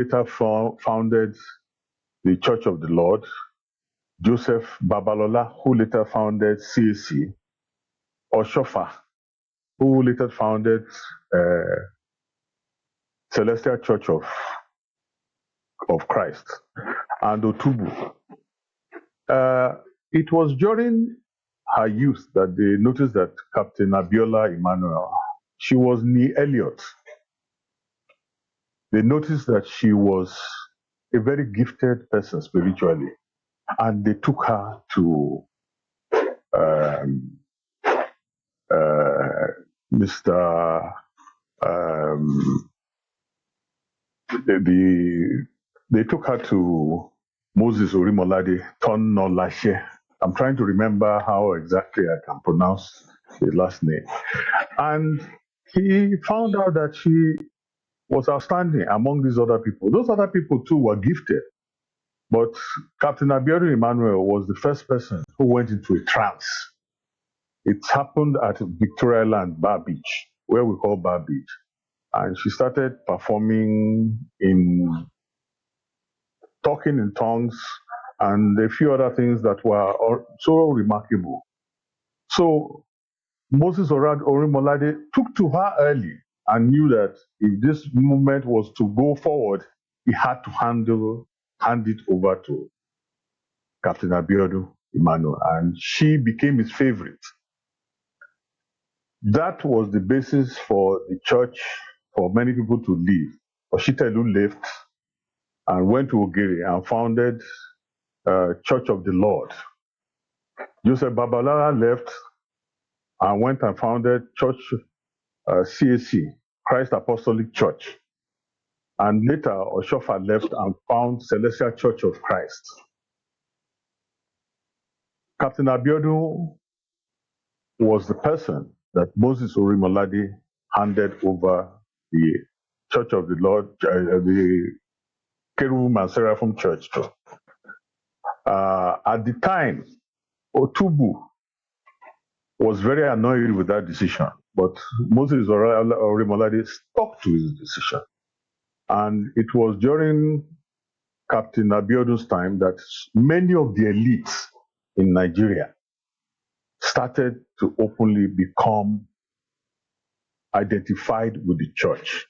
later founded the Church of the Lord, Joseph Babalola, who later founded CAC, Oshofa, who later founded Celestial Church of Christ, and Otubu. It was during her youth that they noticed that Captain Abiola Emmanuel, she was Nee Elliot. They noticed that she was a very gifted person spiritually, and they took her to Mr. They took her to Moses Orimolade Tonolashe. I'm trying to remember how exactly I can pronounce his last name. And he found out that she was outstanding among these other people. Those other people too were gifted. But Captain Abiodun Emmanuel was the first person who went into a trance. It happened at Victoria Land, Bar Beach, where we call Bar Beach. And she started performing talking in tongues, and a few other things that were so remarkable. So Moses Orimolade took to her early and knew that if this movement was to go forward, he had to hand it over to Captain Abiodun Emmanuel, and she became his favorite. That was the basis for the church for many people to leave. Oshitelu left and went to Ogiri and founded Church of the Lord. Joseph Babalola left and went and founded Church CAC, Christ Apostolic Church. And later, Oshofa left and found Celestial Church of Christ. Captain Abiodun was the person that Moses Orimolade handed over the Church of the Lord, the Cherubim and Seraphim Church to. At the time, Otubu was very annoyed with that decision, but Moses Orimolade stuck to his decision. And it was during Captain Abiodun's time that many of the elites in Nigeria started to openly become identified with the church.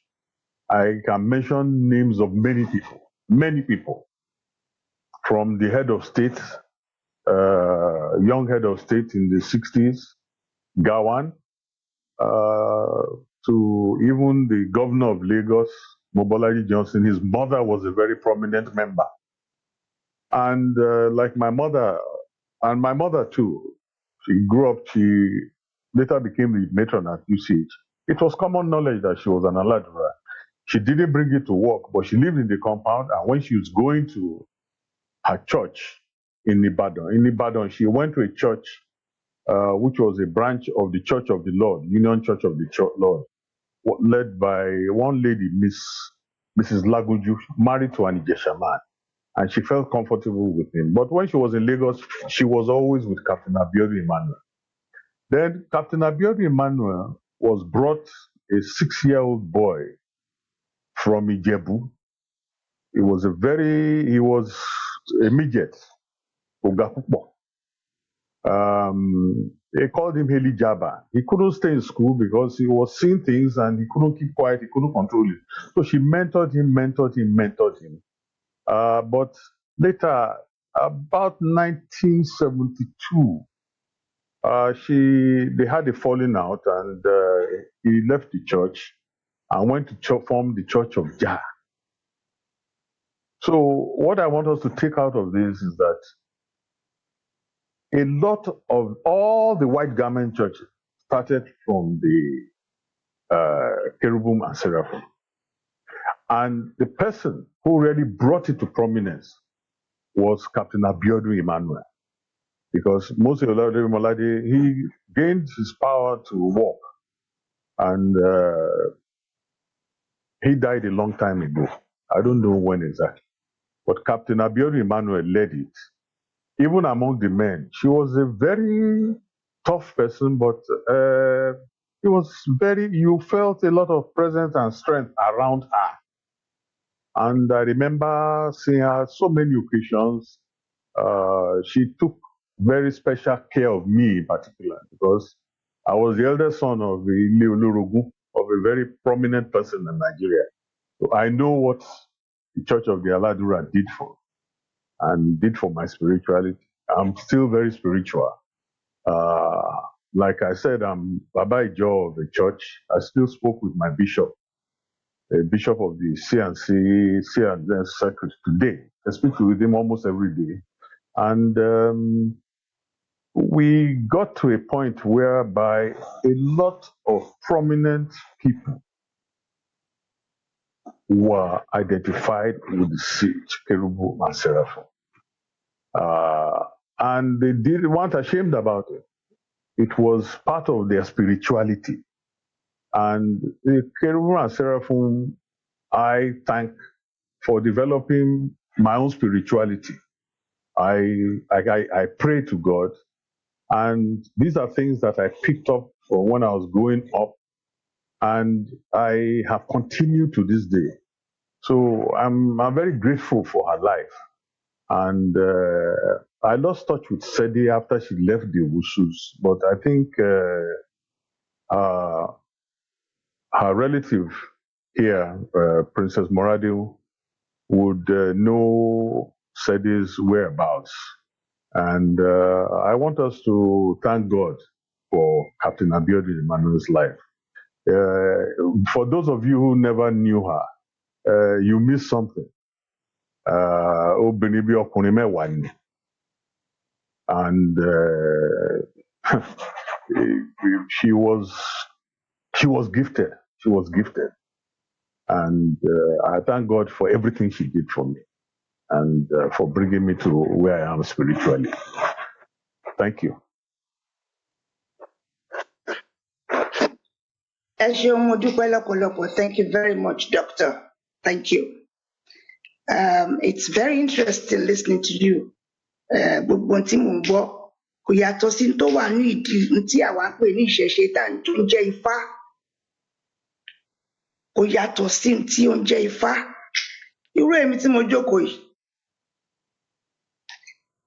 I can mention names of many people, from the head of state, young head of state in the 60s, Gawan, to even the governor of Lagos, Mobolaji Johnson. His mother was a very prominent member. And like my mother, and my mother too, she grew up, she later became the matron at UCH. It was common knowledge that she was an Aladura. She didn't bring it to work, but she lived in the compound, and when she was going to her church in Ibadan, she went to a church which was a branch of the Church of the Lord, Union Church of the Lord, led by one lady, Mrs. Laguju, married to an Ijesha man. And she felt comfortable with him. But when she was in Lagos, she was always with Captain Abiodun Emmanuel. Then Captain Abiodun Emmanuel was brought a 6-year-old boy from Ijebu. He was a midget, Ogapupo. They called him Heli Jabba. He couldn't stay in school because he was seeing things and he couldn't keep quiet, he couldn't control it. So she mentored him. But later, about 1972, they had a falling out, and he left the church and went to form the Church of Jah. So what I want us to take out of this is that a lot of all the white garment churches started from the Cherubim and Seraphim. And the person who really brought it to prominence was Captain Abiodun Emmanuel. Because Moses Orimolade, he gained his power to walk. And he died a long time ago. I don't know when exactly. But Captain Abiodun Emmanuel led it. Even among the men, she was a very tough person, but you felt a lot of presence and strength around her. And I remember seeing her so many occasions. She took very special care of me in particular because I was the eldest son of a very prominent person in Nigeria. So I know what the Church of the Aladura did for my spirituality. I'm still very spiritual. Uh, like I said, I'm Baba Ijo of the church. I still spoke with my bishop, the bishop of the C&Z circuit today. I speak with him almost every day. And we got to a point whereby a lot of prominent people were identified with the Kerubu and Seraphim. And they weren't ashamed about it. It was part of their spirituality. And the Kerubu and Seraphim, I thank for developing my own spirituality. I pray to God, and these are things that I picked up from when I was growing up, and I have continued to this day. So I'm very grateful for her life. And I lost touch with Sedi after she left the Wusus, but I think her relative here, Princess Moradi, would know Sedi's whereabouts. And I want us to thank God for Captain Abiodun Emmanuel's life. For those of you who never knew her, you missed something. Obìnrin bí ọkùnrin mẹ́wàá ni. And she was gifted. She was gifted. And I thank God for everything she did for me and for bringing me to where I am spiritually. Thank you. Thank you very much, Doctor. Thank you. It's very interesting listening to you. Gbogbo tí mò ń gbọ́ kò yàtọ̀ sí tó wà ní ìdí tí àwa ń pè ní ìṣẹ̀ṣe tá à ń tó ń jẹ́ Ifá. Kò yàtọ̀ sí tí ó ń jẹ́ Ifá. Irú èmi tí mo jókòó yìí,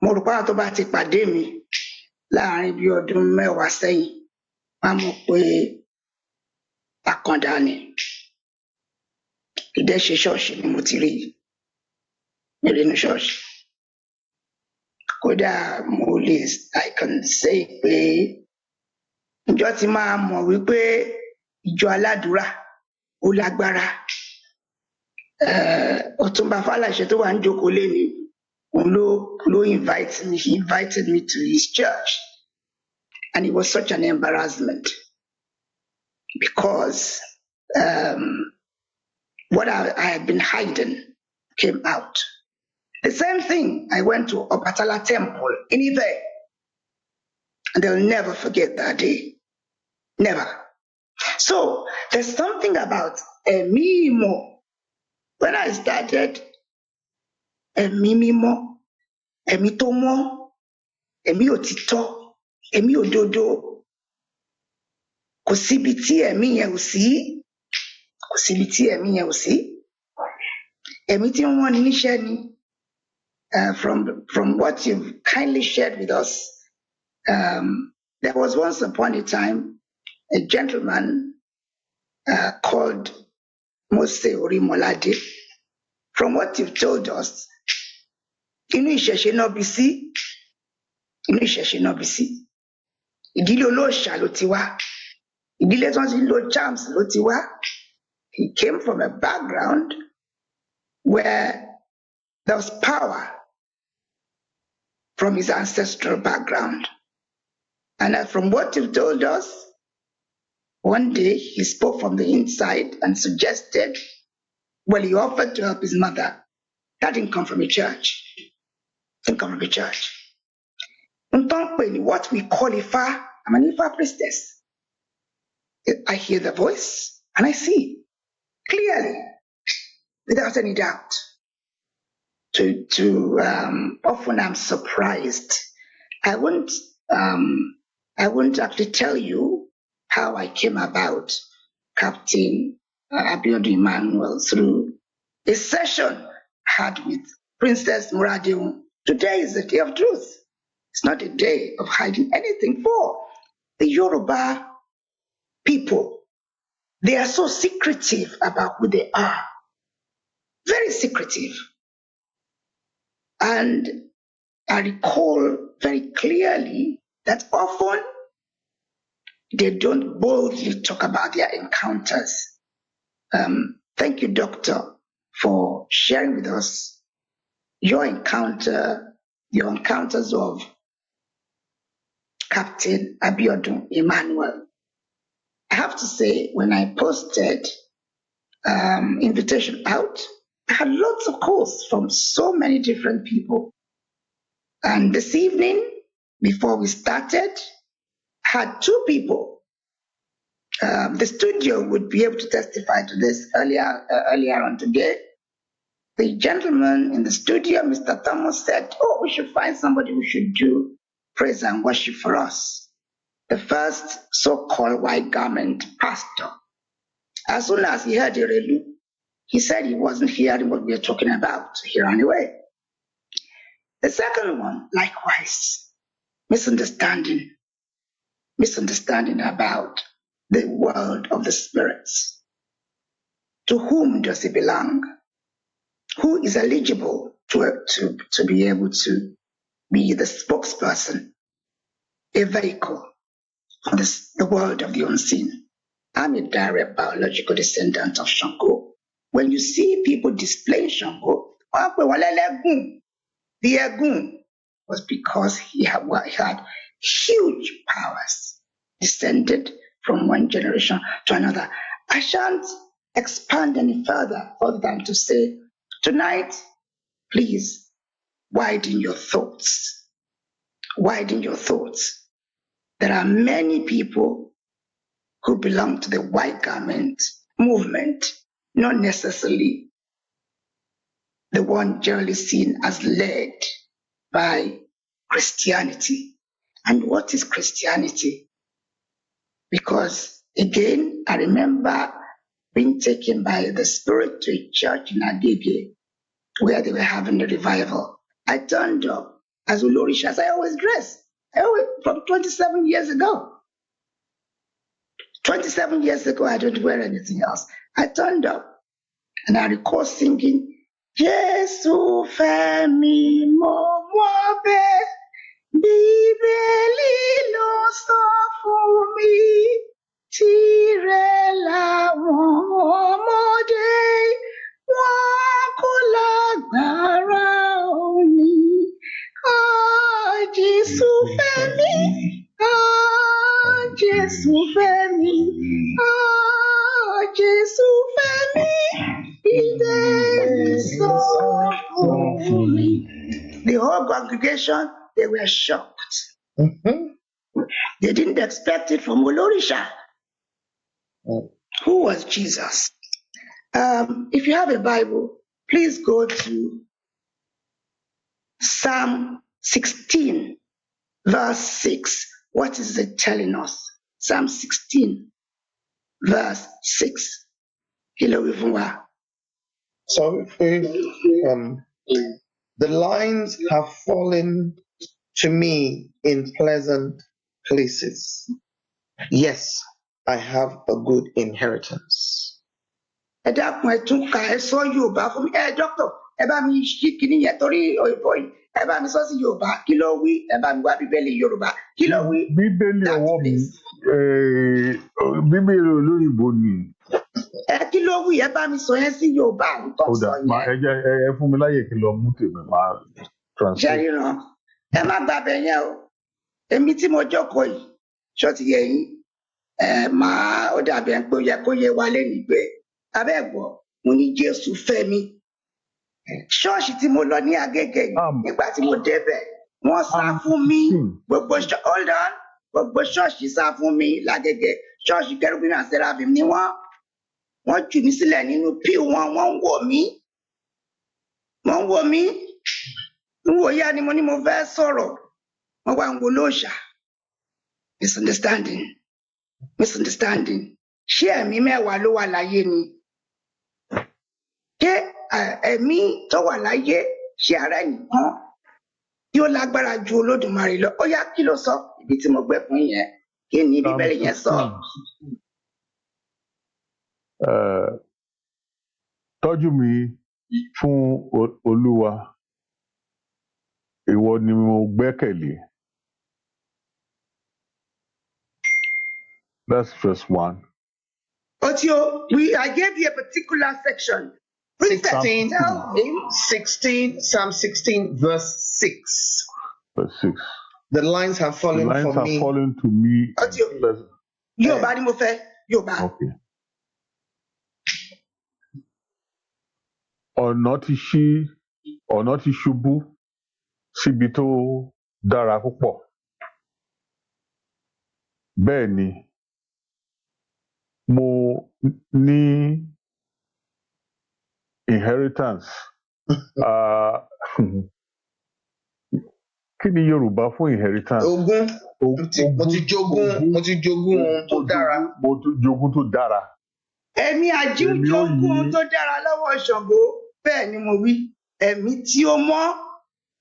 mo rò pé àwọn tó bá ti pàdé mi láàárín bí ọdún mẹ́wàá sẹ́yìn, wọ́n á mọ̀ pé àkàndá ni. Ìdẹ́ṣe ṣọ́ọ̀ṣì ni mo ti rí nínú ṣọ́ọ̀ṣì. Kódà I can say pé ìjọ ti máa mọ̀ wípé ìjọ Aládùúrà ó lágbára. Ọ̀túnba Fálàṣẹ tó wà ń jókòó léni, òun ló invite me. He invited me to his church, and it was such an embarrassment because what I had been hiding came out. The same thing, I went to Obatala Temple in Ife, and they'll never forget that day. Never. So there's something about Emimo. When I started, Emimimo, Emitomo, Emi Otito, Emi Ododo, kò síbi tí ẹ̀mí yẹn ò sí, kò síbi tí ẹ̀mí yẹn ò sí. Ẹ̀mí tí wọ́n ní níṣẹ́ ni. From what you've kindly shared with us, there was once upon a time a gentleman called Mose Orimolade. From what you've told us, inú ìṣẹ̀ṣe náà bí sí, inú ìṣẹ̀ṣe náà bí sí. Ìdílé olóòṣà ló ti wá, ìdílé tí wọ́n ti ń lo charms ló ti wá. He came from a background where there was power from his ancestral background. And from what you've told us, one day he spoke from the inside and suggested, well, he offered to help his mother. That didn't come from a church. Didn't come from a church. What we call Ifa, I'm an Ifa priestess. I hear the voice and I see clearly, without any doubt. Often I'm surprised. I won't actually tell you how I came about Captain Abiodun Emmanuel through a session had with Princess Muradun. Today is the day of truth. It's not a day of hiding anything for the Yoruba people. They are so secretive about who they are, very secretive. And I recall very clearly that often they don't boldly talk about their encounters. Thank you, Doctor, for sharing with us your encounters of Captain Abiodun Emmanuel. I have to say, when I posted invitation out, I had lots of calls from so many different people. And this evening, before we started, I had two people. The studio would be able to testify to this earlier on today. The gentleman in the studio, Mr. Thomas, said, "Oh, we should find somebody who should do praise and worship for us." The first so-called white garment pastor. As soon as he heard Irelu, he said he wasn't hearing what we were talking about. So he ran away. The second one, likewise, misunderstanding about the world of the spirits. To whom does it belong? Who is eligible to be able to be the spokesperson, a vehicle for the world of the unseen? I'm a direct biological descendant of Shango. When you see people displaying Shango, the Egun was because he had huge powers descended from one generation to another. I shan't expand any further other than to say, tonight, please widen your thoughts. Widen your thoughts. There are many people who belong to the white garment movement, not necessarily the one generally seen as led by Christianity. And what is Christianity? Because again, I remember being taken by the Spirit to a church in Agege where they were having a revival. I turned up as Ulorisha, as I always dress. From 27 years ago. 27 years ago, I don't wear anything else. I turned up and I recall singing, Jesu Femi Mo Mobe, Bíbélì ló sọ fún mi, tìrẹ làwọn ọmọdé, wọn kò lágbára omi. Jésù fẹ́ mi, Jésù fẹ́ mi, Jésù fẹ́ mi, Bíbélì sọ fún mi. The whole congregation, they were shocked. They didn't expect it from Olorisha. Who was Jesus? If you have a Bible, please go to Psalm 16, verse 6. What is it telling us? Psalm 16, verse 6. So if the lines have fallen to me in pleasant places, yes, I have a good inheritance. Ẹ dákun ẹ tún ka ẹ sọ Yorùbá fún mi. Dókítà, ẹ bá mi ṣí kinní yẹn torí òyìnbó yìí. Ẹ bá mi sọ sí Yorùbá. Kí ló wí? Ẹ bá mi wá Bíbélì Yorùbá. Kí ló wí? Bíbélì ọwọ́ mi, Bíbélì olóyìnbó ni. Kí ló wí? Ẹ bá mi sọ yẹn sí Yorùbá. Ó dà, ẹ fún mi láyè kí n lọ mú tèmi máa transfer. Ṣé ríran? Ẹ má gbàgbé yẹn o. Èmi tí mo jókòó yìí, ṣó ti yẹ yín? Ó dàbí ẹni pé ó yẹ kó yé wa lẹ́yìn pé abẹ́ẹ̀gbọ́ mo ní Jésù fẹ́ mi. Ṣọ́ọ̀ṣì tí mo lọ ní Agége yìí, nígbà tí mo débẹ̀, wọ́n sá fún mi. Gbogbo ṣọ́ọ̀ṣì sá fún mi lágége. Ṣọ́ọ̀ṣì Kérúbù and Seraphim ni wọ́n jù mí sílẹ̀ nínú píù wọn, wọ́n ń wò mí. Ń wò yá ni mo ní mo fẹ́ sọ̀rọ̀. Wọ́n wá ń wo lóòṣà. Misunderstanding. Ṣé ẹ̀mí mẹ́wàá ló wà láyé ni? Ṣé ẹ̀mí tó wà láyé ṣé ara ẹnìkan tí ó lágbára ju Olódùmarè lọ. Ó yá kí ló sọ ibi tí mo gbé fún yẹn? Kí ni Psalm Bíbélì yẹn sọ? 16. Tọ́jú mi fún Olúwa, ìwọ ni mo gbẹ́kẹ̀lé. That's verse 1. I gave you a particular section. Please 16, tell him. 16, Psalm 16, verse 6. Verse 6. The lines have The fallen lines for have me. fallen to me. Yorùbá ni mo fẹ́. Yorùbá. Okay. Ọ̀nà ti ṣubú síbi tó dára púpọ̀. Bẹ́ẹ̀ ni, mo ní inheritance. Kí ni Yorùbá fún inheritance? Ogún. Mo ti jogún ohun tó dára. Mo ti jogún tó dára. Ẹ̀mí àjíǹde jogún ohun tó dára lọ́wọ́ Ṣàngó. Bẹ́ẹ̀ ni mo wí. Ẹ̀mí tí ó mọ́,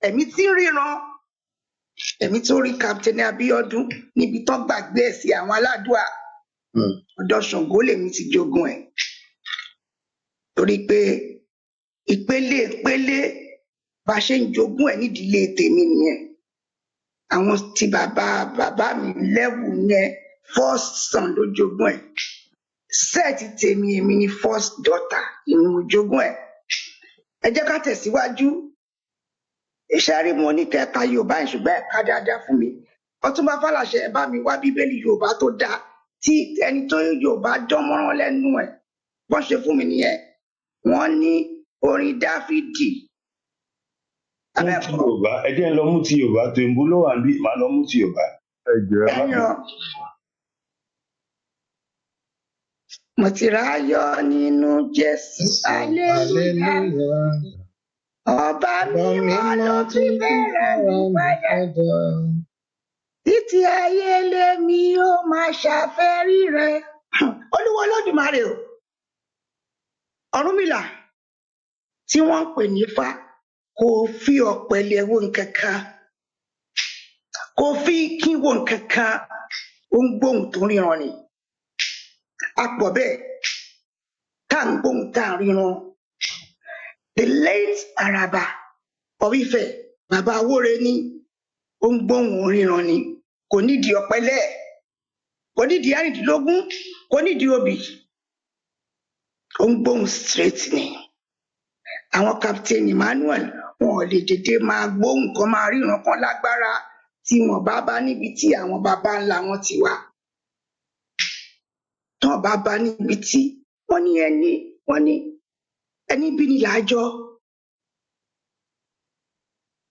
ẹ̀mí tí ń ríran, ẹ̀mí tó rí Captain Abiodun níbi tó gbàgbé ẹ̀ sí àwọn Aládùá. Ọ̀dọ̀ Ṣàngó lèmi ti jogún ẹ̀. Torí pé ìpele bá ṣe ń jogún ẹ̀ nídìílé tèmi nìyẹn. Àwọn tí bàbá mi lẹ́wù yẹn first son ló jogún ẹ̀. Sẹ́ẹ̀tì tèmi èmi ni first daughter èmi mo jogún ẹ̀. Ẹ jẹ́ ká tẹ̀síwájú. Iṣẹ́ rí mo ní kẹta Yorùbá yìí ṣùgbọ́n ẹ̀ka dáadáa fún mi. Ọ̀túnba Fálàṣẹ ẹ bá mi wá Bíbélì Yorùbá tó dáa tí ẹni tó Yorùbá dán mọ́rán lẹ́nu ẹ̀. Wọ́n ṣe fún mi nìyẹn. Wọ́n ní orin Dáfídì. Yorùbá ẹ jẹ́ ń lọ mú ti Yorùbá tó ń bú ló wà níbí màá lọ mú ti Yorùbá. Mo ti ráyọ̀ nínú Jésù, hallelujah. Ọba mímọ́ ló fi bẹ̀rẹ̀ mi padà. Títí ayé lèmi ó máa ṣàfẹ́rí rẹ̀. Olúwa Olódùmarè o. Ọ̀rúnmìlà tí wọ́n ń pè ní Ifá kò fi ọ̀pẹ̀lẹ̀ wo nǹkan kan. Kò fi kí wo nǹkan kan. Ó ń gbóhùn tó ríran ni. A pọ̀ bẹ́ẹ̀ tá à ń gbóhùn tá à ń ríran. The late Araba of Ifẹ̀, bàbá Awóre ní ó ń gbóhùn ríran ni. Kò nídìí ọ̀pẹ̀lẹ̀, kò nídìí àrìndínlógún, kò nídìí obì. Ó ń gbóhùn straight ni. Àwọn Captain Emmanuel wọn ò lè dédé máa gbóhùn kan máa ríran kan lágbára tí wọn bá níbi tí àwọn baba ńlá wọn ti wá. Tán bá níbi tí wọ́n ní ẹni bí ni làájọ́.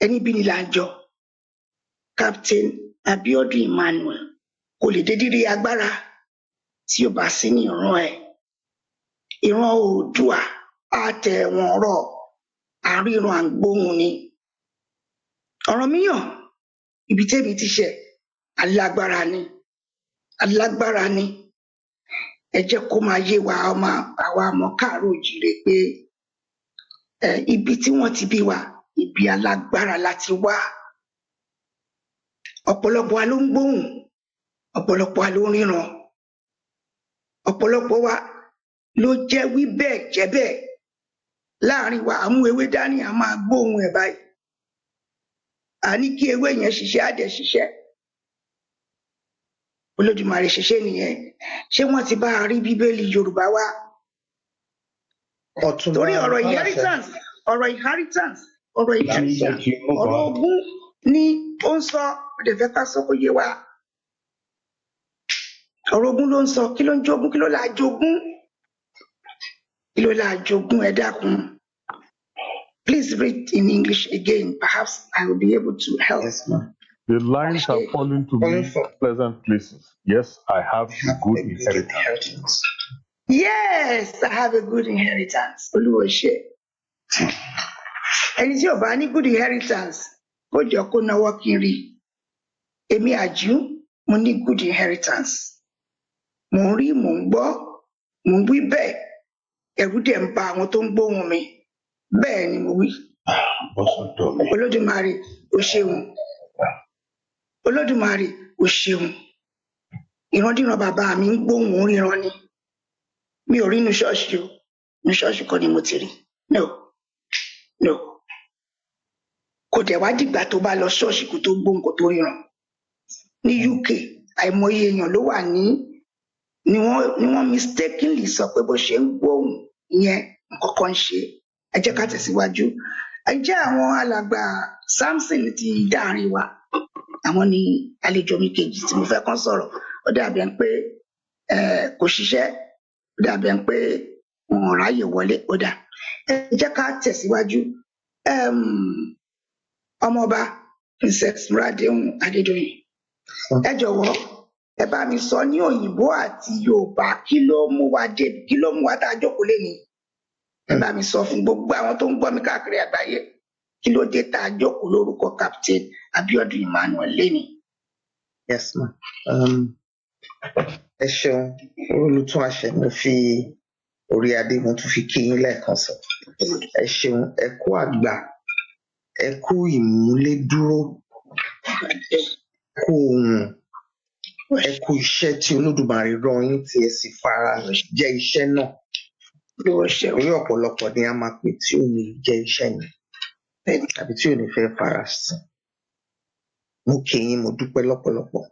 Ẹni bí ni làájọ́. Captain Abiodun Emmanuel kò lè dédé rí agbára tí ó bá sí ní ìran ẹ̀. Ìran Oòduà àtẹ̀wọ̀n ọ̀rọ̀ àríran àgbóhùn ni. Ọ̀rànmíyàn ibi tẹ́mi ti ṣẹ̀ alágbára ni. Ẹ jẹ́ kó máa yé wa àwa ọmọ káàárọ̀ oòjíire pé ibi tí wọ́n ti bí wa ibi alágbára láti wá. Ọ̀pọ̀lọpọ̀ wa ló ń gbóhùn, ọ̀pọ̀lọpọ̀ wa ló ń ríran, ọ̀pọ̀lọpọ̀ wa ló jẹ́ wí bẹ́ẹ̀ jẹ́ bẹ́ẹ̀. Láàárín wa àmú ewé dání a máa gbóhùn ẹ̀ báyìí. A ní kí ewé yẹn ṣiṣẹ́ á dẹ̀ ṣiṣẹ́. Olódùmarè ṣiṣẹ́ nìyẹn. Ṣé wọ́n ti bá a rí Bíbélì Yorùbá wá? Torí ọ̀rọ̀ inheritance, ọ̀rọ̀ ogún ni ó ń sọ, ọ̀dẹ̀ fẹ́ ká sọ kó yé wa. Ọ̀rọ̀ ogún ló ń sọ, kí ló ń jogún, kí ló là jogún? Kí ló là jogún ẹ dákun? Please read in English again. Perhaps I will be able to help. Yes, ma'am. The lines have fallen to me pleasant places. Yes, I have a good inheritance. Yes, I have a good inheritance. Olúwo ṣe. Ẹni tí ò bá ní good inheritance, kó jọ kó náwó kiri. Èmi Àjú, mo ní good inheritance. Mò ń rí, mò ń gbọ́, mò ń wí bẹ́ẹ̀. Ẹ̀rù dẹ̀ ń ba àwọn tó ń gbóhùn mi. bẹ́ẹ̀ ni mo wí. Bọ́sọ̀tọ̀ mi. Olódùmarè o ṣeun, Olódùmarè o ṣeun. Ìrandíran bàbá mi ń gbóhùn ríran ni. Mi ò rí inú ṣọ́ọ̀ṣì o, inú ṣọ́ọ̀ṣì kan ni mo ti rí. No, no. Kò dẹ̀ wá dìgbà tó bá lọ ṣọ́ọ̀ṣì kó tó gbóhùn kó tó ríran. Ní UK, àìmọye èèyàn ló wà ni wọ́n mistakenly sọ pé bó ṣe ń gbóhùn yẹn nǹkan kan ń ṣe. Ẹ jẹ́ ká tẹ̀síwájú. Ẹ jẹ́ àwọn alàgbà Samson ti dáàrin wa. Àwọn ni àlejò mi kejì tí mo fẹ́ kàn sọ̀rọ̀. Ó dàbí ẹni pé kò ṣiṣẹ́, ó dàbí ẹni pé wọn ò ráyè wọlé. Ó dà. Ẹ jẹ́ ká tẹ̀síwájú. Ọmọọba Princess Múradéhùn Adédoyin. Ẹ jọ̀wọ́ ẹ bá mi sọ ní òyìnbó àti Yorùbá kí ló mú wa tá a jókòó lénìí. Ẹ bá mi sọ fún gbogbo àwọn tó ń gbọ́ mi káàkiri àgbáyé kí ló dé tá a jókòó lórúkọ Captain Abiodun Emmanuel lénìí. Yes, ma. Ẹ ṣeun, olùtún àṣẹ mo fi orí adé mo tún fi kí yín lẹ́ẹ̀kan sọ. Ẹ ṣeun, ẹ kú àgbà, ẹ kú ìmúlédúró, kú ohun, ẹ kú iṣẹ́ tí Olódùmarè rán yín tí ẹ sì fara jẹ́ iṣẹ́ náà. Orí ọ̀pọ̀lọpọ̀ ni a máa pè tí ò ní jẹ́ iṣẹ́ yẹn tàbí tí ò ní fẹ́ fara sí. Mo kí yín, mo dúpẹ́ lọ́pọ̀lọpọ̀.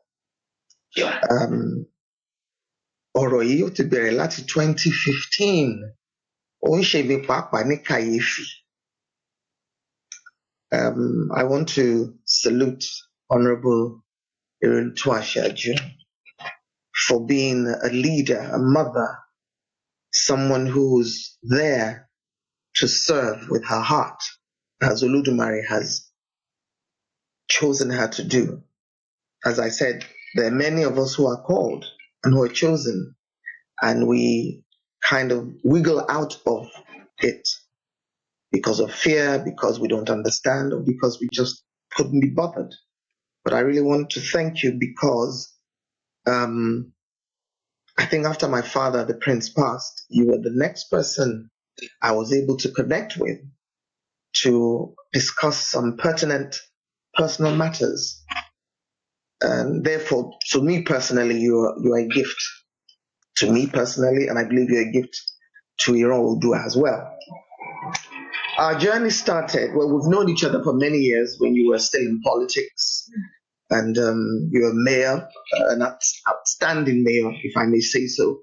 Ọ̀rọ̀ yìí ó ti bẹ̀rẹ̀ láti 2015. Ó ń ṣe mi pàápàá ní kàyéfì. I want to salute Honorable Iruntuashaju for being a leader, a mother, someone who's there to serve with her heart, as Oludumare has chosen her to do. As I said, there are many of us who are called and who are chosen, and we kind of wiggle out of it because of fear, because we don't understand, or because we just couldn't be bothered. But I really want to thank you because I think after my father, the prince, passed, you were the next person I was able to connect with to discuss some pertinent personal matters. And therefore, to me personally, you are a gift. To me personally, and I believe you're a gift to Iran as well. Our journey started, well, we've known each other for many years when you were still in politics. And you're a mayor, an outstanding mayor, if I may say so,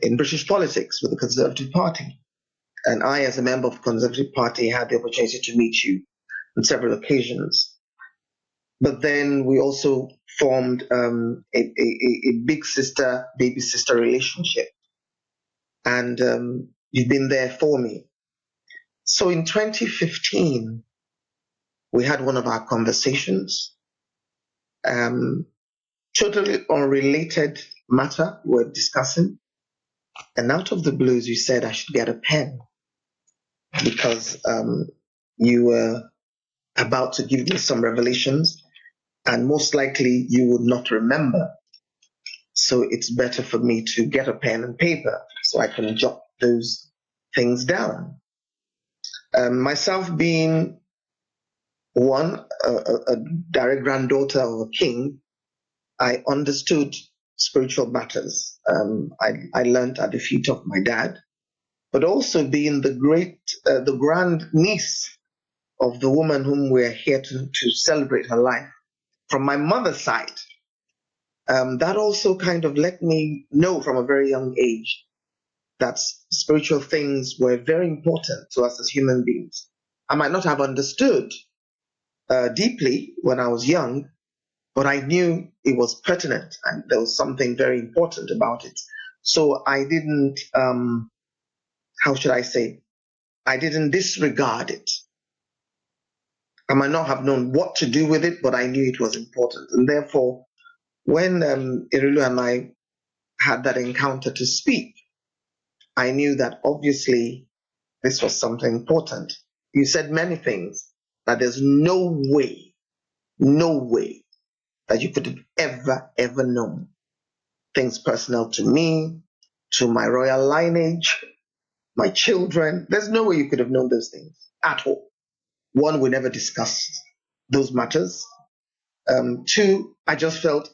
in British politics with the Conservative Party. And I, as a member of the Conservative Party, had the opportunity to meet you on several occasions. But then we also formed a big sister, baby sister relationship. And you've been there for me. So in 2015, we had one of our conversations, totally unrelated matter we were discussing. And out of the blues, you said I should get a pen because you were about to give me some revelations and most likely you would not remember. So it's better for me to get a pen and paper so I can jot those things down. Myself being a direct granddaughter of a king, I understood spiritual matters. I learned at the feet of my dad, but also being the grand niece of the woman whom we're here to celebrate her life from my mother's side. That also kind of let me know from a very young age that spiritual things were very important to us as human beings. I might not have understood deeply when I was young, but I knew it was pertinent and there was something very important about it. So I didn't, how should I say, I didn't disregard it. I might not have known what to do with it, but I knew it was important. And therefore, when Irilu and I had that encounter to speak, I knew that obviously this was something important. You said many things, that there's no way that you could have ever known things personal to me, to my royal lineage, my children. There's no way you could have known those things at all. One, we never discussed those matters. Two, I just felt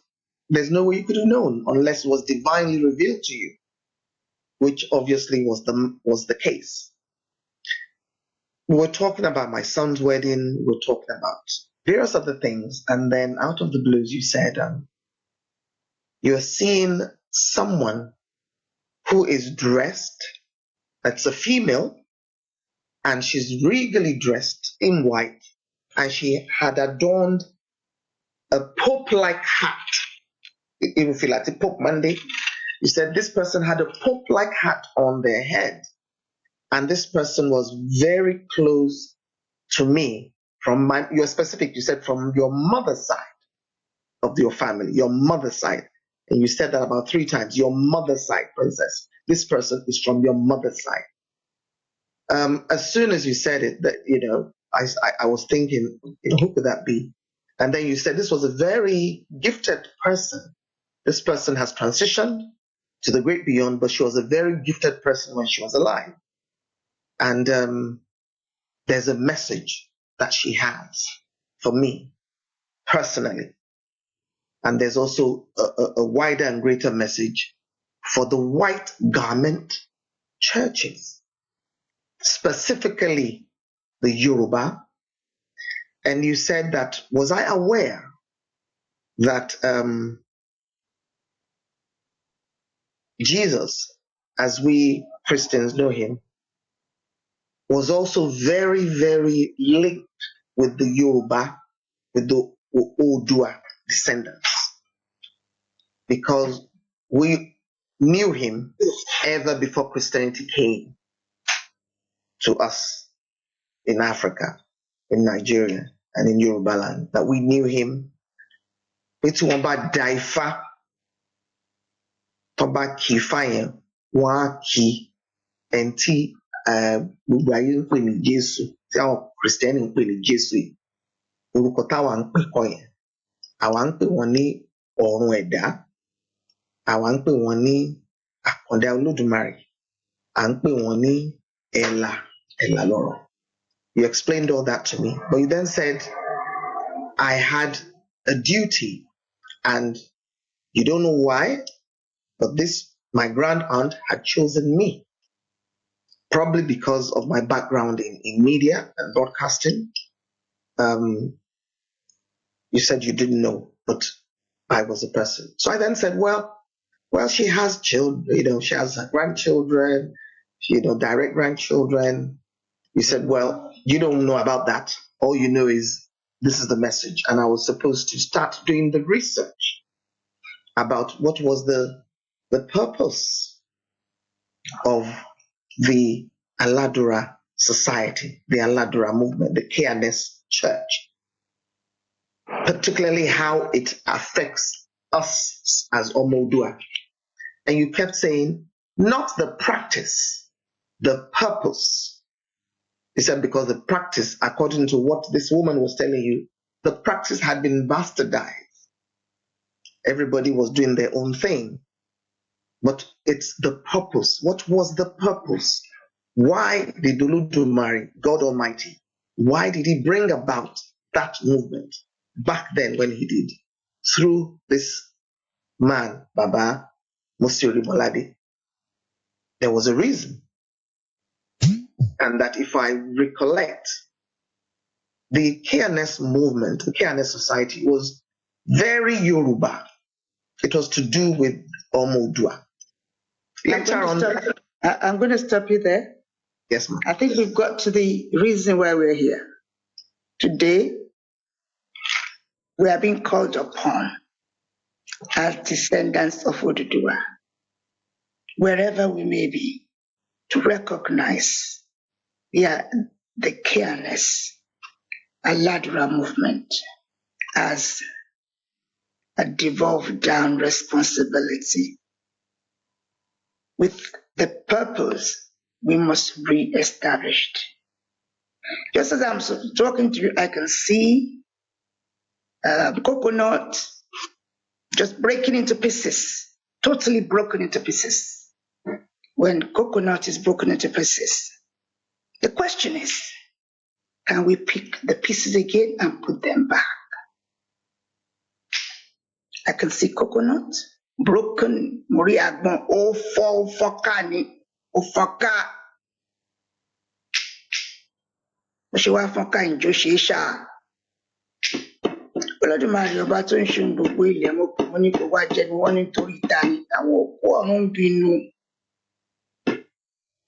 there's no way you could have known unless it was divinely revealed to you, which obviously was the case. We were talking about my son's wedding. We were talking about various other things, and then out of the blues, you said you're seeing someone who is dressed. That's a female, and she's regally dressed in white, and she had adorned a pope-like hat. You even feel like a Pope Monday. You said this person had a pope-like hat on their head, and this person was very close to me from your specific. You said from your mother's side of your family, your mother's side, and you said that about 3 times. Your mother's side, princess. This person is from your mother's side. As soon as you said it, that I was thinking, who could that be? And then you said this was a very gifted person. This person has transitioned to the great beyond, but she was a very gifted person when she was alive. And there's a message that she has for me personally. And there's also a wider and greater message for the white garment churches, specifically the Yoruba. And you said that, was I aware that Jesus, as we Christians know him, was also very, very linked with the Yoruba, with the Odua descendants, because we knew him ever before Christianity came to us in Africa, in Nigeria, and in Yoruba land, that we knew him. Toba Kifayan, Waki, and T. Gbogbo ayé ń pè ní Jésù, tí àwọn Kìrìsìtẹ́nì ń pè ní Jésù yìí, orúkọ táwa ń pè kọ́ yẹn, àwa ń pè wọ́n ní ọ̀run ẹ̀dá, àwa ń pè wọ́n ní àkàndá Olódùmarè, à ń pè wọ́n ní ẹ̀là lọ́rọ̀. You explained all that to me, but you then said I had a duty, and you don't know why, but my grand aunt had chosen me, probably because of my background in media and broadcasting. You said you didn't know, but I was a person. So I then said, well, she has children, she has grandchildren, direct grandchildren. You said, well, you don't know about that. All you know is this is the message. And I was supposed to start doing the research about what was the purpose of the Aladura society, the Aladura movement, the KNS church, particularly how it affects us as Omodua. And you kept saying, not the practice, the purpose. He said, because the practice, according to what this woman was telling you, the practice had been bastardized. Everybody was doing their own thing. But it's the purpose. What was the purpose? Why did Olodumare, God Almighty, why did he bring about that movement back then when he did? Through this man, Baba Musiri Molade. There was a reason. And that if I recollect, the KNS movement, the KNS society was very Yoruba. It was to do with Omodua. Later on, I'm going to stop you there. Yes, ma'am. I think we've got to the reason why we're here. Today, we are being called upon as descendants of Oduduwa, wherever we may be, to recognize the KNS, Aladura movement, as a devolved down responsibility with the purpose we must re-establish. Just as I'm talking to you, I can see coconut just breaking into pieces, totally broken into pieces. when coconut is broken into pieces. The question is, can we pick the pieces again and put them back? I can see coconut, broken, Mori Agbon, Ofokani, Ofoka, Oshiwa Foka in Joshisha. Olódùmarè ọba tó ń ṣe ohun gbogbo ilẹ̀ mo ní kó wá jẹ ni wọ́n nítorí ta ni àwọn òkú ọ̀run ń bínú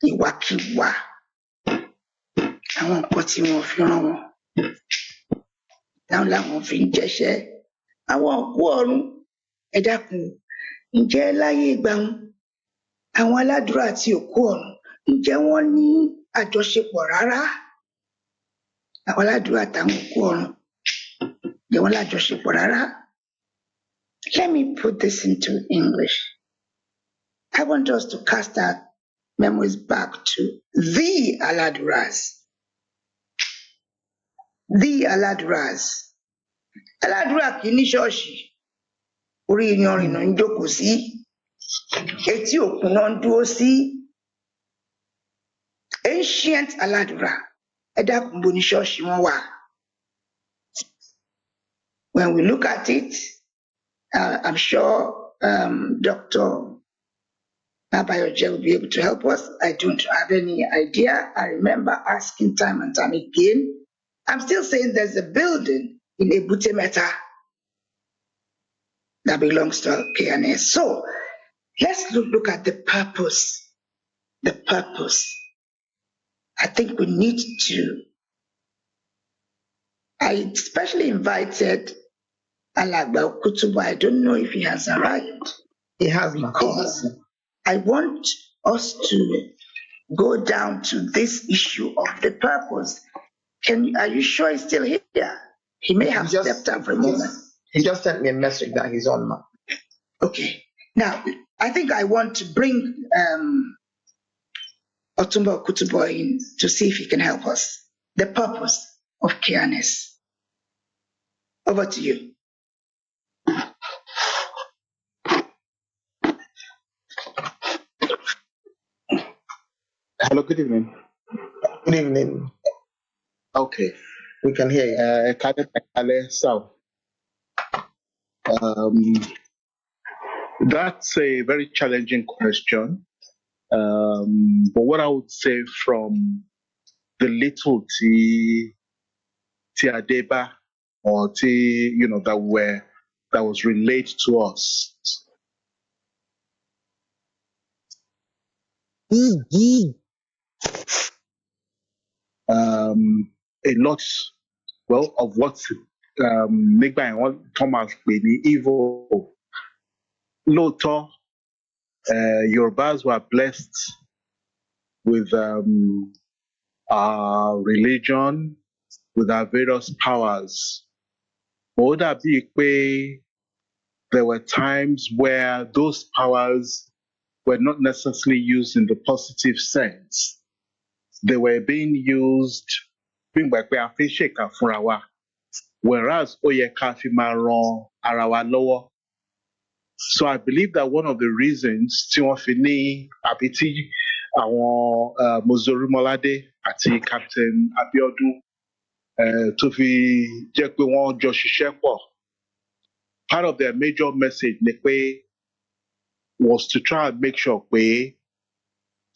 ìwàkiwà àwọn nǹkan tí wọ́n fi rán wọn láwọn làwọn fi ń jẹṣẹ́ àwọn òkú ọ̀run ẹ dákun ǹjẹ́ láyé ìgbà wọn àwọn aládùúrà àti òkú ọ̀run ǹjẹ́ wọ́n ní àjọṣepọ̀ rárá àwọn aládùúrà àtàwọn òkú ọ̀run ǹjẹ́ wọ́n lájọṣepọ̀ rárá. Let me put this into English. I want us to cast our memories back to the Aladuras. The Aladuras. Aladura kì í ní ṣọ́ọ̀ṣì, orí iyanrìn náà ń jókòó sí, etí òkun náà ń dúró sí. Ancient Aladura, ẹ dákun bo ní ṣọ́ọ̀ṣì wọn wà. When we look at it, I'm sure Dr. Abiodun will be able to help us. I don't have any idea. I remember asking time and time again. I'm still saying there's a building in Ebute Metta that belongs to KNS. So let's look at the purpose. The purpose. I think we need to. I especially invited Alagba Kutuba. I don't know if he has arrived. He has not. Because I want us to go down to this issue of the purpose. Are you sure he's still here? He may have stepped out for a moment. He just sent me a message that he's on now. Okay. Now, I think I want to bring Otumba Kutubo in to see if he can help us. The purpose of KNS. Over to you. Hello, good evening. Good evening. Okay. We can hear you. So, that's a very challenging question. But what I would say from the little T Adeba or T, that was relayed to us. A lot, well, of what Nigba and what Thomas Baby evil. Lóòótọ́, Yorubas were blessed with our religion, with our various powers. Ó dàbí pé there were times where those powers were not necessarily used in the positive sense. They were being used being gbà pé a fi ń ṣèkà fúnra wa, whereas ó yẹ ká fi máa ran ara wa lọ́wọ́. So I believe that one of the reasons tí wọ́n fi ní àbí tí àwọn Mozorimolade àti Captain Abiodun tó fi jẹ́ pé wọ́n jọ ṣiṣẹ́ pọ̀, part of their major message ni pé was to try and make sure pé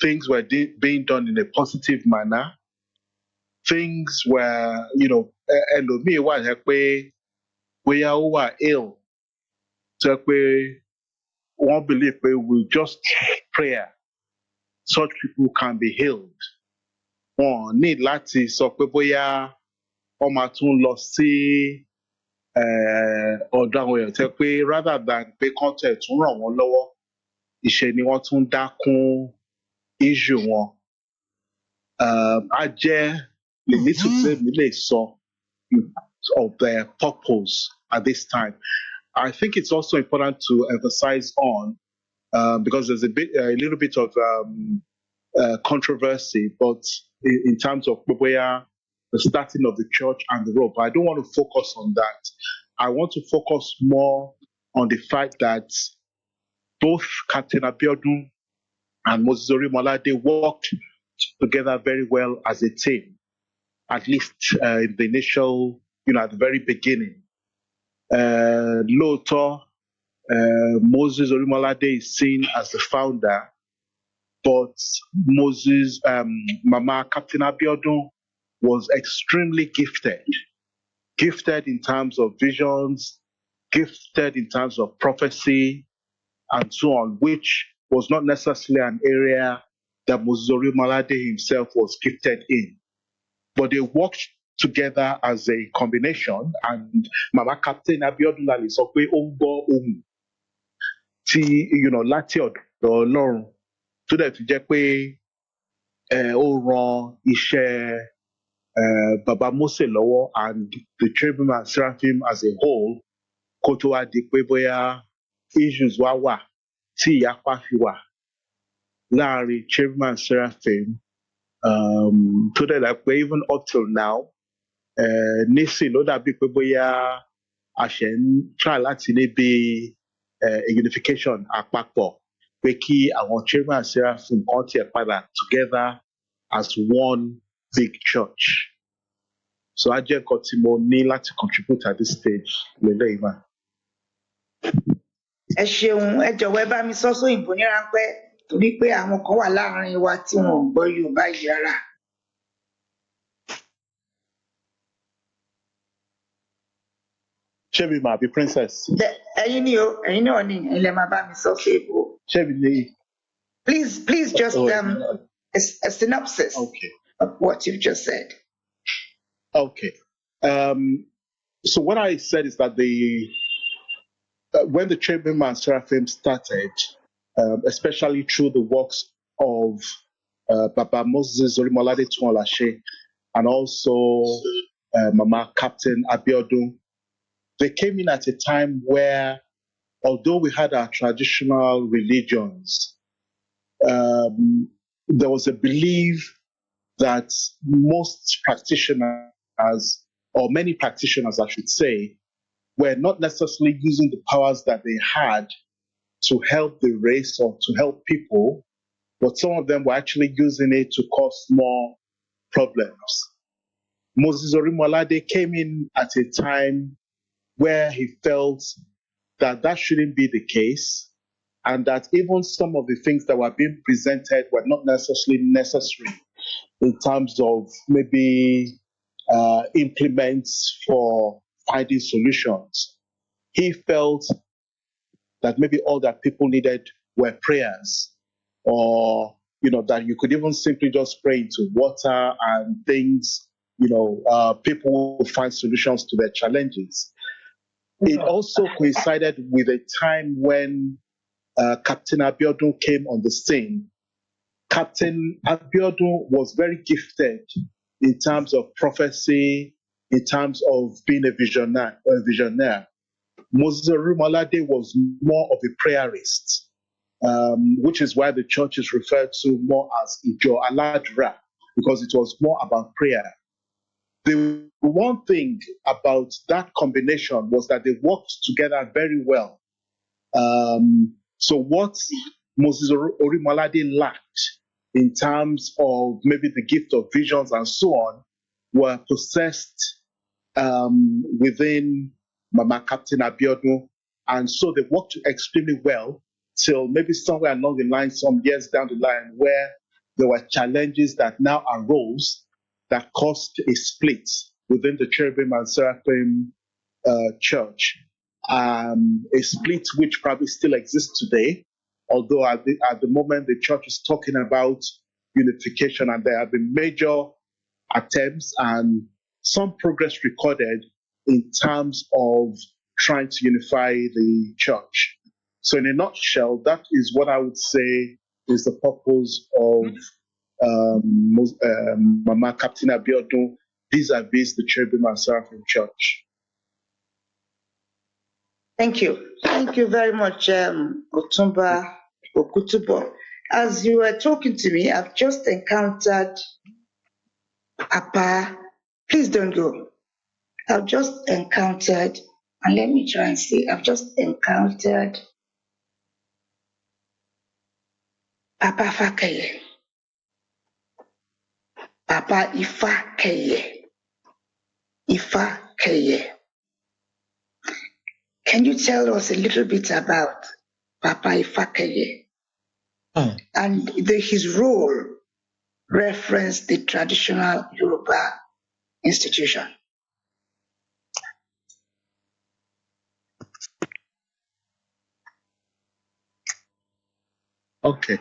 things were being done in a positive manner. Things were, ẹlòmíì wà jẹ́ pé bóyá ó wà ill, jẹ́ pé wọ́n believe pé with just prayer, such people can be healed. Wọ́n need láti sọ pé bóyá wọ́n máa tún lọ sí ọ̀dọ̀ àwọn èèyàn tẹ́ pé rather than pé content tún ràn wọ́n lọ́wọ́, ìṣe ni wọ́n tún dákún issue wọn. Á jẹ́ the little bit mi lè sọ of their purpose at this time. I think it's also important to emphasize on because there's a little bit of controversy, but in terms of where the starting of the church and the rope, I don't want to focus on that. I want to focus more on the fact that both Captain Abiodun and Moses Orimolade worked together very well as a team, at least in the initial, at the very beginning. Lóòótọ́, Moses Orimolade is seen as the founder, but Mama Captain Abiodun was extremely gifted in terms of visions, gifted in terms of prophecy, and so on, which was not necessarily an area that Moses Orimolade himself was gifted in. But they worked together as a combination, and Mama Captain Abiodun Lali sọ pé ó ń gbọ́ ohùn tí láti ọ̀dọ̀ Ọlọ́run tó dẹ̀ fi jẹ́ pé ó ran iṣẹ́ Baba Mose lọ́wọ́ and the cherubim and seraphim as a whole kó tó wá di pé bóyá issues wà tí ìyapa fi wà láàrin cherubim and seraphim tó dẹ̀ dà pé even up till now nísìn ló dàbí pé bóyá a ṣe ń try láti ní bí a unification àpapọ̀ pé kí àwọn cherubim and seraphim kan tiẹ̀ padà together as one big church. So I just got to more ní láti contribute at this stage lélẹ́yìí mà. Ẹ ṣeun, ẹ jọ̀wọ́ ẹ bá mi sọ sóyìnbó ní ráńpẹ́ torí pé àwọn kan wà láàárín wa tí wọn ò gbọ́ Yorùbá yìí rárá. Ṣé mi máa bí princess? Ẹ̀yin ni o, ẹ̀yin náà ni ẹ̀yin lẹ máa bá mi sọ sí èbó. Ṣé mi ní? Please just a synopsis of what you've just said. Okay. So what I said is that when the cherubim and seraphim started, especially through the works of Baba Moses Orimolade Tuolashe and also Mama Captain Abiodun, they came in at a time where, although we had our traditional religions, there was a belief that most practitioners, or many practitioners, I should say, were not necessarily using the powers that they had to help the race or to help people, but some of them were actually using it to cause more problems. Moses Orimolade came in at a time where he felt that that shouldn't be the case, and that even some of the things that were being presented were not necessarily necessary in terms of maybe implements for finding solutions. He felt that maybe all that people needed were prayers, or that you could even simply just pray into water and things, people will find solutions to their challenges. It also coincided with a time when Captain Abiodun came on the scene. Captain Abiodun was very gifted in terms of prophecy, in terms of being a visionary. Moses Orimolade was more of a prayerist, which is why the church is referred to more as Ijo Aladura, because it was more about prayer. The one thing about that combination was that they worked together very well. So what Moses Orimolade lacked in terms of maybe the gift of visions and so on were possessed within Mama Captain Abiodun. And so they worked extremely well till maybe somewhere along the line, some years down the line, where there were challenges that now arose that caused a split within the cherubim and seraphim church. A split which probably still exists today, although at the moment the church is talking about unification, and there have been major attempts and some progress recorded in terms of trying to unify the church. So in a nutshell, that is what I would say is the purpose of Mama Captain Abiodun vis-a-vis the cherubim and seraphim church. Thank you. Thank you very much, Otumba Okutubo. As you were talking to me, I've just encountered Apa. Please don't go. I've just encountered, and let me try and see, I've just encountered Papa Fakeye, Papa Ifakeye, Ifakeye. Can you tell us a little bit about Papa Ifakeye and his role reference the traditional Yoruba institution? Okay.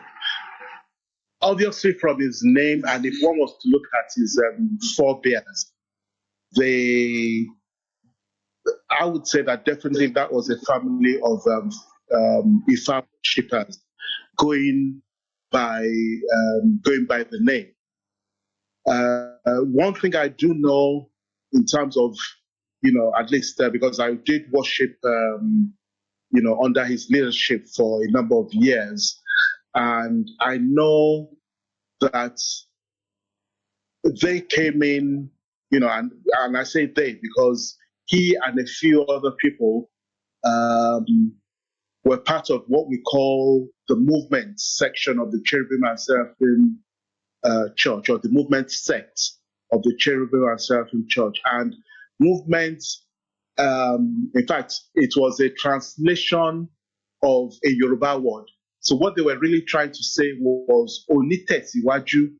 Obviously, from his name, and if one was to look at his forebears, I would say that definitely that was a family of Ifa worshippers going by the name. One thing I do know in terms of, at least because I did worship, under his leadership for a number of years, and I know that they came in, and I say they because he and a few other people were part of what we call the movement section of the Cherubim and Seraphim Church, or the movement sect of the Cherubim and Seraphim Church. And movement, in fact, it was a translation of a Yoruba word. So what they were really trying to say was Onitesiwaju.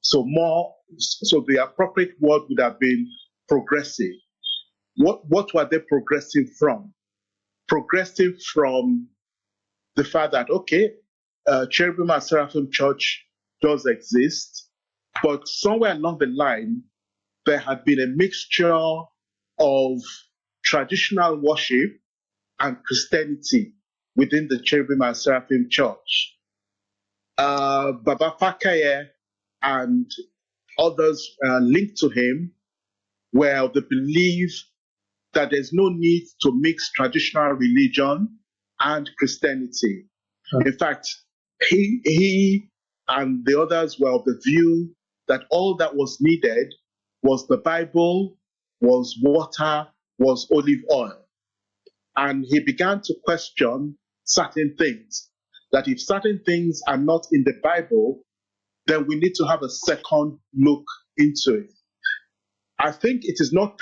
So the appropriate word would have been progressive. What were they progressing from? Progressing from the fact that, okay, Cherubim and Seraphim Church does exist, but somewhere along the line, there had been a mixture of traditional worship and Christianity within the Cherubim and Seraphim Church. Baba Fakaye and others linked to him were of the belief that there's no need to mix traditional religion and Christianity. In fact, he and the others were of the view that all that was needed was the Bible, was water, was olive oil. And he began to question certain things, that if certain things are not in the Bible, then we need to have a second look into it. I think it is not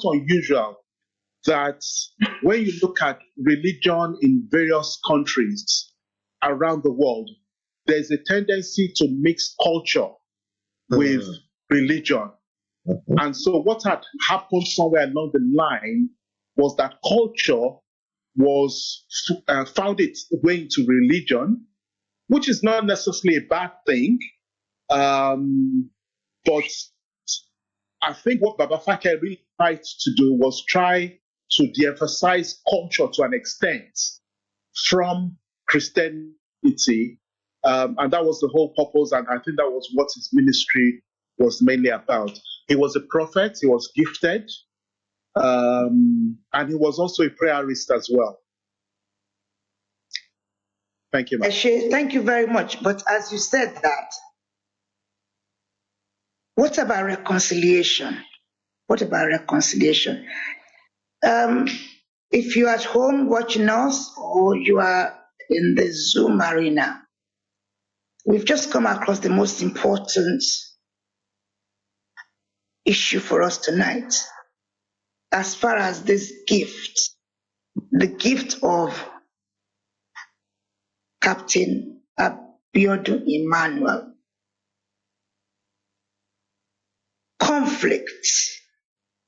unusual that when you look at religion in various countries around the world, there's a tendency to mix culture with religion. And so what had happened somewhere along the line was that culture was found its way into religion, which is not necessarily a bad thing. But I think what Baba Fake really tried to do was try to de-emphasize culture to an extent from Christianity. And that was the whole purpose. And I think that was what his ministry was mainly about. He was a prophet. He was gifted. And he was also a prayerist as well. Thank you, ma'am. Thank you very much. But as you said that, what about reconciliation? What about reconciliation? If you're at home watching us or you are in the Zoom arena, we've just come across the most important issue for us tonight. As far as this gift, the gift of Captain Abiodun Emmanuel, conflict,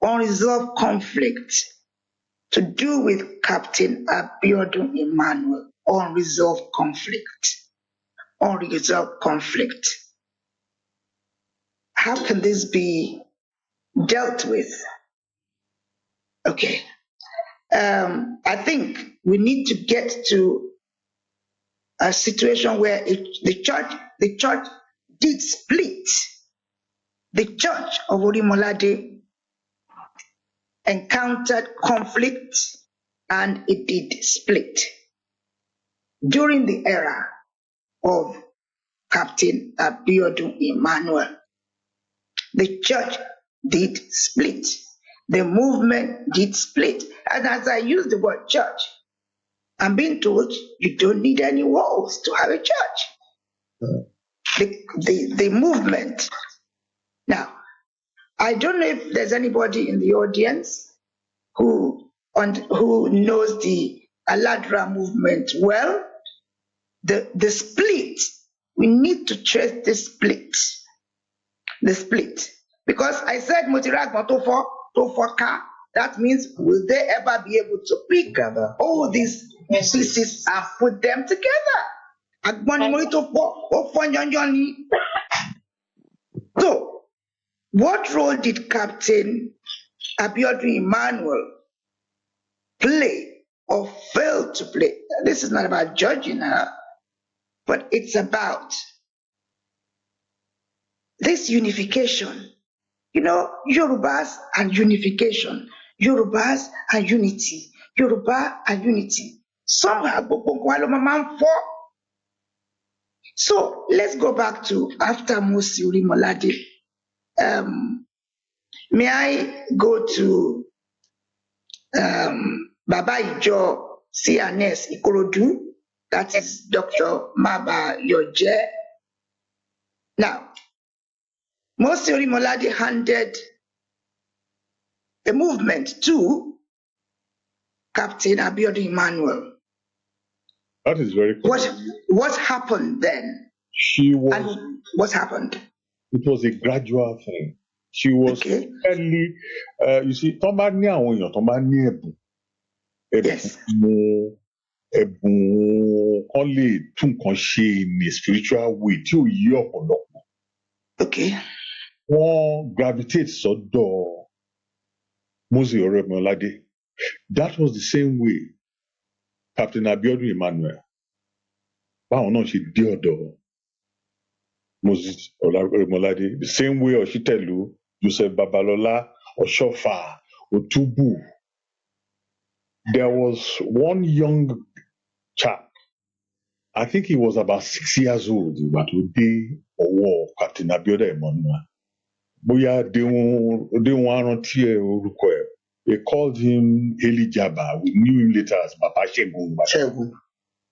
unresolved conflict to do with Captain Abiodun Emmanuel, unresolved conflict. How can this be dealt with? Okay. I think we need to get to a situation where the church did split. The church of Orimolade encountered conflict and it did split. During the era of Captain Abiodun Emmanuel, the church did split. The movement did split. And as I use the word church, I'm being told you don't need any walls to have a church. The movement. Now, I don't know if there's anybody in the audience who knows the Aladura movement well. The split, we need to trace the split. The split. Because I said Mutiragma to for car, that means will they ever be able to pick Together. all these pieces and put them together? Agboni mo to for o for nyonyoni. So, what role did Captain Abiodun Emmanuel play or fail to play? This is not about judging her, but it's about this unification. You know, Yorubas and unification, Yorubas and unity, Yoruba and unity. Somehow, gbogbo wa ló máa ń fọ́. So let's go back to after Musi Orimolade. May I go to Baba Ijo CNS Ikorodu? That is Dr. Maba Yoje. Now, Musi Orimolade handed the movement to Captain Abiodun Emmanuel. That is very correct. What happened then? And what happened? It was a gradual thing. She was early. You see, tó bá ní àwọn èèyàn tó bá ní Yes. ẹ̀bùn kan lè tún nǹkan ṣe in a spiritual way tí ò yí ọ̀pọ̀lọpọ̀. Okay. Wọ́n gravitate sọ́dọ̀ Moses Orimolade. That was the same way Captain Abiodun Emmanuel. Báwọn náà ṣe dé ọ̀dọ̀ Moses Orimolade. The same way Oshitelu, Joseph Babalola, Oshofa, Otubu. There was one young chap, I think he was about 6 years old, but ó dé ọwọ́ Captain Abiodun Emmanuel. Bóyá déwọ̀n arántí ẹ̀ orúkọ ẹ̀. They called him Elijaba. We knew him later as Baba Shegun.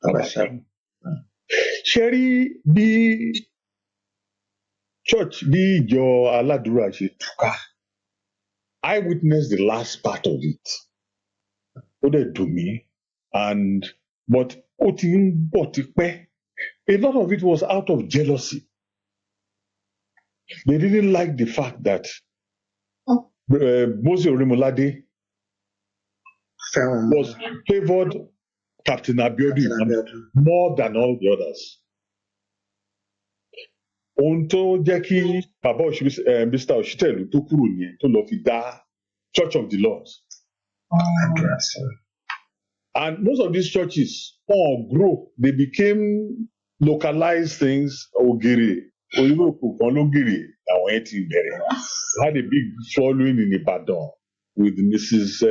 Baba Shegun. Ṣẹ́rí bí church bí ìjọ Aladura ṣe túká. I witnessed the last part of it. Ó dẹ̀ dùn mí, but ó ti ń bọ̀ tipẹ́. A lot of it was out of jealousy. They didn't like the fact that Moses Orimolade was favored Captain Abiodun more than all the others. Ohun tó jẹ́ kí Bàbá Mr. Oshitelu tó kúrò yẹn tó lọ fi dá Church of the Lord. And most of these churches grow. They became localized things. Ogere, Oyinbo kan lógere àwọn yẹn ti bẹ̀rẹ̀. Had a big following in Ibadan with Mrs.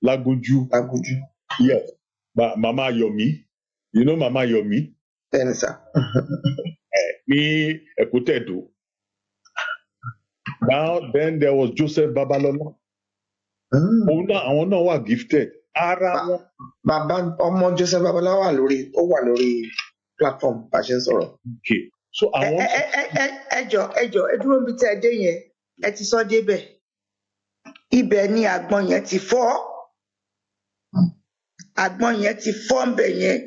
Lagoju. Yes. Mama Yomi. You know Mama Yomi? Yes, sir. Ní Ẹ̀kútẹ̀dó. Now, then there was Joseph Babalola. Àwọn náà wà gifted. Bàbá ọmọ Joseph Babalola wà lórí platform bá ṣe ń sọ̀rọ̀. Okay. So àwọn. Ẹ dúró níbi tí ẹ dé yẹn, ẹ ti sọ débẹ̀. Ibẹ̀ ni àgbọn yẹn ti fọ́. Àgbọn yẹn ti fọ́ ń bẹ̀ yẹn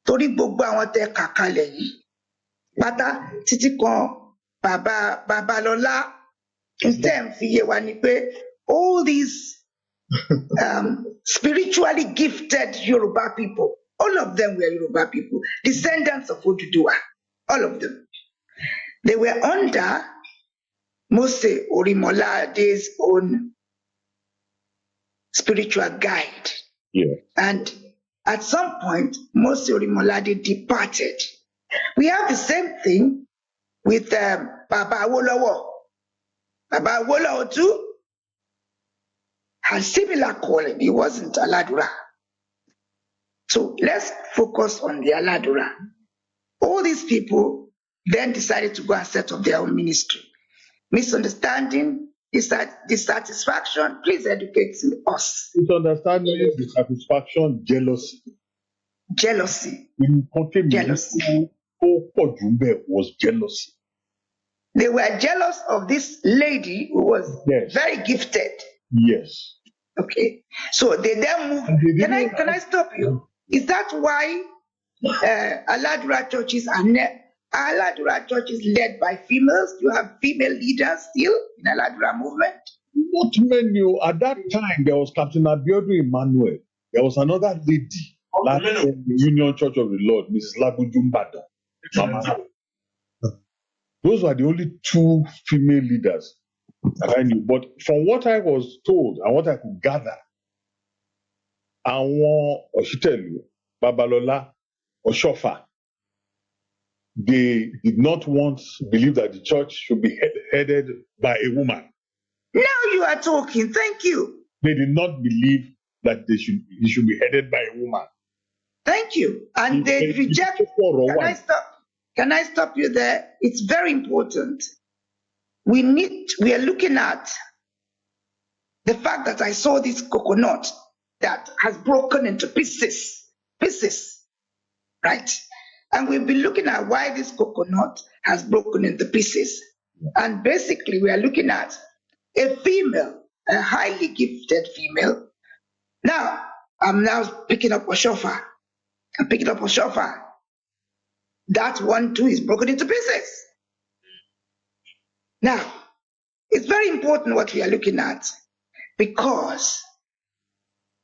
torí gbogbo àwọn tẹ kàkalẹ̀ yìí. Pátá títí kan Bàbá Babalọ́lá tẹ̀ ń fi yé wa ni pé all these spiritually gifted Yoruba people, all of them were Yoruba people, descendants of Oduduwa, all of them. They were under Mose Orimolade's own spiritual guide. Yeah. And at some point, Mose Orimolade departed. We have the same thing with Baba Awolowo. Baba Awolowo too had similar calling. He wasn't Aladura. So let's focus on the Aladura. All these people then decided to go and set up their own ministry. Misunderstanding dissatisfaction? Please educate us. Misunderstanding, dissatisfaction, jealousy. Jealousy. Jealousy was jealousy. They were jealous of this lady who was Yes. very gifted. Yes. Okay. So they then moved. And they Can didn't I stop you? Is that why Aladura churches are Aladura churches led by females? You have female leaders still in Aladura movement? Not many. At that time, there was Captain Abiodun Emmanuel. There was another lady, like the Union Church of the Lord, Mrs. Labujumbada. Those were the only two female leaders that I knew. But from what I was told and what I could gather, àwọn Òṣìtẹ̀lú, Babalola, Oshofa, they did not believe that the church should be headed by a woman. Now you are talking. Thank you. They did not believe that it should be headed by a woman. Thank you. And they reject. Can I stop you there? It's very important. We are looking at the fact that I saw this coconut that has broken into pieces, right? And we'll be looking at why this coconut has broken into pieces. And basically, we are looking at a female, a highly gifted female. Now, I'm now picking up a shofar. I'm picking up a shofar. That one too is broken into pieces. Now, it's very important what we are looking at, because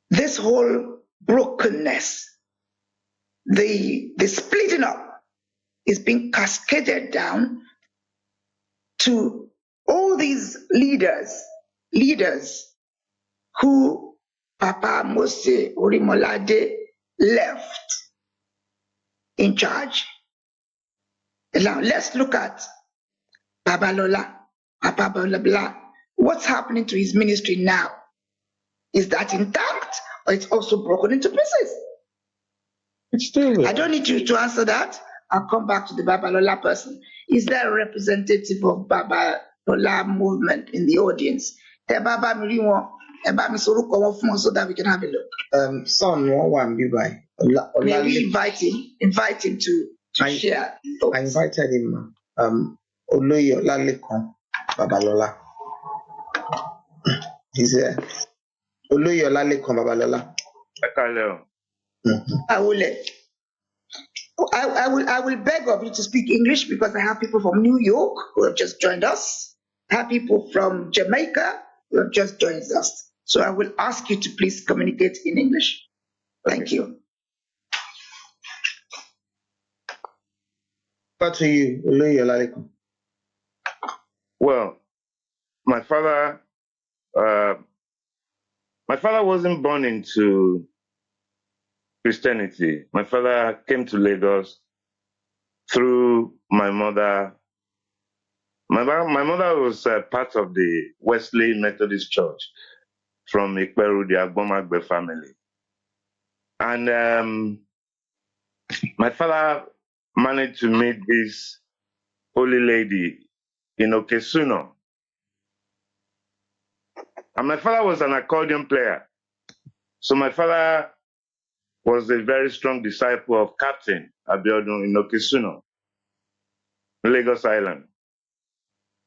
this whole brokenness, the splitting up, is being cascaded down to all these leaders who Papa Mose Orimolade left in charge. Now let's look at Babalola, Papa Babalola. What's happening to his ministry now? Is that intact, or it's also broken into pieces? It's still there. I don't need you to answer that. I'll come back to the Babalola person. Is there a representative of Babalola movement in the audience? So that we can have a look. Son, one be by. May we invite him to share. I invited him. Oloyo Lalekon Babalola. He's there. Oloyo Lalekon Babalola. I will beg of you to speak English, because I have people from New York who have just joined us. I have people from Jamaica who have just joined us. So I will ask you to please communicate in English. Thank you. What to you, Oloyo Lalekon? Well, my father wasn't born into Christianity. My father came to Lagos through my mother. My mother was part of the Wesley Methodist Church from Ikperu, the Agbomagbe family. And my father managed to meet this holy lady in Okesuno. And my father was an accordion player. So my father was a very strong disciple of Captain Abiodun in Okesuno, Lagos Island.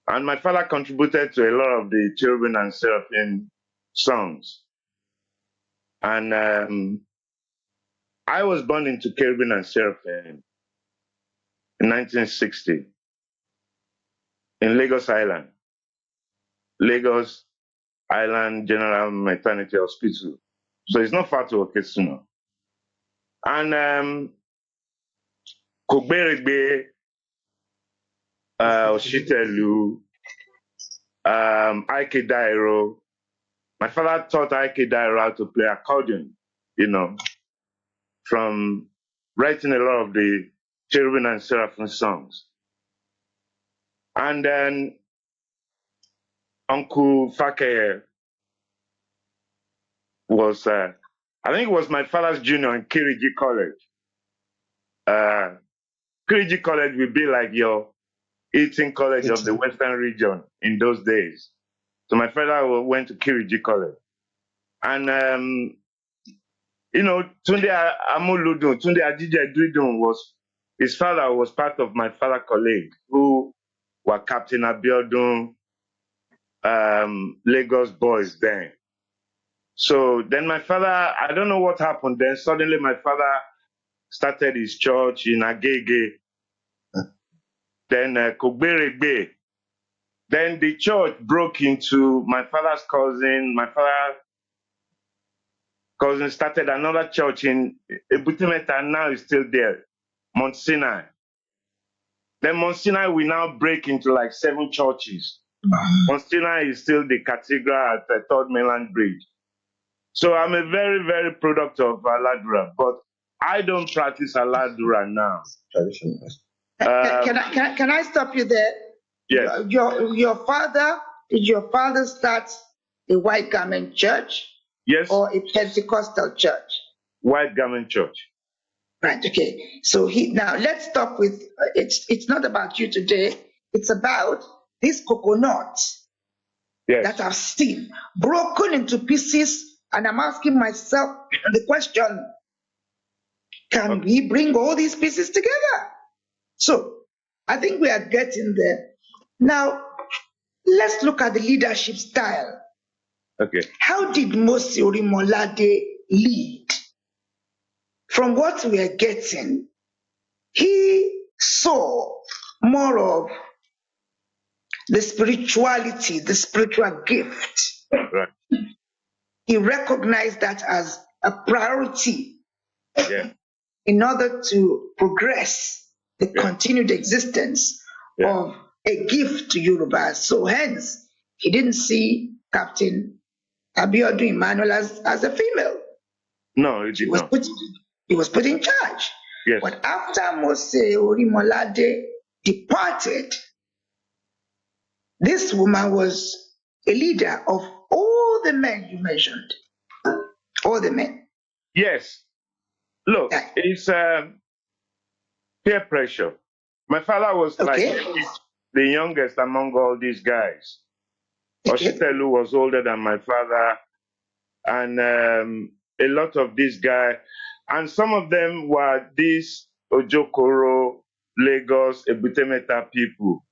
And my father contributed to a lot of the Cherubim and Seraphim songs. And I was born into Cherubim and Seraphim in 1960 in Lagos Island. Lagos Island General Maternity Hospital. So it's not far to Okesuno. And Kogberegbe, Òṣìtẹ̀lú, Ike Dairo. My father taught Ike Dairo how to play accordion, from writing a lot of the Cherubim and Seraphim songs. And then Uncle Fakeye was, I think it was my father's junior in Kiriji College. Kiriji College would be like your Eaton College of the Western region in those days. So my father went to Kiriji College. And, Tunde Amuludun, Tunde Ajije Duidun his father was part of my father's colleague who were Captain Abiodun, Lagos boys then. So then my father, I don't know what happened. Then suddenly my father started his church in Agege. Then Kogberegbe. Then the church broke into my father's cousin. My father's cousin started another church in Ebutimeta, and now it's still there, Mount Sinai. Then Mount Sinai will now break into like 7 churches. Mount Sinai is still the cathedral at the Third Mainland Bridge. So I'm a very, very product of Aladura, but I don't practice Aladura now. Can I stop you there? Yes. Your father, did your father start a white garment church? Yes. Or a Pentecostal church? White garment church. Right, okay. So now let's stop with it's not about you today, it's about these coconuts that I've seen broken into pieces, and I'm asking myself the question, can we bring all these pieces together? So I think we are getting there. Now let's look at the leadership style. Okay. How did Mose Orimolade lead? From what we are getting, he saw more of the spirituality, the spiritual gift. Right. He recognized that as a priority in order to progress the continued existence of a gift to Yoruba. So hence, he didn't see Captain Abiodun Emmanuel as a female. No, he did not. He was put in charge. Yes. But after Mose Orimolade departed, this woman was a leader of all the men you mentioned. All the men. Yes. Look, it's peer pressure. My father was like the youngest among all these guys. Oshitelu was older than my father, and a lot of these guys, and some of them were these Ojokoro, Lagos, Ebutemeta people.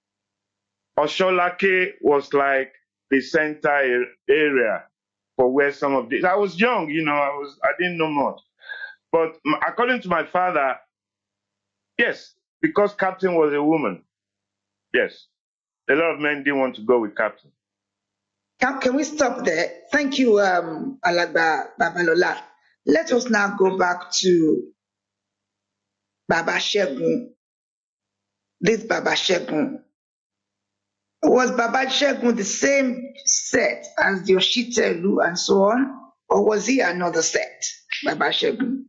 Osholake was like the center area for where some of these. I was young, I didn't know much. But according to my father, yes, because Captain was a woman. Yes. A lot of men didn't want to go with Captain. Can we stop there? Thank you, Alagba Babalola. Let us now go back to Baba Shegun. This Baba Shegun. Was Baba Shegun the same set as the Oshitelu and so on? Or was he another set, Baba Shegun?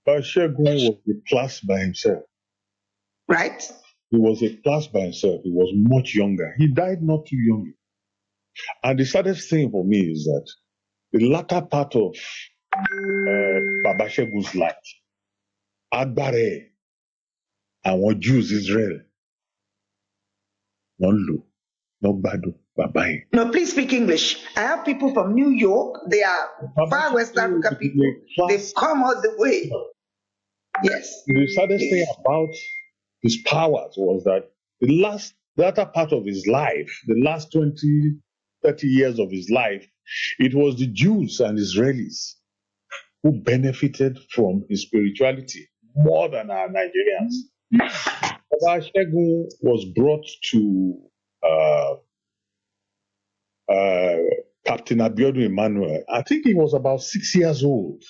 Baba Shegun was a class by himself. Right? He was a class by himself. He was much younger. He died not too young. And the saddest thing for me is that the latter part of Baba Shegun's life, Agbare, àwọn Jews Israel, wọ́n lò, wọ́n gbádùn bàbá yẹn. No, please speak English. I have people from New York. They are far West Africa people. They've come all the way. Yes. The saddest thing about his powers was that the latter part of his life, the last 20, 30 years of his life, it was the Jews and Israelis who benefited from his spirituality more than our Nigerians. Baba Shegun was brought to Captain Abiodun Emmanuel. I think he was about 6 years old.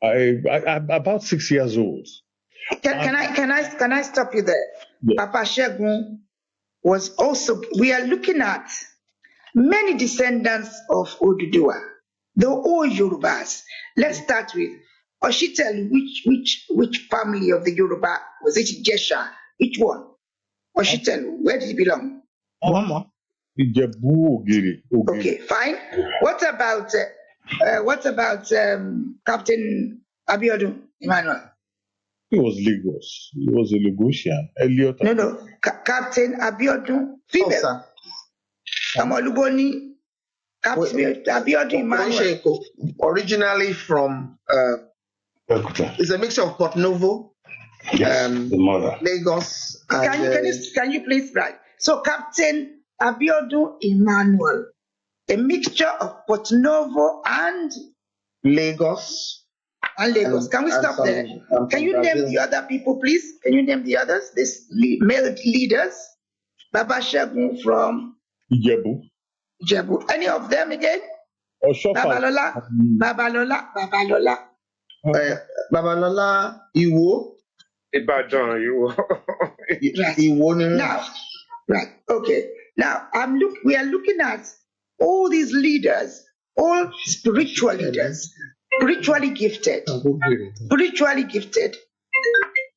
About 6 years old. Can I stop you there? Yeah. Papa Shegun was also, we are looking at many descendants of Oduduwa, the old Yorubas. Let's start with Oshitelu. Which family of the Yoruba was it? Ijesha? Which one? Oshitelu, where did he belong? Mama. Ijebu Ogiri. Okay, fine. What about Captain Abiodun Emmanuel? He was Lagos. He was a Lagosian. No. Captain Abiodun, female. Amoluboni, Captain Abiodun Emmanuel. Originally from, it's a mixture of Port Novo, Yes, the mother. Lagos, and Can you please write? So Captain Abiodun Emmanuel, a mixture of Port Novo and Lagos. Lagos. Can we stop there? Can you name the other people, please? Can you name the others? These male leaders? Baba Shegun from Ijebu. Jebu. Any of them again? Oshofa. Babalola. Babalola Iwo. Ibadan, you. Right. Iwo. Now, right. Okay. Now we are looking at all these leaders, all spiritual leaders, spiritually gifted,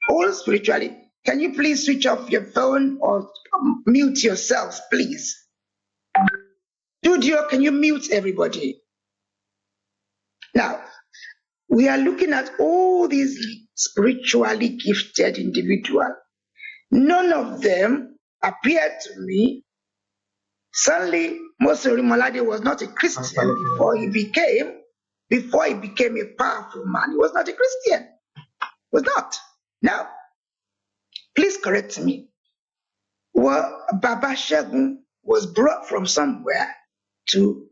all spiritually. Can you please switch off your phone or mute yourselves, please? Studio, can you mute everybody? Now, we are looking at all these spiritually gifted individuals. None of them appeared to me. Certainly, Mose Orimolade was not a Christian before he became a powerful man. He was not a Christian. He was not. Now, please correct me. Well, Baba Shegun was brought from somewhere to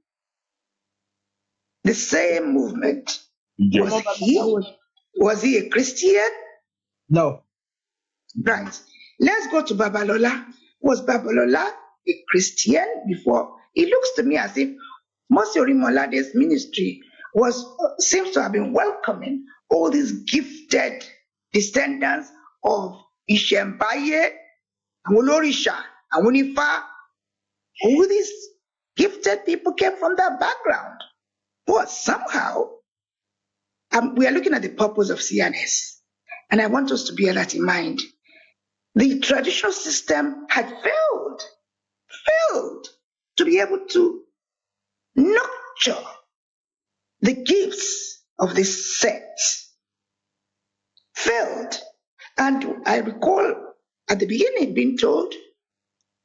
the same movement. Was he a Christian? No. Right. Let's go to Babalola. Was Babalola a Christian before? It looks to me as if Mose Orimolade's ministry seems to have been welcoming all these gifted descendants of Ishembaye, Awolorisha, Awonifa. All these gifted people came from that background. But somehow, we are looking at the purpose of CNS, and I want us to bear that in mind. The traditional system had failed to be able to nurture the gifts of this sect. Failed. And I recall at the beginning being told,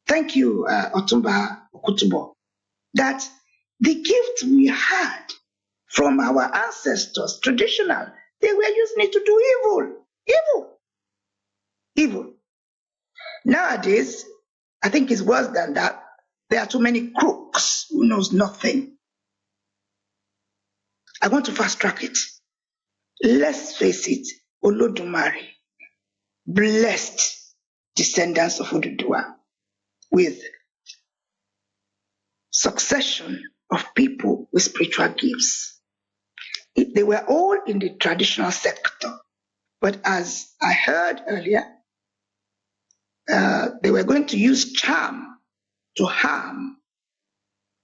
thank you, Otumba Okutubo, that the gift we had from our ancestors, traditional, they were using it to do evil. Nowadays, I think it's worse than that. There are too many crooks who knows nothing. I want to fast track it. Let's face it, Olodumare blessed descendants of Oduduwa with succession of people with spiritual gifts. They were all in the traditional sector, but as I heard earlier, they were going to use charm to harm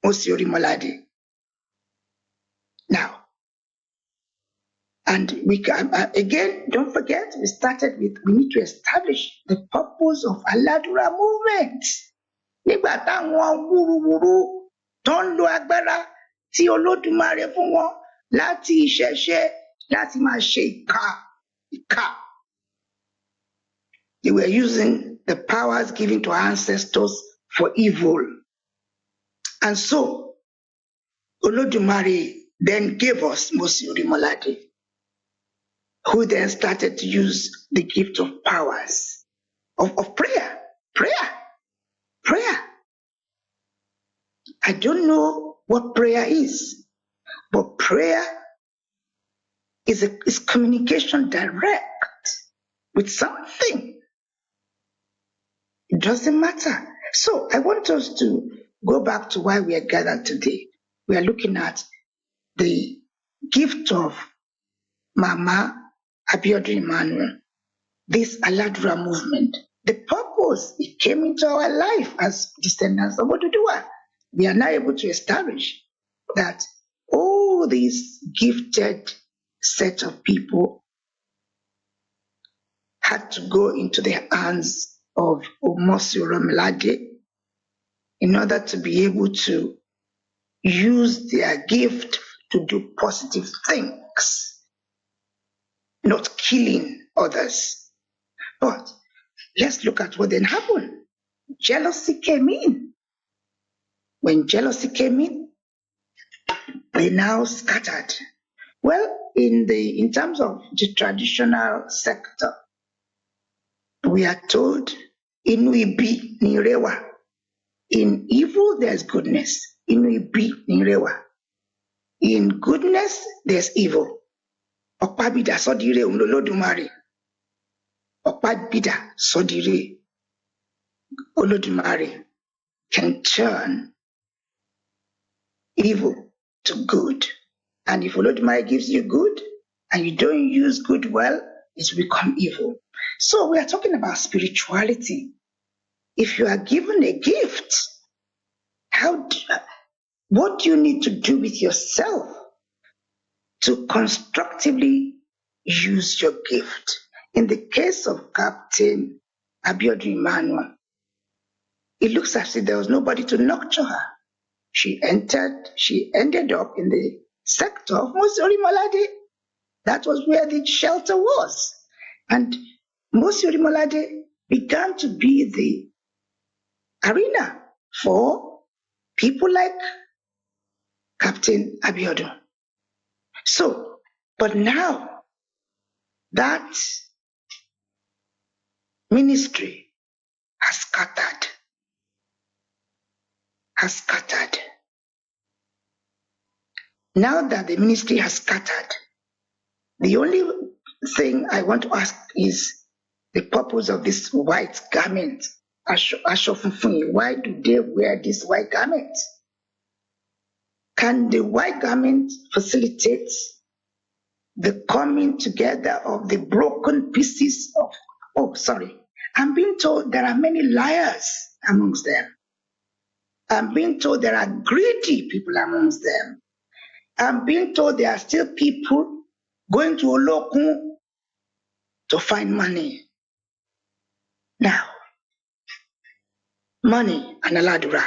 Mose Orimolade. Now, and we can, again, don't forget, we need to establish the purpose of Aladura movement. Nígbà táwọn wúruwúru tó ń lo agbára tí Olódùmarè fún wọn láti ìṣẹ̀ṣe láti máa ṣe ìkà. They were using the powers given to our ancestors for evil. And so, Olódùmarè then gave us Mose Orimolade, who then started to use the gift of powers, of prayer. I don't know what prayer is, but prayer is communication direct with something. It doesn't matter. So I want us to go back to why we are gathered today. We are looking at the gift of Mama Abiodun Emmanuel, this Aladura movement. The purpose, it came into our life as descendants of Oduduwa. We are now able to establish that all these gifted set of people had to go into the hands of Mose Orimolade in order to be able to use their gift to do positive things, not killing others. But let's look at what then happened. Jealousy came in. When jealousy came in, they now scattered. Well, in terms of the traditional sector, we are told inu ibi ni rewa. In evil there's goodness. Inu ibi ni rewa. In goodness there's evil. Ọ̀pábìdà sọ́dírè òun lolódùmarè. Ọ̀pábìdà sọ́dírè Olódùmarè can turn evil to good. And if Olódùmarè gives you good and you don't use good well, it will become evil. So we are talking about spirituality. If you are given a gift, what do you need to do with yourself to constructively use your gift? In the case of Captain Abiodun Emmanuel, it looks as if there was nobody to nurture her. She ended up in the sector of Mosori Molade. That was where the shelter was. And Mosori Molade began to be the arena for people like Captain Abiodun. So, but now that ministry has scattered. Now that the ministry has scattered, the only thing I want to ask is the purpose of this white garment. Aṣọ funfun, why do they wear this white garment? Can the white garment facilitate the coming together of the broken pieces of, I'm being told there are many liars amongst them. I'm being told there are greedy people amongst them. I'm being told there are still people going to Olokun to find money. Now, money and Aladura.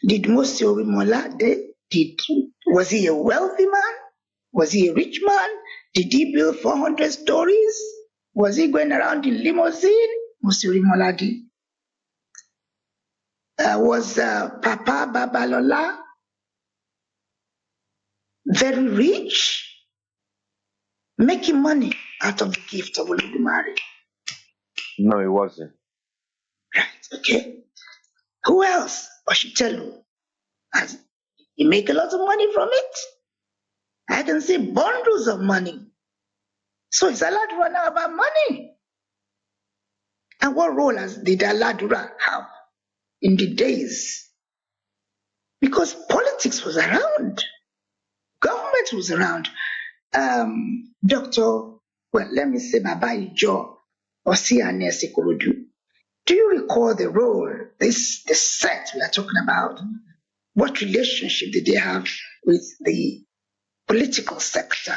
Did Mose Orimola, was he a wealthy man? Was he a rich man? Did he build 400 stories? Was he going around in limousine? Mose Orimola did. Was Papa Babalola very rich, making money out of the gift of Olodumare? No, it wasn't. Right, okay. Who else? Oshitelu. As he make a lot of money from it. I can see bundles of money. So it's Aladura now about money. And what role did Aladura have in the days? Because politics was around. Government was around. Let me say Baba Ijo Osiane Sikorodu. Do you recall the role, this set we are talking about? What relationship did they have with the political sector,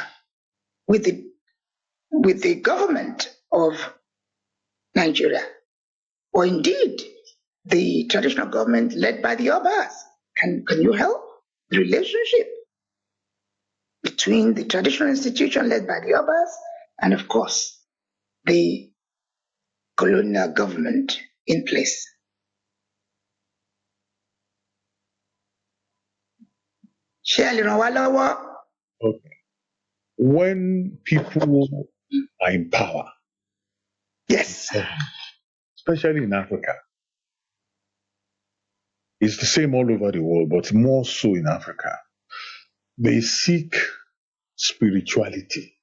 with the government of Nigeria, or indeed the traditional government led by the Obas? Can you help the relationship between the traditional institution led by the Obas and, of course, the colonial government in place? Ṣé ẹ lè ràn wá lọ́wọ́? Okay. When people are in power, Yes. especially in Africa, it's the same all over the world, but more so in Africa, they seek spirituality.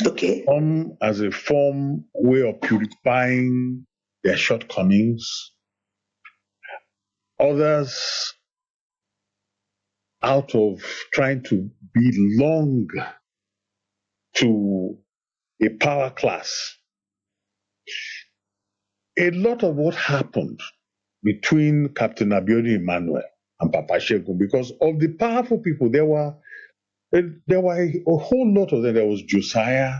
Okay. Some as a way of purifying their shortcomings. Others out of trying to belong to a power class. A lot of what happened between Captain Abiodun Emmanuel and Papa Shegun, because of the powerful people, there were a whole lot of them. There was Josiah.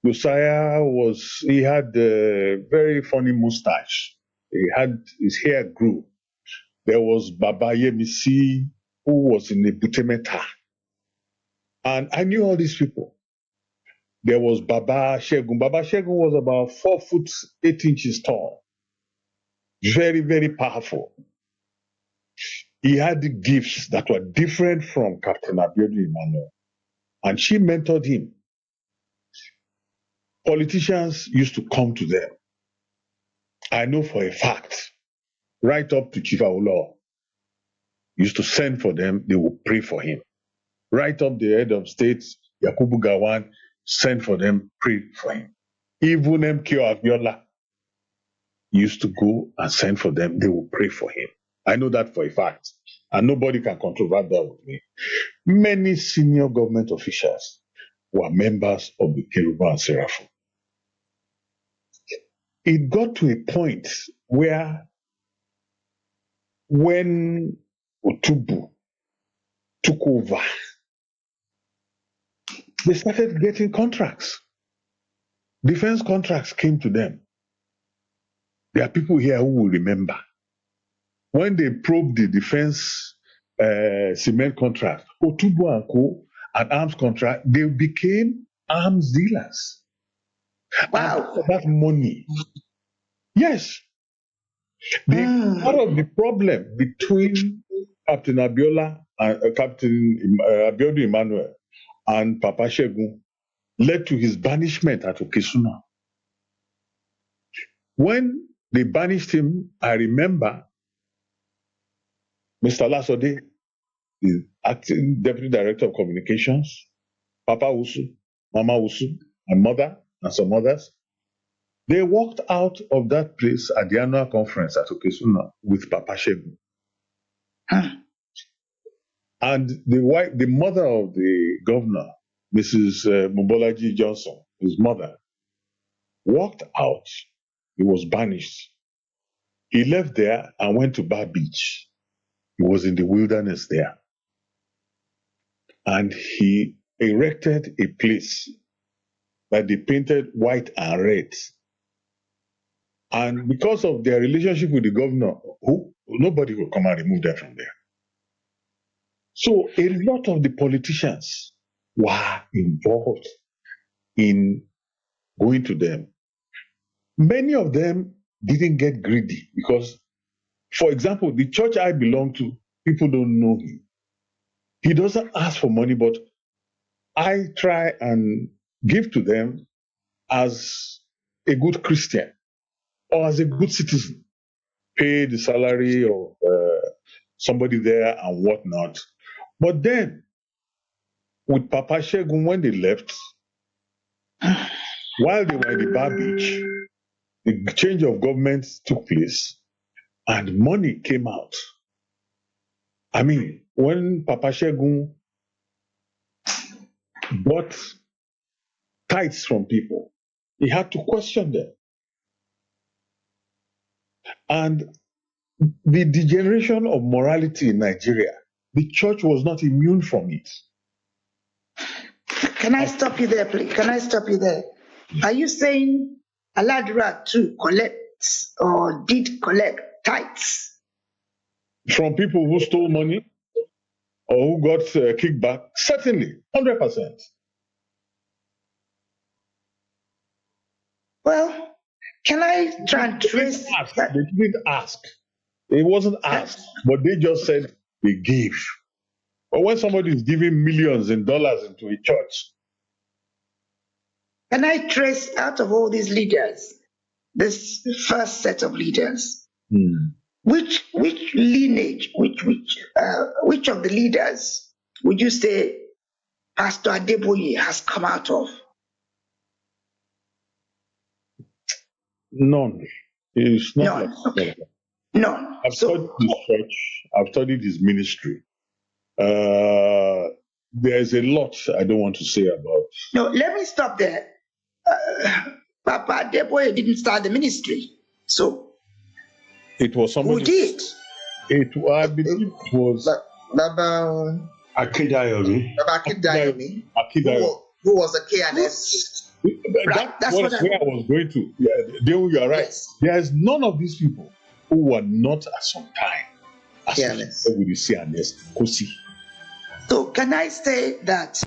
He had a very funny mustache. His hair grew. There was Baba Yemisi, who was in the Butemeta. And I knew all these people. There was Baba Shegun. Baba Shegun was about 4'8" tall. very, very powerful. He had the gifts that were different from Captain Abiodun Emmanuel, and she mentored him. Politicians used to come to them. I know for a fact, right up to Chief Awolowo, used to send for them, they would pray for him. Right up the head of state, Yakubu Gowon, send for them, pray for him. Even MK Abiola used to go and send for them, they would pray for him. I know that for a fact, and nobody can controvert that with me. Many senior government officials were members of the Kerubu and Seraphim. It got to a point where when Otubu took over, they started getting contracts. Defense contracts came to them. There are people here who will remember. When they probed the defense cement contract, Otubu and Co., an arms contract, they became arms dealers. Wow. And that money, yes, part of the problem between Captain Abiola and Captain Abiodun Emmanuel and Papa Shegun led to his banishment at Okesuna. When they banished him, I remember Mr. Lasode, the acting deputy director of communications, Papa Usu, Mama Usu, and mother, and some others. They walked out of that place at the annual conference at Okesuna with Papa Shegun. And the mother of the governor, Mrs. Mobolaji Johnson, his mother, walked out. He was banished. He left there and went to Bar Beach. He was in the wilderness there. And he erected a place that they painted white and red. And because of their relationship with the governor, nobody will come and remove them from there. So a lot of the politicians were involved in going to them. Many of them didn't get greedy because, for example, the church I belong to, people don't know him. He doesn't ask for money, but I try and give to them as a good Christian or as a good citizen. Pay the salary of somebody there and whatnot. But then, with Papa Shegun, when they left, while they were in the Bar Beach, the change of government took place and money came out. I mean, when Papa Shegun bought tithes from people, he had to question them. And the degeneration of morality in Nigeria, the church was not immune from it. Can I stop you there, please? Can I stop you there? Are you saying Aladura too collects or did collect tithes? From people who stole money or who got kickback? Certainly, 100%. Well, can I try and trace that? They didn't ask. It wasn't asked, but they just said they gave. But when somebody is giving millions in dollars into a church, Can I trace out of all these leaders, this first set of leaders, which lineage, which of the leaders would you say Pastor Adeboye has come out of? none. It's not None. like Okay. None. I've studied his church, I've studied his ministry. There's a lot I don't want to say about. No, let me stop there. Papa Adeboye didn't start the ministry. So It was who somebody. did? I believe it was Baba Akedayomi. Akindayomi, Akidayo. who was a KNS. Right, that's was what where I was going to. Yeah, you are right. Yes. There is none of these people who were not at some time KNS. associated with the CNS. Kosi. So can I say that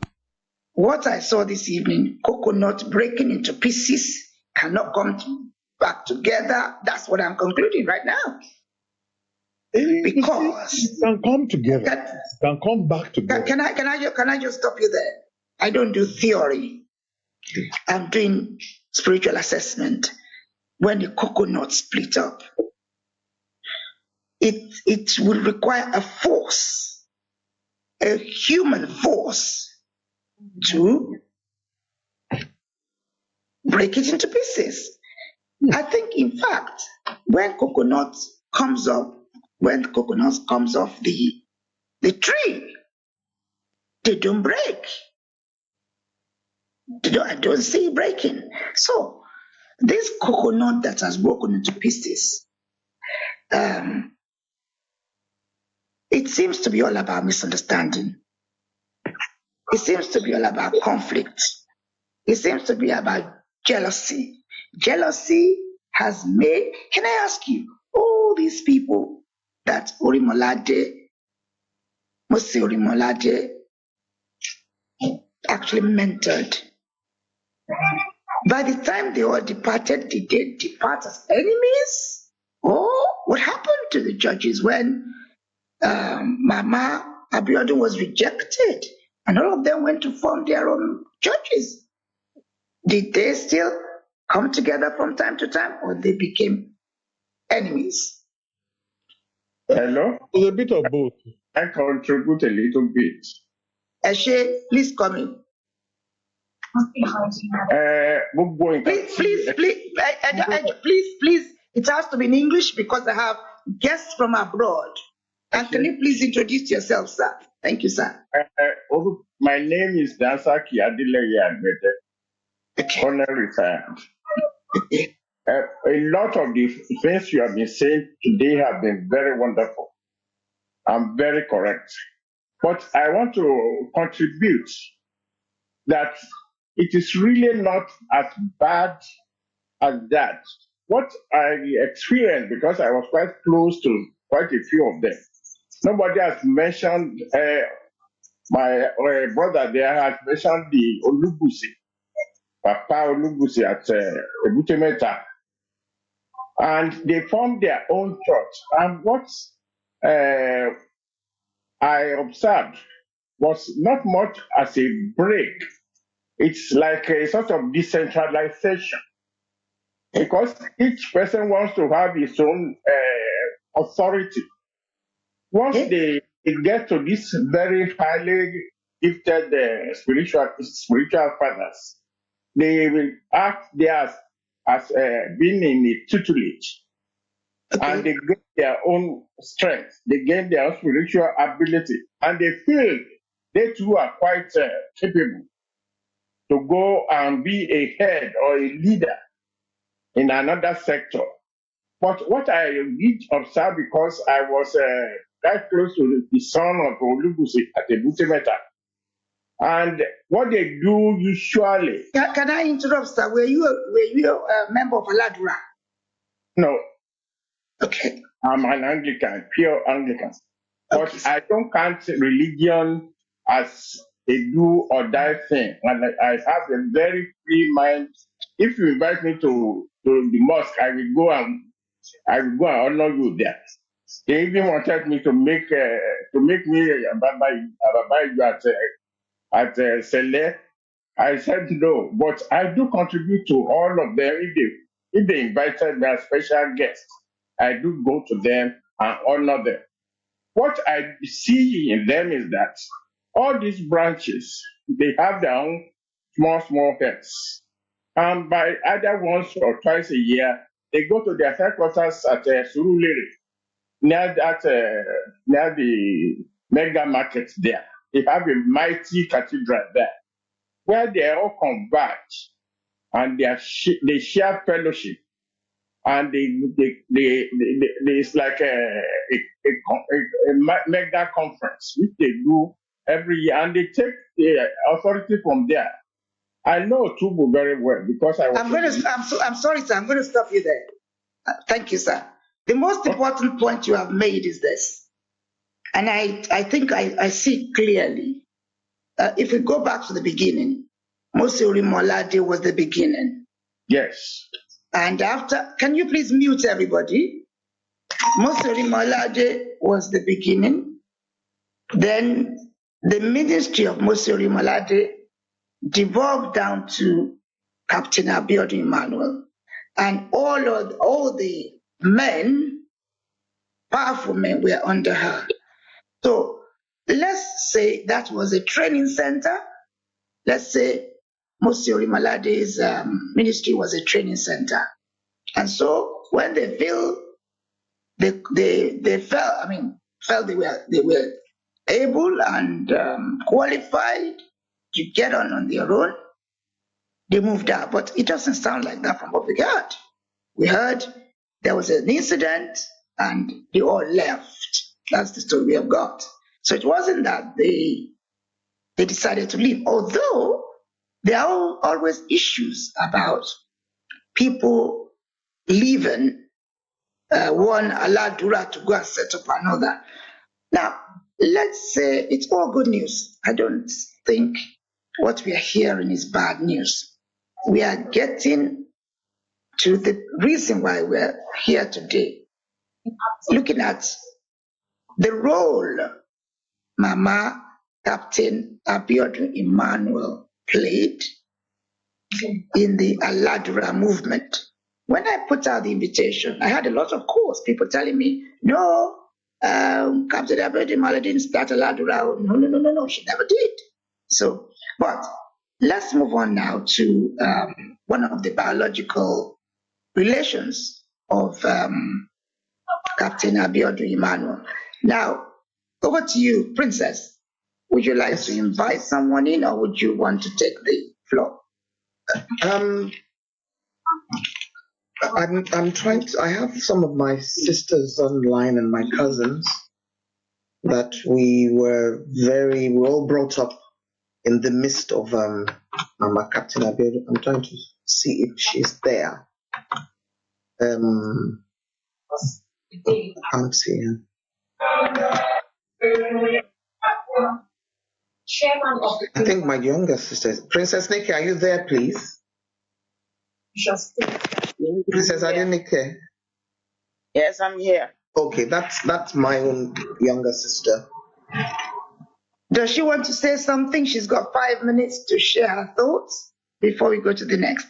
what I saw this evening, coconut breaking into pieces, cannot come back together. That's what I'm concluding right now. Because it can come together. Can, It can come back together. can I just stop you there? I don't do theory. I'm doing spiritual assessment. When the coconut split up, it will require a force, a human force, to break it into pieces. I think, in fact, when coconut comes off the tree, they don't break. I don't see it breaking. So this coconut that has broken into pieces, it seems to be all about misunderstanding. It seems to be all about conflict. It seems to be about jealousy. Jealousy has made, can I ask you, all these people that Mose Orimolade actually mentored, by the time they all departed, did they depart as enemies? Or what happened to the judges when Mama Abiodun was rejected and all of them went to form their own churches? Did they still come together from time to time, or they became enemies? Hello? It's a bit of both. I contribute a little bit. Eshe, please come in. Gbogbo nǹkan Please, it has to be in English because I have guests from abroad. And can you please introduce yourself, sir? Thank you, sir. My name is Dansaki Adeleye Agbede, Okay. Colonel retired. A lot of the things you have been saying today have been very wonderful and very correct. But I want to contribute that it is really not as bad as that. What I experienced, because I was quite close to quite a few of them, nobody has mentioned, my brother there has mentioned the Olubusi, Papa Olubusi at Ebute Metta. And they formed their own church. And what I observed was not much as a break. It's like a sort of decentralization, because each person wants to have his own authority. Once they get to this very highly gifted spiritual fathers, they will act there as being in a tutelage. And they gain their own strength, they gain their own spiritual ability, and they feel they too are quite capable to go and be a head or a leader in another sector. But what I did observe, because I was quite close to the son of Olubusi at Ebute Metta, and what they do usually. Can I interrupt, sir? Were you a member of Aladura? No. Okay. I'm an Anglican, pure Anglican. But Okay. I don't count religion as a do or die thing. And I have a very free mind. If you invite me to the mosque, I will go and honor you there. They even wanted me to make me a Baba at Sele. I said no, but I do contribute to all of them. If they invited me as special guest, I do go to them and honor them. What I see in them is that all these branches, they have their own small heads. And by either once or twice a year, they go to their headquarters at Surulere, near the mega market there. They have a mighty cathedral there, where they all converge and they share fellowship, and it's like a mega conference which they do every year, and they take the authority from there. I know Tubu very well because I was. I'm sorry, sir. I'm going to stop you there. Thank you, sir. The most important point you have made is this, and I think I see clearly. If we go back to the beginning, Mose Orimolade was the beginning. Yes. And after, can you please mute everybody? Mosori Malade was the beginning. Then the ministry of Mosori Malade devolved down to Captain Abiodun Emmanuel. And all the men, powerful men, were under her. So let's say that was a training center. Let's say Mosori Malade's ministry was a training center. And so when they feel they felt they were able and qualified to get on their own, they moved out. But it doesn't sound like that from what we heard. We heard there was an incident and they all left. That's the story we have got. So it wasn't that they decided to leave, although there are always issues about people leaving one Aladura to go and set up another. Now, let's say it's all good news. I don't think what we are hearing is bad news. We are getting to the reason why we're here today, looking at the role Mama Captain Abiodun Emmanuel played in the Aladura movement. When I put out the invitation, I had a lot of calls, people telling me, no, Captain Abiodun Emmanuel didn't start Aladura. No, she never did. So, but let's move on now to one of the biological relations of Captain Abiodun Emmanuel. Now, over to you, Princess. Would you like to invite someone in, or would you want to take the floor? I'm trying to. I have some of my sisters online and my cousins that we were very well brought up in the midst of Mama Captain Abiodun. I'm trying to see if she's there. Can't see her. I think my younger sister, Princess Nikki, are you there, please? Princess Adenike. Yes, I'm here. Okay, that's my own younger sister. Does she want to say something? She's got 5 minutes to share her thoughts before we go to the next.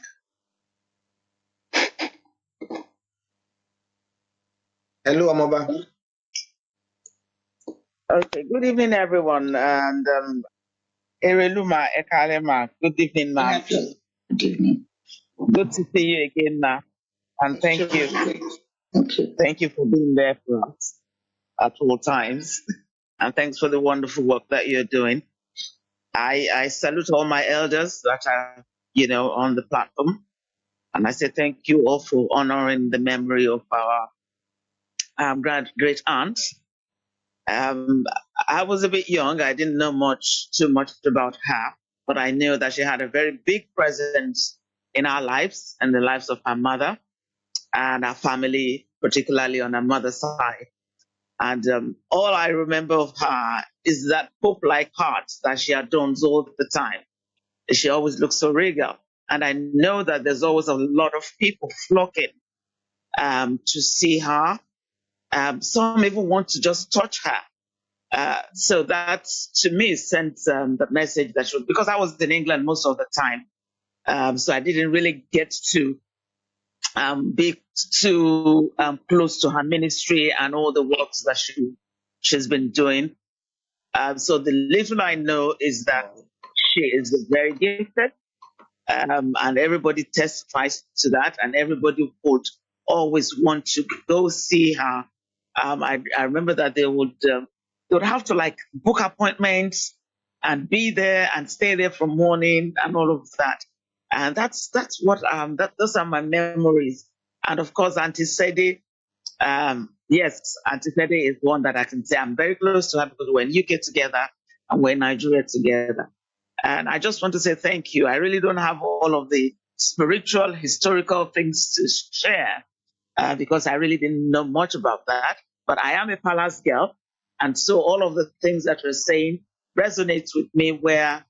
Hello, Amoba. Okay, good evening, everyone. And Ereluma Ekalema, good evening, ma'am. Good evening. Good to see you again, ma'am. And thank you. Thank you. Thank you for being there for us at all times. And thanks for the wonderful work that you're doing. I salute all my elders that are, on the platform. And I say thank you all for honoring the memory of our great aunt. I was a bit young. I didn't know too much about her, but I knew that she had a very big presence in our lives and the lives of her mother and our family, particularly on her mother's side. And all I remember of her is that pope-like heart that she adorns all the time. She always looks so regal. And I know that there's always a lot of people flocking to see her. Some even want to just touch her. So that to me sent the message that should, because I was in England most of the time, so I didn't really get to be too close to her ministry and all the works that she's been doing. So the little I know is that she is very gifted, and everybody testifies to that, and everybody would always want to go see her. I remember that they would have to like book appointments and be there and stay there from morning and all of that. And that's what those are my memories. And of course, Auntie Sede, yes, Auntie Sede is one that I can say I'm very close to her because we're in UK together and we're in Nigeria together. And I just want to say thank you. I really don't have all of the spiritual, historical things to share because I really didn't know much about that. But I am a palace girl. And so all of the things that you're saying resonates with me where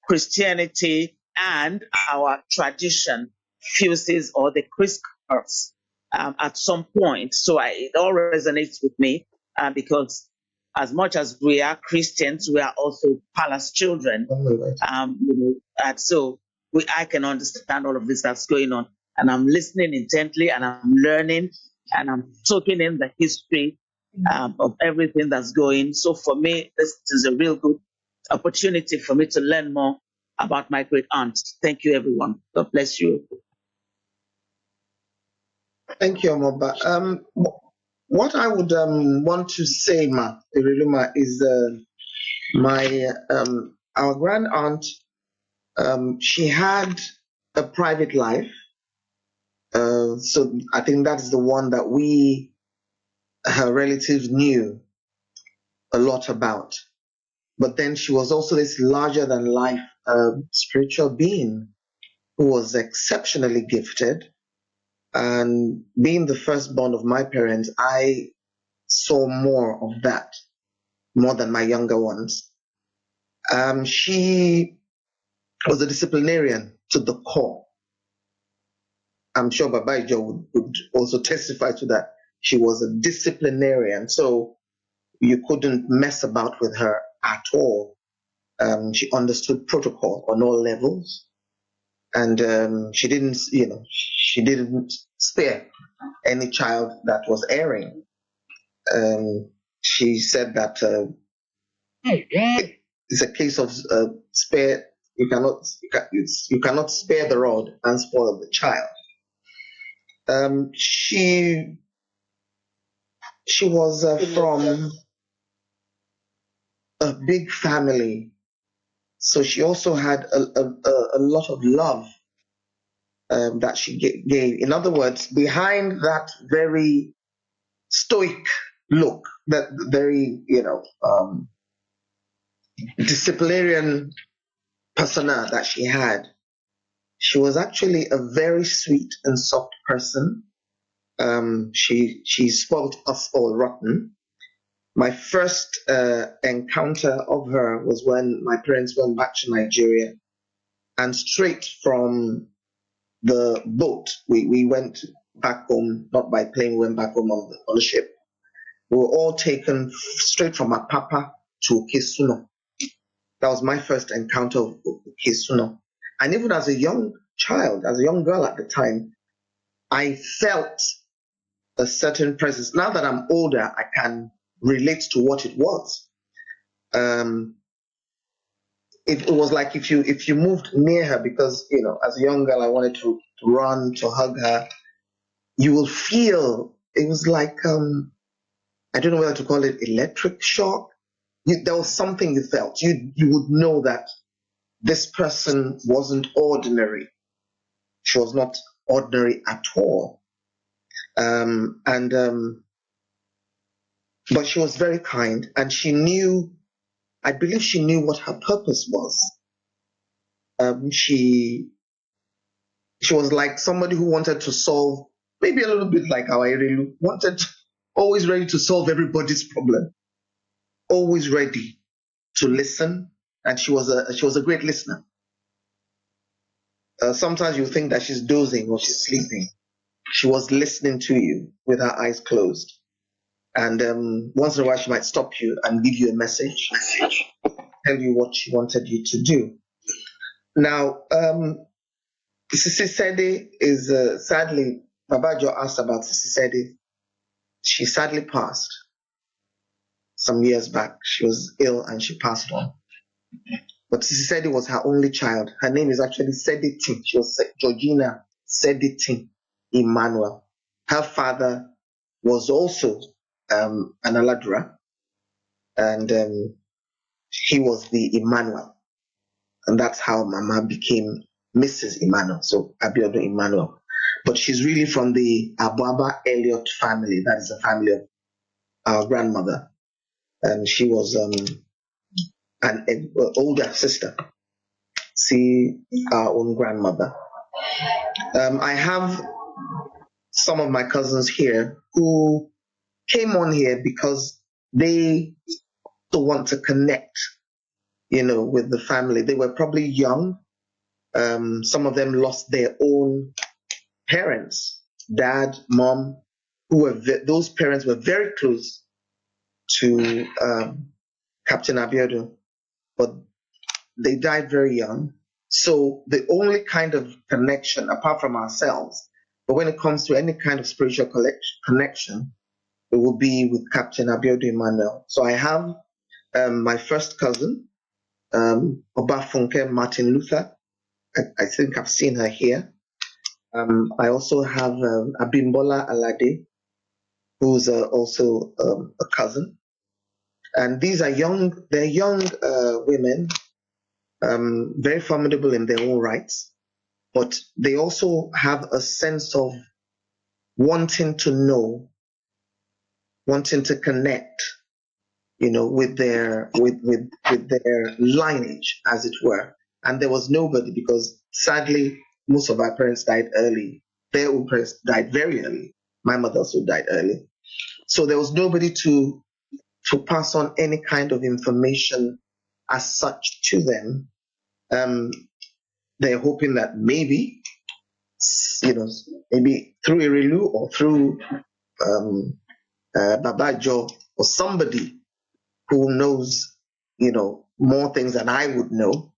Christianity and our tradition fuses or the crisscross at some point. So it all resonates with me because as much as we are Christians, we are also palace children. And so I can understand all of this that's going on. And I'm listening intently and I'm learning and I'm soaking in the history of everything that's going. So for me, this is a real good opportunity for me to learn more about my great aunt. Thank you, everyone. God bless you. Thank you, Amoba. What I would want to say, Iriluma, is our grand aunt. She had a private life, so I think that's the one that her relatives, knew a lot about. But then she was also this larger than life spiritual being who was exceptionally gifted. And being the firstborn of my parents, I saw more of that, more than my younger ones. She was a disciplinarian to the core. I'm sure Babaijo would also testify to that. She was a disciplinarian, so you couldn't mess about with her at all. She understood protocol on all levels, and she didn't spare any child that was erring. She said that it's a case of spare. You cannot spare the rod and spoil the child. She was from a big family, so she also had a lot of love that she gave. In other words, behind that very stoic look, that very disciplinarian persona that she had, she was actually a very sweet and soft person. She spoiled us all rotten. My first encounter of her was when my parents went back to Nigeria, and straight from the boat, we went back home, not by plane, we went back home on the ship. We were all taken straight from Apapa to Okisuno. That was my first encounter of Okisuno. And even as a young child, as a young girl at the time, I felt a certain presence. Now that I'm older, I can relate to what it was. It was like if you moved near her, because as a young girl I wanted to run to hug her, you will feel it was like I don't know whether to call it electric shock. There was something you felt. You would know that this person wasn't ordinary. She was not ordinary at all. But she was very kind, and I believe she knew what her purpose was. She was like somebody who wanted to solve, maybe a little bit like our Irelu, always ready to solve everybody's problem, always ready to listen, and she was a great listener. Sometimes you think that she's dozing or she's sleeping. She was listening to you with her eyes closed. And once in a while, she might stop you and give you a message, tell you what she wanted you to do. Now, Sisi Sede is sadly, Babajo asked about Sisi Sede. She sadly passed some years back. She was ill and she passed on. But Sisi Sede was her only child. Her name is actually Sediti. She was Georgina Sediti Emmanuel. Her father was also an Aladura, and he was the Emmanuel. And that's how Mama became Mrs. Emmanuel, so Abiodun Emmanuel. But she's really from the Ababa Elliot family. That is the family of our grandmother. And she was an older sister, see our own grandmother. I have some of my cousins here who came on here because they also want to connect, with the family. They were probably young. Some of them lost their own parents, dad, mom, those parents were very close to Captain Abiodun, but they died very young. So the only kind of connection, apart from ourselves, but when it comes to any kind of spiritual connection, it will be with Captain Abiodun Emmanuel. So I have my first cousin, Obafunke Martin Luther. I think I've seen her here. I also have Abimbola Alade, who's also a cousin. And these are they're young women, very formidable in their own rights, but they also have a sense of wanting to know, wanting to connect, with their lineage, as it were. And there was nobody, because sadly, most of our parents died early. Their own parents died very early. My mother also died early. So there was nobody to pass on any kind of information as such to them. They're hoping that maybe through Irilu or through Babajo or somebody who knows, more things than I would know,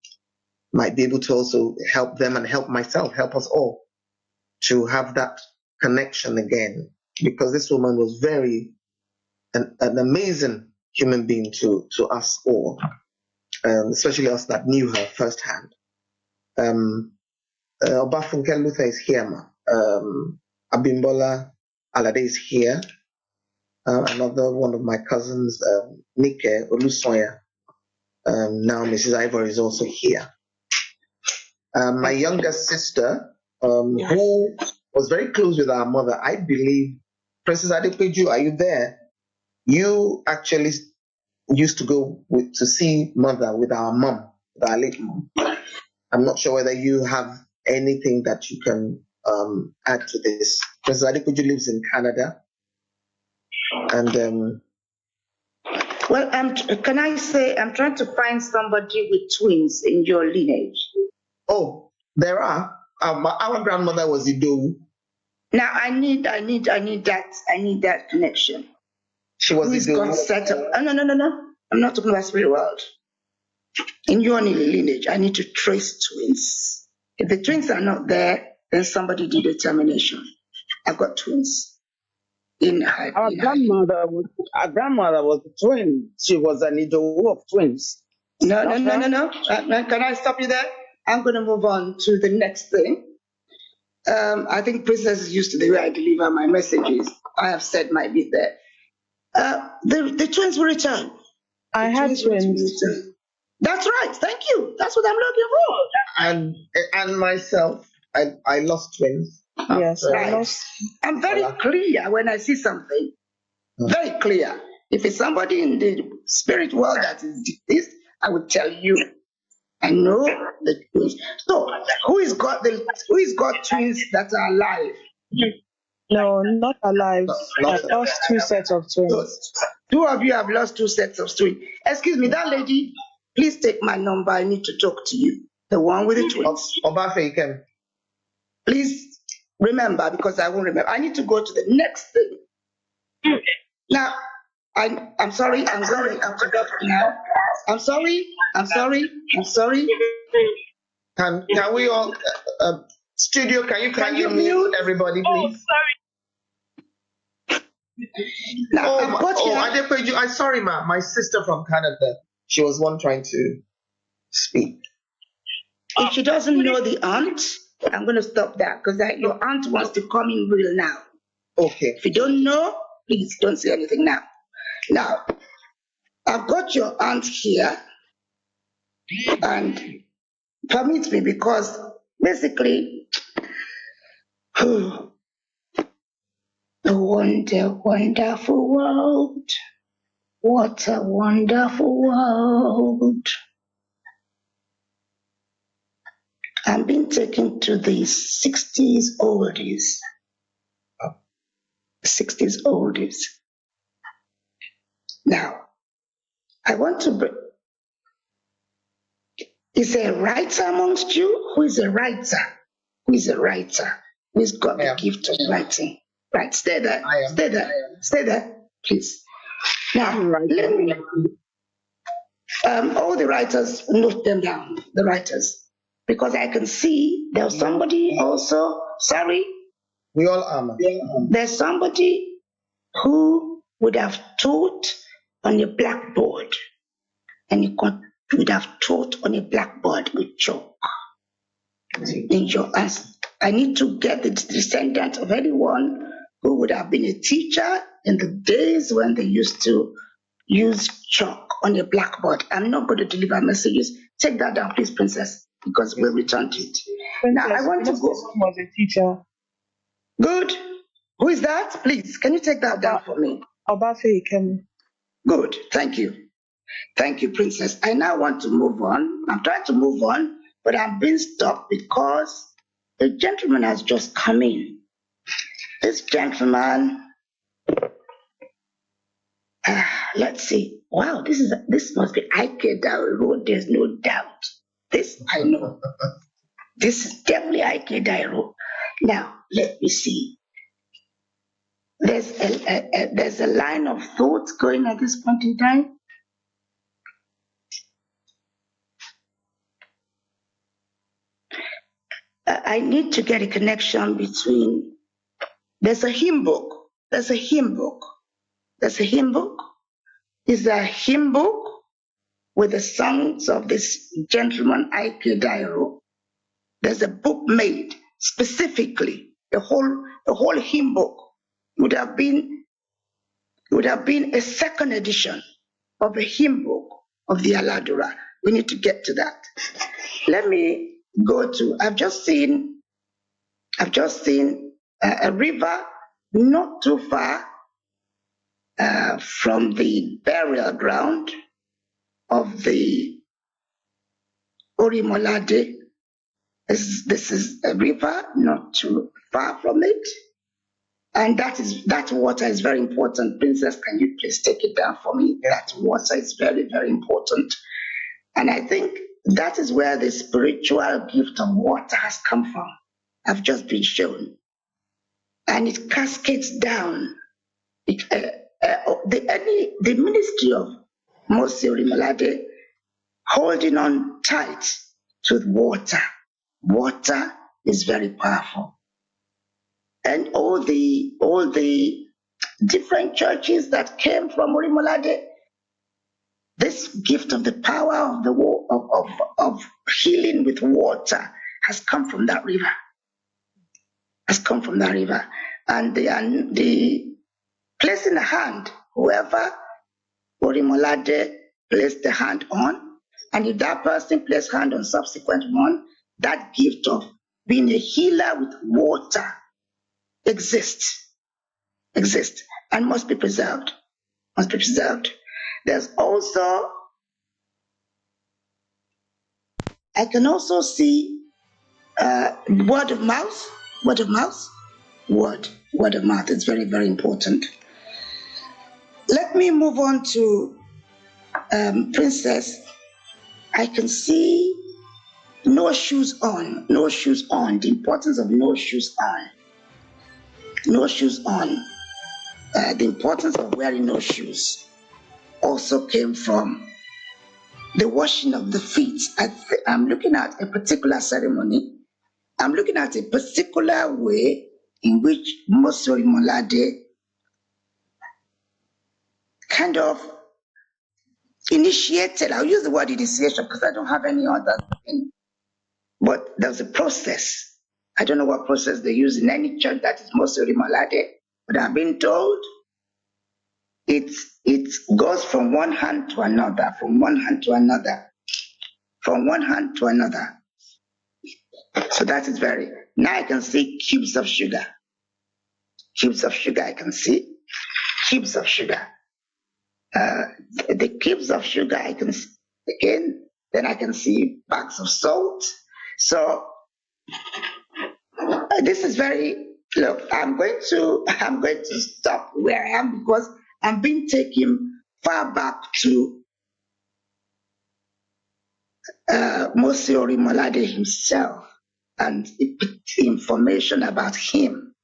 might be able to also help them and help myself, help us all to have that connection again. Because this woman was an amazing human being to us all, especially us that knew her firsthand. Obafunke Luther is here, ma. Abimbola Alade is here. Another one of my cousins, Nike Olusoya. Now Mrs. Ivor is also here. My younger sister, who was very close with our mother, I believe, Princess Adepeju, are you there? You actually used to go to see mother with our mom, with our late mom. I'm not sure whether you have anything that you can add to this. Princess Adepeju lives in Canada. And well, can I say I'm trying to find somebody with twins in your lineage. Oh, there are. Our grandmother was Idowu. Now I need that connection. She was Who's Idowu. got set up? Oh, no. I'm not talking about spirit world. In your lineage, I need to trace twins. If the twins are not there, then somebody did a termination. I've got twins. Our grandmother was a twin. She was an Idowu of twins. No. Can I stop you there? I'm going to move on to the next thing. I think Princess is used to the way I deliver my messages. I have said my bit there. The twins will return. I had twins. That's right. Thank you. That's what I'm looking for. And myself, I lost twins. Yes, I lost. I'm very clear when I see something. Very clear. If it's somebody in the spirit world that is this, I would tell you. I know the twins. So who's got twins that are alive? No, not alive. I lost 2 sets of twins. Good. 2 of you have lost 2 sets of twins. Excuse me, that lady, please take my number. I need to talk to you. The one with the twins. Obafe, please remember, because I won't remember. I need to go to the next thing. Now, I'm sorry. I'm going up to doctor now. I'm sorry. Can we all studio? Can you mute everybody, please? Now, Adepeju, I'm sorry, ma. My sister from Canada. She was one trying to speak. If she doesn't know the aunt, I'm going to stop that, because your aunt wants to come in real now. Okay. If you don't know, please don't say anything now. Now, I've got your aunt here, and permit me, because basically, the wonderful world. What a wonderful world. I'm being taken to the 60s oldies. 60s oldies. Now, I want to is there a writer amongst you? Who is a writer? Who is a writer? who's got the gift of writing. Right, stay there, stay there, stay there, please. Now, I'm right. let me, all the writers, note them down, the writers, because I can see there's somebody also, sorry, We all are. there's somebody who would have taught on a blackboard, and you would have taught on a blackboard with chalk in your hands. I need to get the descendant of anyone who would have been a teacher in the days when they used to use chalk on a blackboard. I'm not going to deliver messages. Take that down, please, Princess, because we'll return to it. Now, I want to go. Was a teacher. Good. Who is that? Please, can you take that down for me? Obafe Ikemi. Good. Thank you. Thank you, Princess. I now want to move on. I'm trying to move on, but I'm being stopped because a gentleman has just come in. This gentleman, let's see. Wow, this must be Ike Road. There's no doubt. This I know. This is definitely Ike Road. Now, let me see. There's a line of thoughts going at this point in time. I need to get a connection between. There's a hymn book. There's a hymn book. There's a hymn book. It's a hymn book with the songs of this gentleman, Ike Dairo. There's a book made specifically. The whole hymn book would have been a second edition of a hymn book of the Aladura. We need to get to that. Let me go to. I've just seen a river not too far from the burial ground of the Orimolade. This is a river not too far from it. And that water is very important. Princess, can you please take it down for me? That water is very, very important. And I think that is where the spiritual gift of water has come from. I've just been shown. And it cascades down. The ministry of Mose Orimolade holding on tight to water. Water is very powerful. And all the different churches that came from Orimolade, this gift of the power of of healing with water has come from that river. Has come from that river. And the placing the hand, whoever Orimolade placed the hand on, and if that person placed hand on subsequent one, that gift of being a healer with water exists, and must be preserved. There's also, I can also see word of mouth. Word of mouth is very, very important. Let me move on to Princess. I can see no shoes on, the importance of no shoes on. The importance of wearing no shoes also came from the washing of the feet. I'm looking at a particular ceremony. I'm looking at a particular way in which Mose Orimolade kind of initiated. I'll use the word initiation because I don't have any other thing. But there's a process. I don't know what process they use in any church that is Mose Orimolade, but I've been told it goes from one hand to another, from one hand to another. So that is very. Now I can see cubes of sugar. I can see cubes of sugar. The cubes of sugar I can see again. Then I can see bags of salt. So this is very. Look, I'm going to stop where I am because I'm being taken far back to Mose Orimolade himself. and information about him.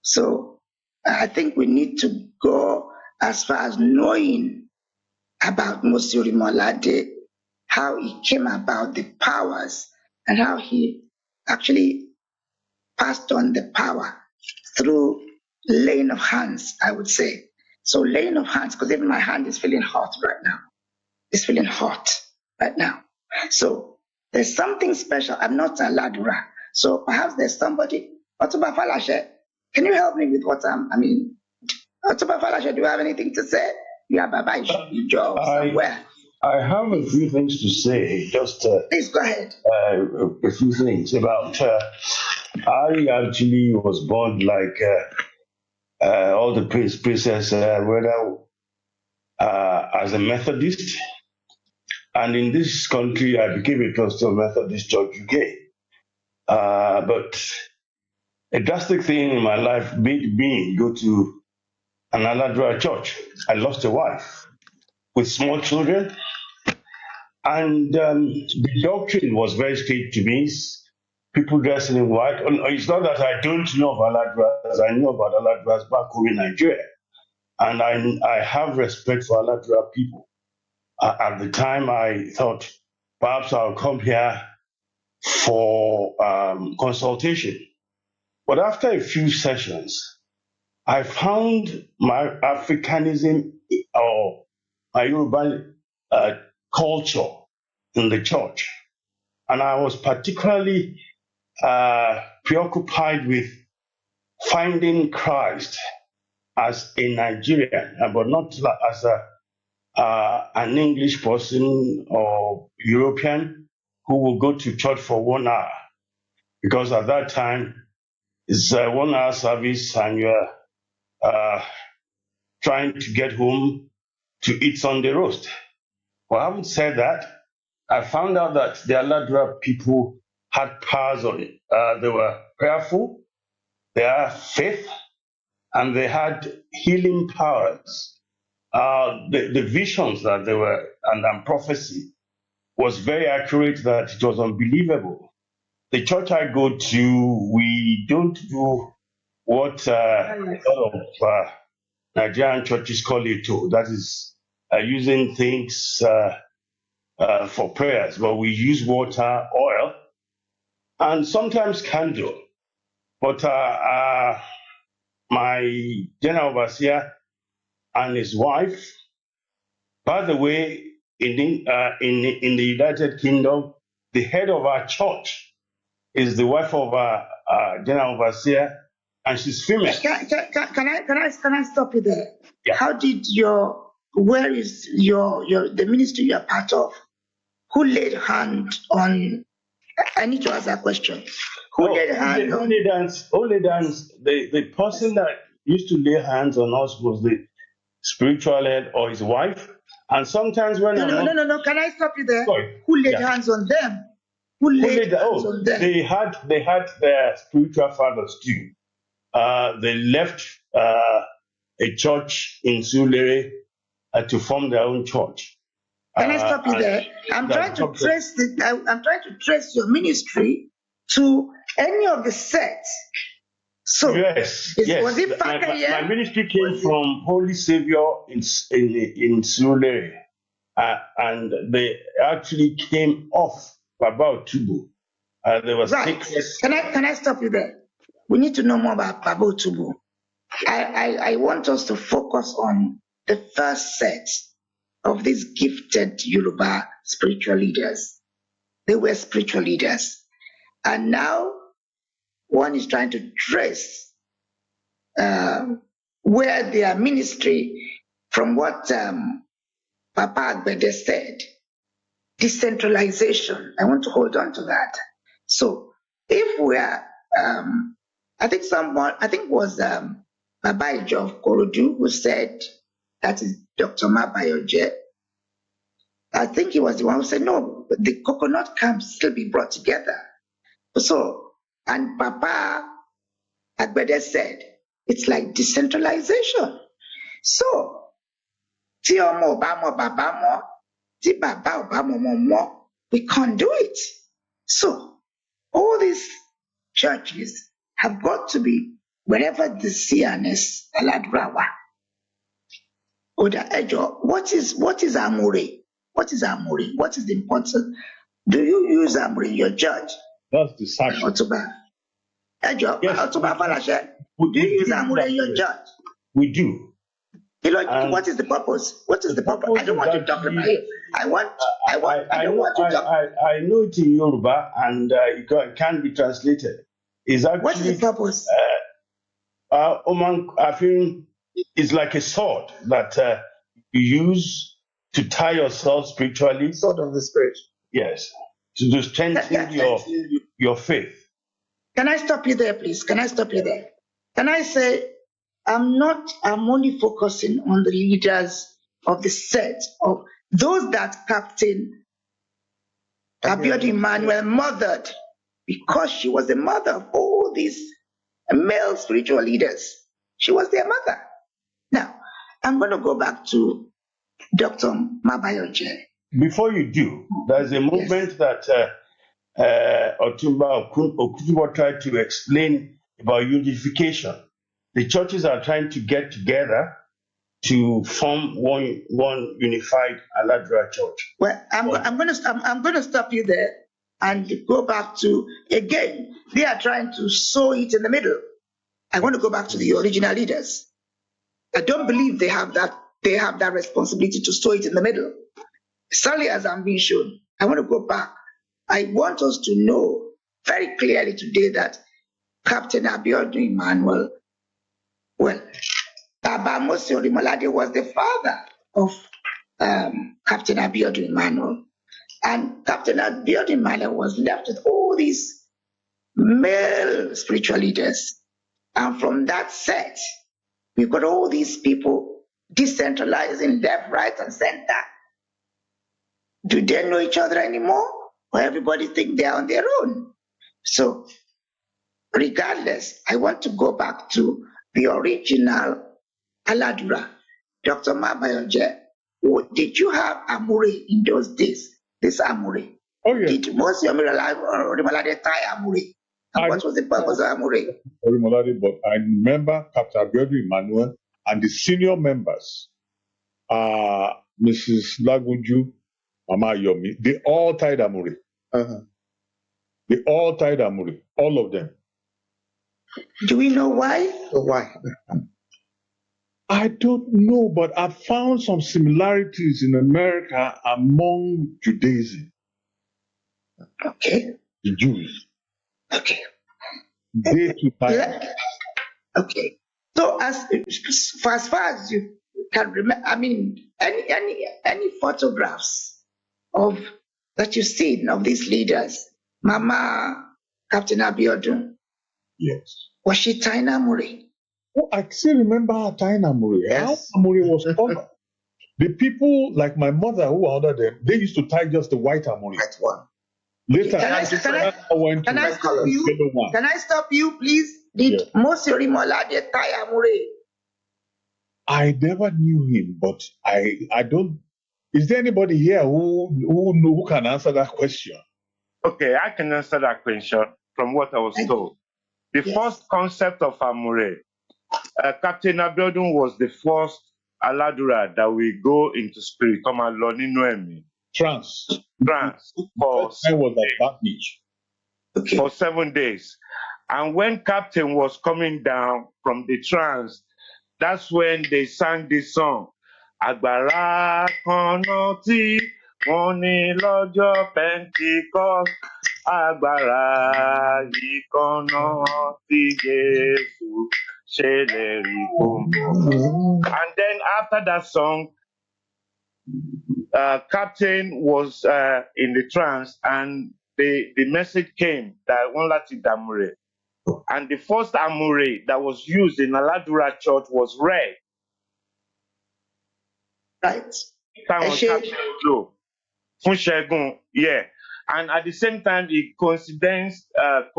So I think we need to go as far as knowing about Musuri Molade, how he came about the powers, and how he actually passed on the power through laying of hands, I would say. So laying of hands, because even my hand is feeling hot right now. It's feeling hot right now. So there's something special. I'm not Aladura. So perhaps there's somebody. Otuba Falashe, can you help me with what Otuba Falashe, do you have anything to say? You are Baba Ijo somewhere. I have a few things to say, just Please go ahead. a few things about. I actually was born like all the princess, whether as a Methodist, and in this country I became a pastor of Methodist Church UK. But a drastic thing in my life made me go to an Aladura church. I lost a wife with small children, and the doctrine was very straight to me. People dressing in white. It's not that I don't know of Aladuras. I know about Aladuras back home in Nigeria, and I have respect for Aladura people. At the time, I thought perhaps I'll come here for consultation. But after a few sessions, I found my Africanism or my Yoruba culture in the church. And I was particularly preoccupied with finding Christ as a Nigerian, but not as an English person or European who will go to church for 1 hour. Because at that time, it's a 1 hour service and you're trying to get home to eat Sunday roast. Well, having said that, I found out that the Aladura people had powers on it. They were prayerful, they had faith, and they had healing powers. The visions that they were, and prophecy was very accurate, that it was unbelievable. The church I go to, we don't do what a lot of Nigerian churches call it, that is using things for prayers, but we use water, oil, and sometimes candle. But my general overseer and his wife, by the way, in the United Kingdom, the head of our church is the wife of our general overseer, and she's female. Can I stop you there? Yeah. How did where is the ministry you're part of? Who laid hand on? I need to ask that question. Who laid hand on? Only dance. The person that used to lay hands on us was the spiritual head or his wife. And sometimes when No. Can I stop you there? Sorry. Who laid hands on them? Who laid hands on them? They had their spiritual fathers too. They left a church in Sulere to form their own church. Can I stop you there? I'm trying to trace your ministry to any of the sects. So yes. Was it my ministry came from Holy Savior in Sulere, and they actually came off Baba Tubu. There was right. Can I stop you there? We need to know more about Baba Tubu. I want us to focus on the first set of these gifted Yoruba spiritual leaders. They were spiritual leaders. And now one is trying to trace where their ministry, from what Papa Agbede said, decentralization. I want to hold on to that. So if we are, I think it was Baba Ijo of Korodu who said, that is Dr. Mabayoje. I think he was the one who said, no, the coconut can still be brought together. So, and Papa Agbede said, it's like decentralization. So, tí ọmọ ò bá mọ bàbá mọ́, tí bàbá ò bá mọ ọmọ mọ́, we can't do it. So, all these churches have got to be wherever the CNS Aladura were. Oda Ejo, what is Amore? What is Amore? What is the importance? Do you use Amore in your church? That's disciple. Otuba Ejo, Yes, Otuba Falashe, we do you use do Amore that. in your church? We do. What And is the purpose? What is the the purpose? I purpose don't is want to talk about actually, it. I I don't know want to talk. I know it in Yoruba, and it can be translated. Is What is the actually purpose? I think it's like a sword that you use to tie yourself spiritually. Sword of the Spirit. Yes, to strengthen your faith. Can I stop you there, please? Can I stop you there? Can I say, I'm only focusing on the leaders of the set of those that Captain Abiodun Emmanuel mothered, because she was the mother of all these male spiritual leaders. She was their mother. Now, I'm going to go back to Dr. Mabayoje. Before you do, there's a movement that Otumba Okutubo tried to explain about unification. The churches are trying to get together to form one unified Aladura church. Well, I'm going to stop you there and go back to, again, they are trying to sow it in the middle. I want to go back to the original leaders. I don't believe they have that responsibility to sow it in the middle. Sadly, as I'm being shown, I want to go back. I want us to know very clearly today that Captain Abiodun Emmanuel, well, Baba Mose Orimolade was the father of Captain Abiodun Emmanuel. And Captain Abiodun Emmanuel was left with all these male spiritual leaders. And from that set, we've got all these people decentralizing left, right, and center. Do they know each other anymore? Or everybody think they're on their own? So, regardless, I want to go back to the original Aladura. Dr. Mabayoje, did you have Amure in those days? This Amure? Oh, yes. Did most Orimolade tie Amure? And what was the purpose of Amure? Orimolade, but I remember Captain Abiodun Emmanuel and the senior members, Mrs. Lagunju, Mama Yomi, they all tied Amure. Uh-huh. They all tied Amure, all of them. Do we know why? So why? I don't know, but I found some similarities in America among Judaism, Okay. the Jews. Okay. They too tied. Okay. So as far as you can remember, I mean, any photographs of that you've seen of these leaders, Mama, Captain Abiodun, Yes. was she tying Amure? Oh, I still remember her tying Amure. Yes. How Amure was covered. The people like my mother who were under them, they used to tie just the white Amure. Right one. Later, Can I stop you? yellow one. Can I stop you, please? Did Yeah. Mose Orimolade tie Amure? I never knew him, but I don't. Is there anybody here who can answer that question? Okay, I can answer that question from what I was told. The Yes. first concept of Amure, Captain Abiodun was the first Aladura that we go into spirit, come and learn in Noemi, Trans. trance for I was at that beach. Okay. for 7 days. And when Captain was coming down from the trance, that's when they sang this song. Agbára kan náà tí wọ́n ní lọ́jọ́ Pentecost. Agbára yìí kan náà tí Jésù ṣèlérí fún mi. And then after that song, Captain was in the trance, and the message came that wọ́n láti dàmúre. And the first amure that was used in Aladura church was red. Right. Táwọn Captain lò fún Ṣẹ́gun, yeah. And at the same time, it coincidence a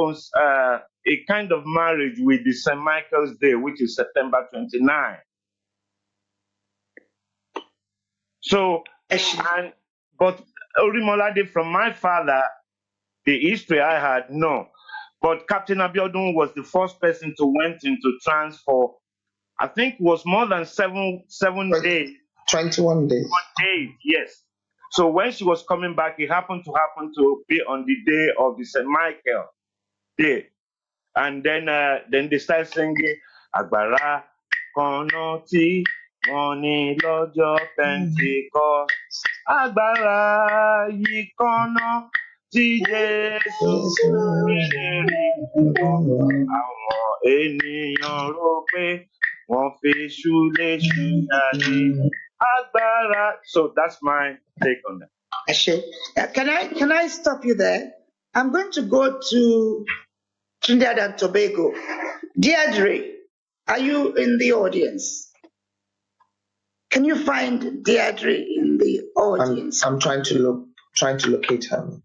kind of marriage with the St. Michael's Day, which is September 29. So, but Orimolade from my father, the history I had, no. But Captain Abiodun was the first person to went into trance for, I think, it was more than seven Like days. 21 days. Yes. So when she was coming back, it happened to be on the day of the St. Michael Day. And then they started singing Agbára Kono Tí Wọ́n ní lọ́jọ́ Pentecost. Agbára yìí Kono Tí Jésù ṣèlérí fún àwọn ènìyàn rò pé wọ́n fi ṣúlẹ̀ṣù jáde. Agbára. So that's my take on that. Ashe. Can I stop you there? I'm going to go to Trinidad and Tobago. Deirdre, are you in the audience? Can you find Deirdre in the audience? I'm trying to locate her.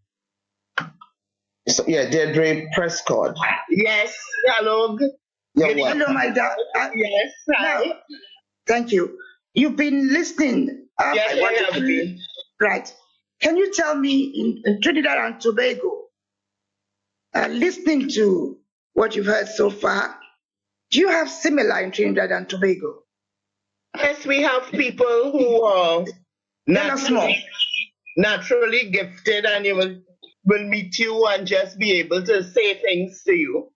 So yeah, Deirdre Prescott. Yes, hello. You're welcome. Hello, my darling. Yes, hi. Now, thank you. You've been listening. Yes, I have been. Right. Can you tell me in Trinidad and Tobago, listening to what you've heard so far, do you have similar in Trinidad and Tobago? Yes, we have people who are Tell us more. naturally gifted, and you will meet you and just be able to say things to you.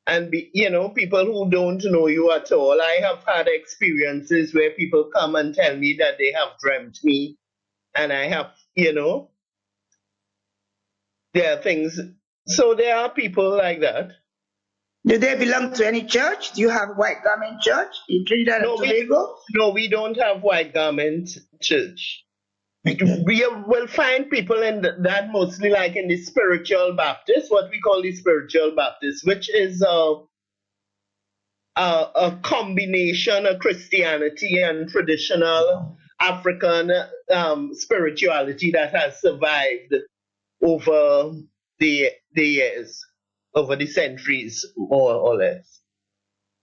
And be, people who don't know you at all. I have had experiences where people come and tell me that they have dreamt me, and I have, there are things. So there are people like that. Do they belong to any church? Do you have White Garment Church in Trinidad and Tobago? No, we don't have White Garment Church. We will find people in that mostly like in the spiritual Baptist, what we call the spiritual Baptist, which is a combination of Christianity and traditional African spirituality that has survived over the years, over the centuries, more or less.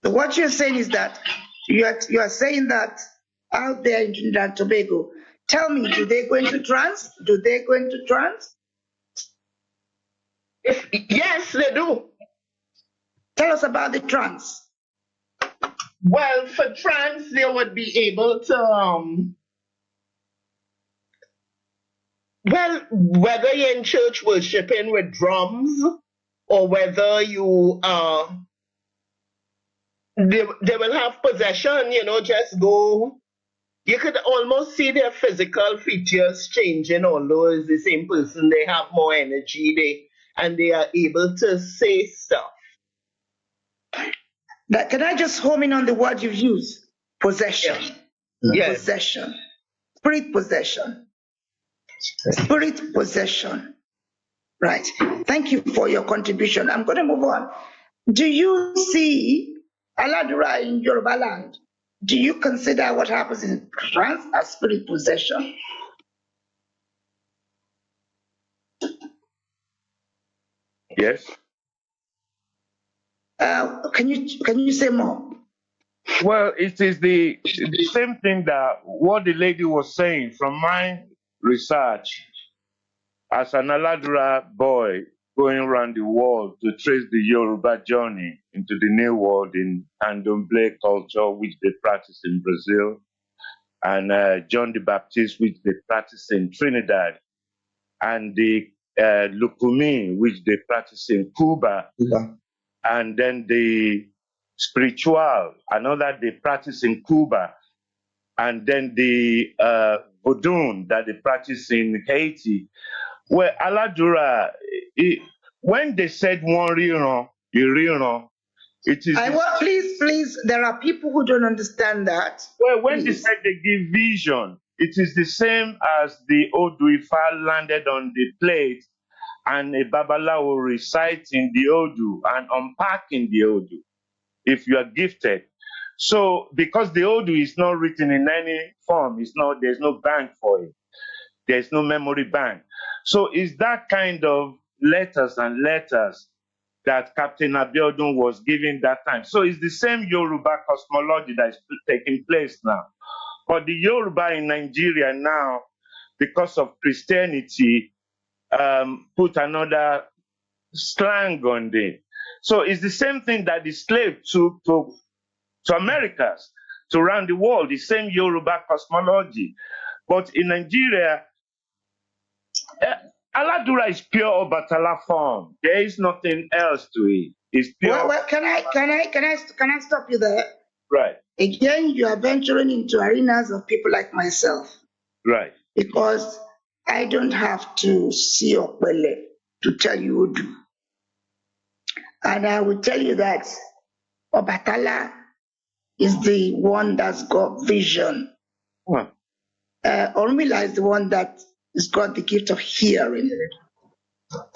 So what you're saying is that you are saying that out there in Trinidad and Tobago, tell me, do they go into trance? Do they go into trance? Yes, they do. Tell us about the trance. Well, for trance, they would be able to, whether you're in church worshiping with drums, or whether you they will have possession, just go. You could almost see their physical features changing, although it's the same person. They have more energy, they are able to say stuff. Can I just home in on the word you've used? Possession. Yes. Possession. Spirit possession. Spirit possession. Right. Thank you for your contribution. I'm going to move on. Do you see Aladura in Yoruba land? Do you consider what happens in trance as spirit possession? Yes. Can you say more? Well, it is the same thing that what the lady was saying from my research as an Aladura boy going around the world to trace the Yoruba journey into the New World in Candomblé culture, which they practice in Brazil, and John the Baptist, which they practice in Trinidad, and the Lukumi, which they practice in Cuba, and then the spiritual, another they practice in Cuba, and then the Vodun that they practice in Haiti. Well, Aladura, when they said one riran, it is. Please, there are people who don't understand that. Well, when please. they said they give vision, it is the same as the Odu Ifa landed on the plate and a Babalawo reciting the Odu and unpacking the Odu, if you are gifted. So, because the Odu is not written in any form, there's no bank for it. There's no memory bank. So it's that kind of letters that Captain Abiodun was giving that time. So it's the same Yoruba cosmology that is taking place now. But the Yoruba in Nigeria now, because of Christianity, put another slang on it. So it's the same thing that the slave took to Americas, to around the world, the same Yoruba cosmology. But in Nigeria, Aladura is pure Obatala form. There is nothing else to it. It's pure. Well, can I stop you there? Right, Again, you are venturing into arenas of people like myself, right. because I don't have to see Okwele to tell you Odu. And I will tell you that Obatala is the one that's got vision. Huh. Ormila is the one that has got the gift of hearing.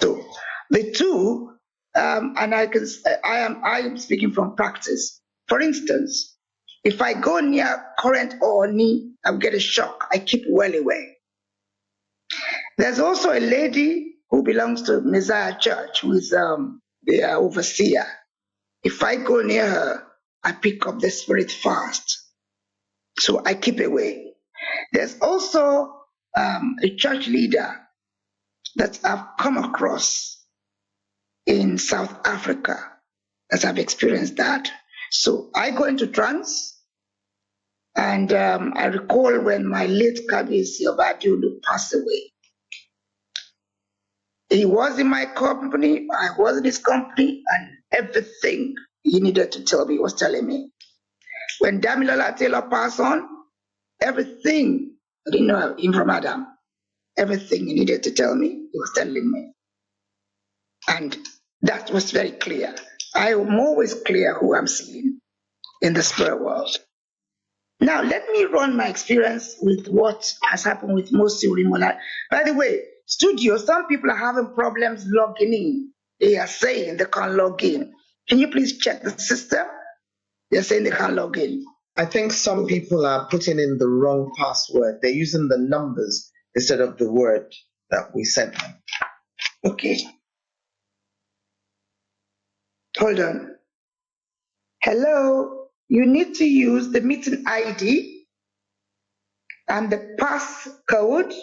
So the two, and I am speaking from practice. For instance, if I go near current or knee, I'll get a shock. I keep well away. There's also a lady who belongs to Messiah Church, who is the overseer. If I go near her, I pick up the spirit fast. So I keep away. There's also a church leader that I've come across in South Africa, that I've experienced that. So I go into trance, and I recall when my late Kabisi of Abiodun passed away. He was in my company, I was in his company, and everything he needed to tell me was telling me. When Damilola Taylor passed on, everything, I didn't know him from Adam, everything he needed to tell me, he was telling me. And that was very clear. I am always clear who I'm seeing in the spirit world. Now, let me run my experience with what has happened with Mosi Urimola. By the way, studio, some people are having problems logging in. They are saying they can't log in. Can you please check the system? They're saying they can't log in. I think some people are putting in the wrong password. They're using the numbers instead of the word that we sent them. Okay. Hold on. Hello. You need to use the meeting ID, and the passcode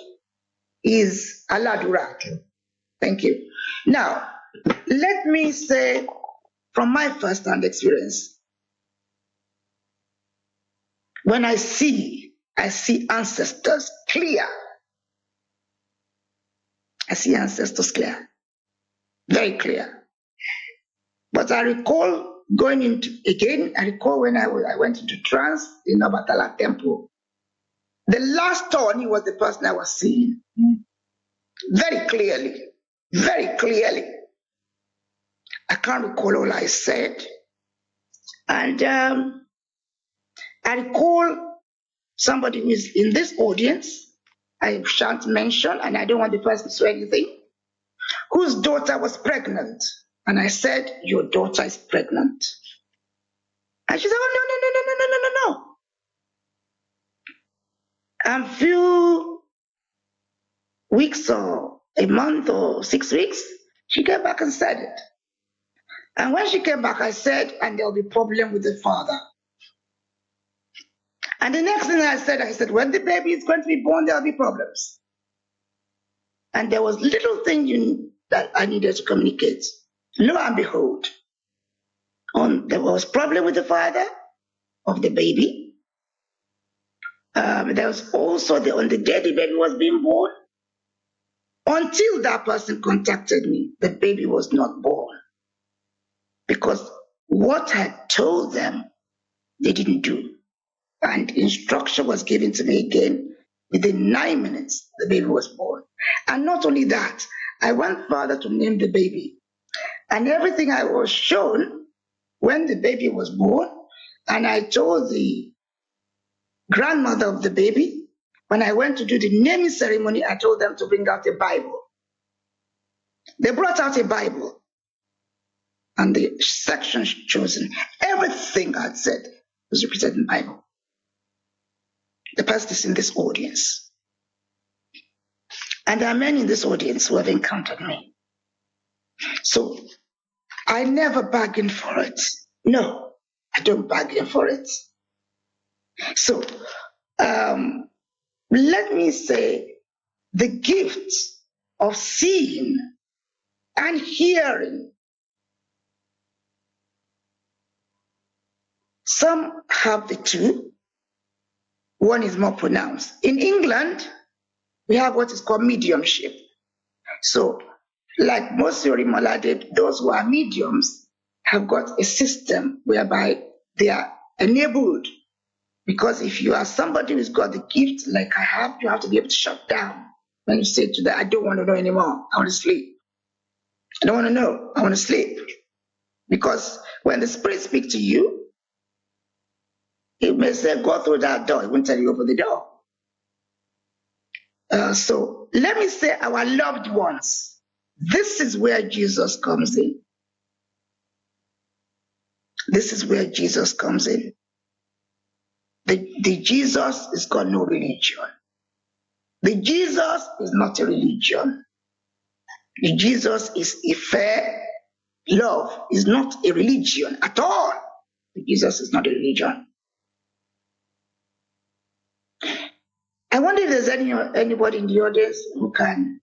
is Aladura. Thank you. Now, let me say from my first-hand experience, when I see ancestors clear. I see ancestors clear, very clear. But I recall I recall when I went into trance in Obatala Temple. The last Tony was the person I was seeing. Very clearly, very clearly. I can't recall all I said. And I recall somebody who is in this audience, I shan't mention, and I don't want the person to say anything, whose daughter was pregnant. And I said, your daughter is pregnant. And she said, oh, no. And a few weeks or a month or 6 weeks, she came back and said it. And when she came back, I said, and there'll be problem with the father. And the next thing I said, when the baby is going to be born, there'll be problems. And there was little thing that I needed to communicate. Lo and behold, there was problem with the father of the baby. There was also on the day the baby was being born. Until that person contacted me, the baby was not born. Because what I told them, they didn't do. And instruction was given to me again. Within 9 minutes, the baby was born. And not only that, I went further to name the baby. And everything I was shown when the baby was born, and I told the grandmother of the baby, when I went to do the naming ceremony, I told them to bring out a Bible. They brought out a Bible, and the section chosen, everything I had said was repeated in the Bible. The person is in this audience. And there are many in this audience who have encountered me. So I never bargain for it. No, I don't bargain for it. So let me say the gift of seeing and hearing. Some have the two. One is more pronounced. In England, we have what is called mediumship. So, like most Yorimolade, those who are mediums have got a system whereby they are enabled. Because if you are somebody who's got the gift like I have, you have to be able to shut down. When you say to them, I don't want to know anymore, I want to sleep. I don't want to know, I want to sleep. Because when the spirit speaks to you, it may say, go through that door. It won't tell you open the door. So let me say, our loved ones, this is where Jesus comes in. This is where Jesus comes in. The Jesus is got no religion. The Jesus is not a religion. The Jesus is a fair love, is not a religion at all. The Jesus is not a religion. I wonder if there's anybody in the audience who can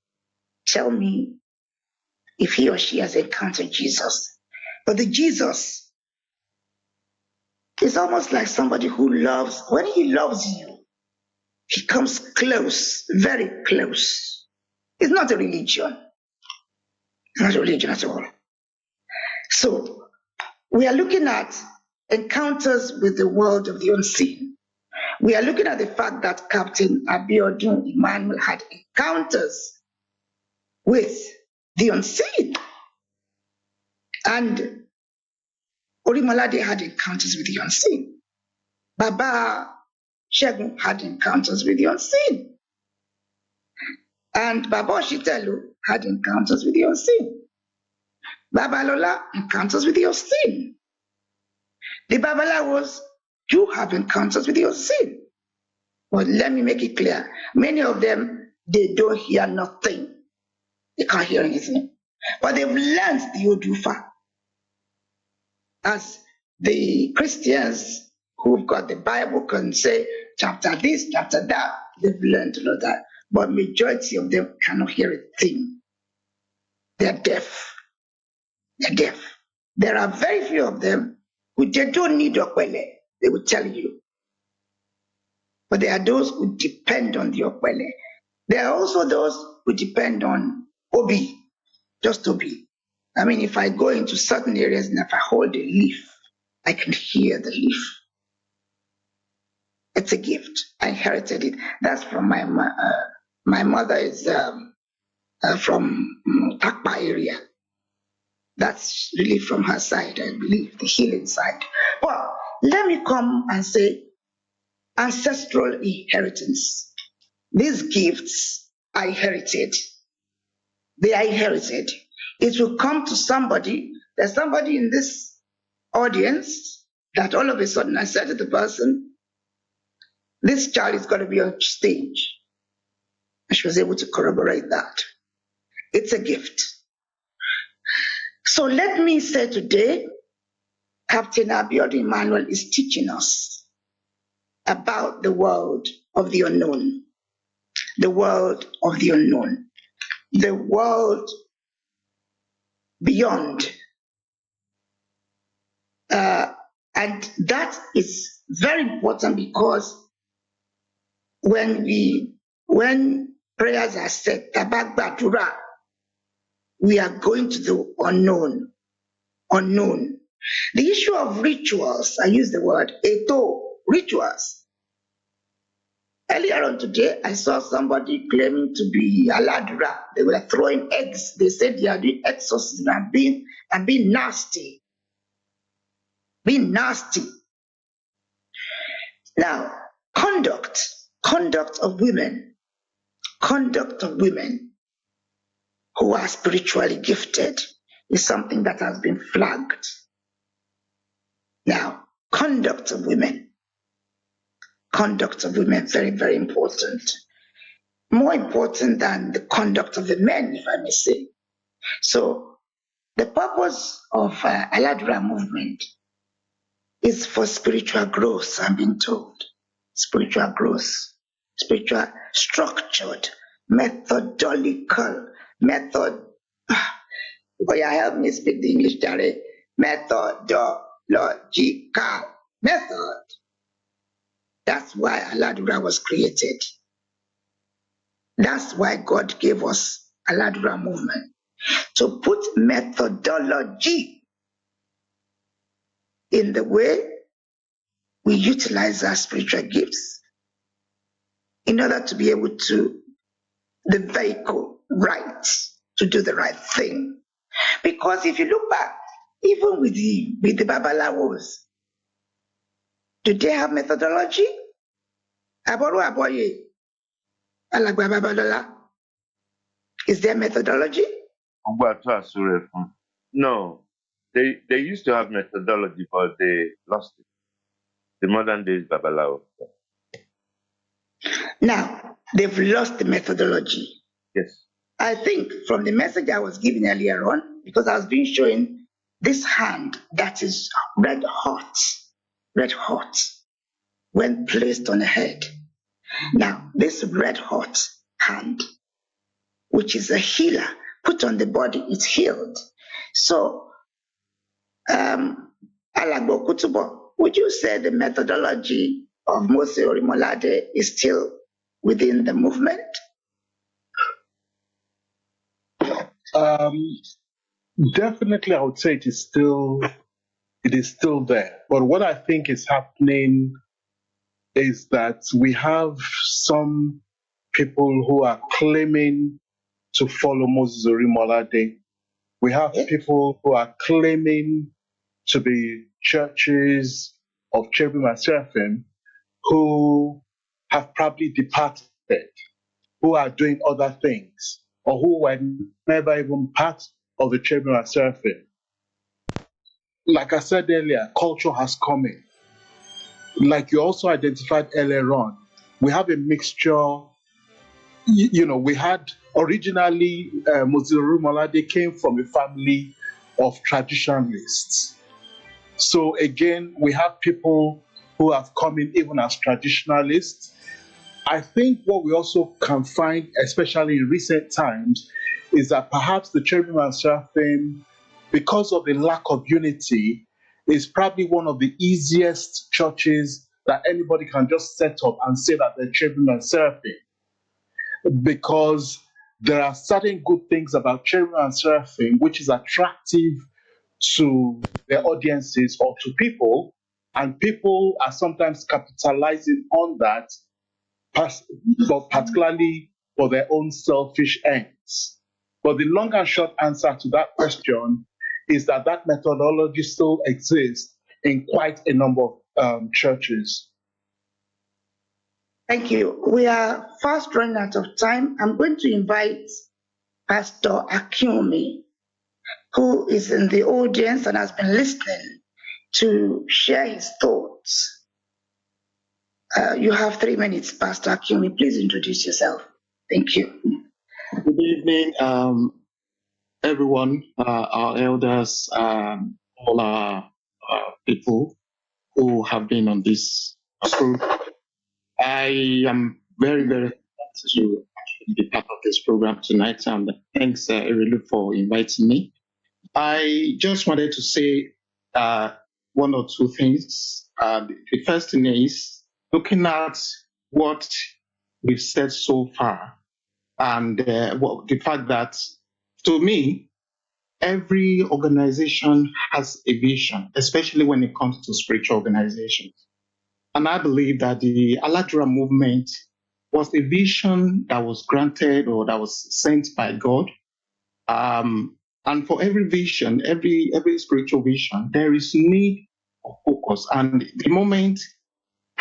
tell me if he or she has encountered Jesus. But the Jesus is almost like somebody who loves, when he loves you, he comes close, very close. It's not a religion. It's not a religion at all. So we are looking at encounters with the world of the unseen. We are looking at the fact that Captain Abiodun Emmanuel had encounters with the unseen. And Orimolade had encounters with the unseen. Baba Shegun had encounters with the unseen. And Baba Oshitelu had encounters with the unseen. Baba Lola encounters with the unseen. The Babalawos do have encounters with the unseen. But let me make it clear. Many of them, they don't hear nothing. They can't hear anything. But they've learned the Odufa. As the Christians who've got the Bible can say, chapter this, chapter that, they've learned all of that. But majority of them cannot hear a thing. They're deaf. They're deaf. There are very few of them who they don't need Okwele. They will tell you. But there are those who depend on the Okwele. There are also those who depend on Obi, just Obi. I mean, if I go into certain areas and if I hold a leaf, I can hear the leaf. It's a gift. I inherited it. That's from my mother is from Takpa area. That's really from her side, I believe, the healing side. Well, let me come and say ancestral inheritance. These gifts are inherited. They are inherited. It will come to somebody. There's somebody in this audience that all of a sudden I said to the person, this child is going to be on stage. And she was able to corroborate that. It's a gift. So let me say today, Captain Abiodun Emmanuel is teaching us about the world of the unknown. The world of the unknown. The world beyond. And that is very important because when prayers are said, Tabak Batura, we are going to the unknown. Unknown. The issue of rituals, I use the word eto, rituals. Earlier on today, I saw somebody claiming to be Aladura. They were throwing eggs. They said they are doing exorcism and being nasty. Being nasty. Now, conduct of women who are spiritually gifted is something that has been flagged. Now, conduct of women, very, very important. More important than the conduct of the men, if I may say. So, the purpose of Aladura movement is for spiritual growth, I'm being told. Spiritual growth, spiritual structured, methodological, But you help me speak the English, Jerry. Methodological method. That's why Aladura was created. That's why God gave us Aladura movement, to put methodology in the way we utilize our spiritual gifts in order to be able to the vehicle right to do the right thing. Because if you look back, even with the Babalawos, do they have methodology? Aboru Aboye, Alagba Babalola, is there methodology? No, they used to have methodology, but they lost it. The modern days Babalawo. Now, they've lost the methodology. Yes. I think from the message I was giving earlier on, because I was being shown this hand that is red hot, when placed on the head. Now, this red hot hand, which is a healer, put on the body, it's healed. So, Alagbo Kutubo, would you say the methodology of Mose Orimolade is still within the movement? Definitely, I would say it is still there. But what I think is happening is that we have some people who are claiming to follow Moses Orimolade. We have people who are claiming to be churches of cherubim and seraphim who have probably departed, who are doing other things, or who were never even part of the cherubim and seraphim. Like I said earlier, culture has come in. Like you also identified earlier on, we have a mixture. We had originally Mozuru Molade came from a family of traditionalists. So again, we have people who have come in even as traditionalists. I think what we also can find, especially in recent times, is that perhaps the cherubim and seraphim, because of the lack of unity, is probably one of the easiest churches that anybody can just set up and say that they're cherubim and seraphim. Because there are certain good things about cherubim and seraphim which is attractive to their audiences or to people, and people are sometimes capitalizing on that, but particularly for their own selfish ends. But the long and short answer to that question is that methodology still exists in quite a number of churches. Thank you. We are fast running out of time. I'm going to invite Pastor Akumi, who is in the audience and has been listening, to share his thoughts. You have 3 minutes, Pastor Akumi. Please introduce yourself. Thank you. Good evening, everyone, our elders, all our people who have been on this group. I am very, very happy to be part of this program tonight, and thanks, Erilu, for inviting me. I just wanted to say one or two things. The first thing is looking at what we've said so far, and the fact that, to me, every organization has a vision, especially when it comes to spiritual organizations. And I believe that the Aladura movement was a vision that was granted or that was sent by God. And for every vision, every spiritual vision, there is need of focus. And the moment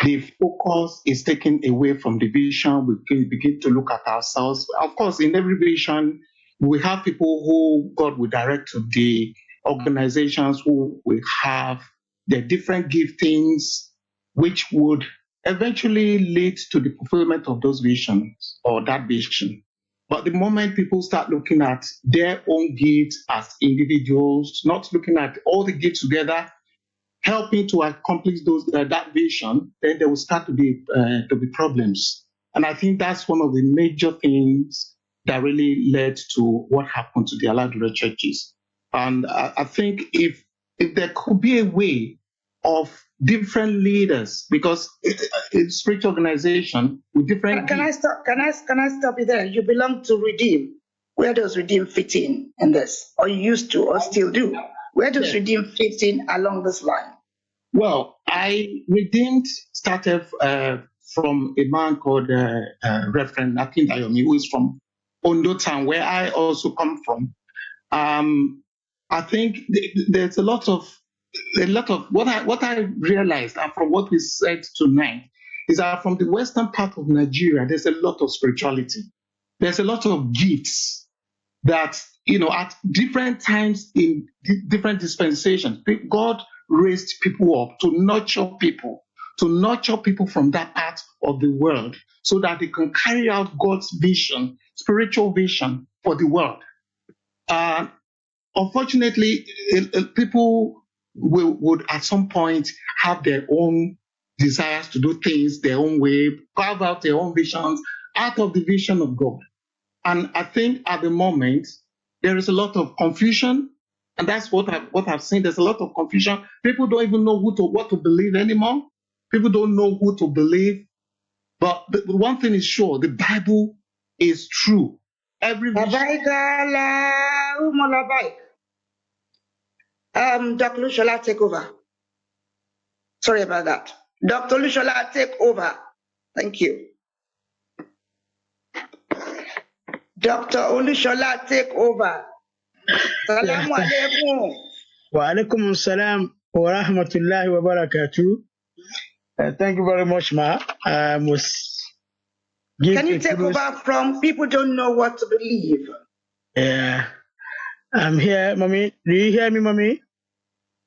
the focus is taken away from the vision, we can begin to look at ourselves. Of course, in every vision, we have people who God will direct to the organizations who will have their different giftings, which would eventually lead to the fulfillment of those visions or that vision. But the moment people start looking at their own gifts as individuals, not looking at all the gifts together, helping to accomplish that vision, then there will start to be problems. And I think that's one of the major things that really led to what happened to the Aladura churches. And I think if there could be a way of different leaders, because it's spiritual organization with different Can I gifts. stop? Can I stop you there? You belong to Redeem. Where does Redeem fit in this, or you used to, or still do? Where does Yes. Redeem fit in along this line? Well, I redeemed started from a man called Reverend Nakin Dayomi, who is from Ondo Town, where I also come from. I think there's a lot of what I realized, and from what we said tonight, is that from the western part of Nigeria, there's a lot of spirituality. There's a lot of gifts that, at different times in different dispensations, God raised people up to nurture people from that part of the world, so that they can carry out God's vision, spiritual vision for the world. Unfortunately, people would at some point have their own desires to do things their own way, carve out their own visions out of the vision of God. And I think at the moment, there is a lot of confusion. And that's what I've seen. There's a lot of confusion. People don't even know what to believe anymore. People don't know who to believe. But the one thing is sure, the Bible is true. Every vision. Dr. Lushola, take over. Sorry about that. Dr. Lushola, take over. Thank you. Dr. Olushola, take over. Salamu alaikum. Wa alaikum salam wa rahmatullahi wa barakatuh. Thank you very much, Ma. I must give Can you take over from people don't know what to believe? Yeah. I'm here, Mommy. Do you hear me, Mommy?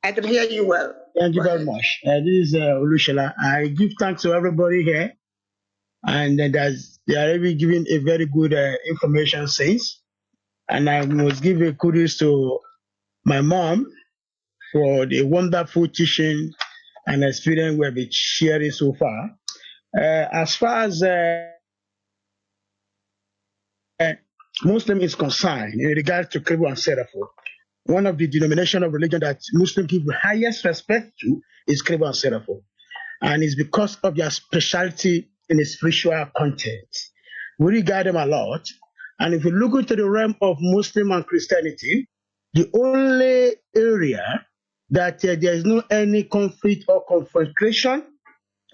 I can hear you well. Thank you very much. This is Olushola. I give thanks to everybody here. And they are really giving a very good information since. And I must give a kudos to my mom for the wonderful teaching and experience we have been sharing so far. As far as Muslim is concerned, in regard to Kribu and Serapho, one of the denomination of religion that Muslims give the highest respect to is Kribu and Serapho. And it's because of their specialty in the spiritual content. We regard them a lot. And if you look into the realm of Muslim and Christianity, the only area that there is no any conflict or confrontation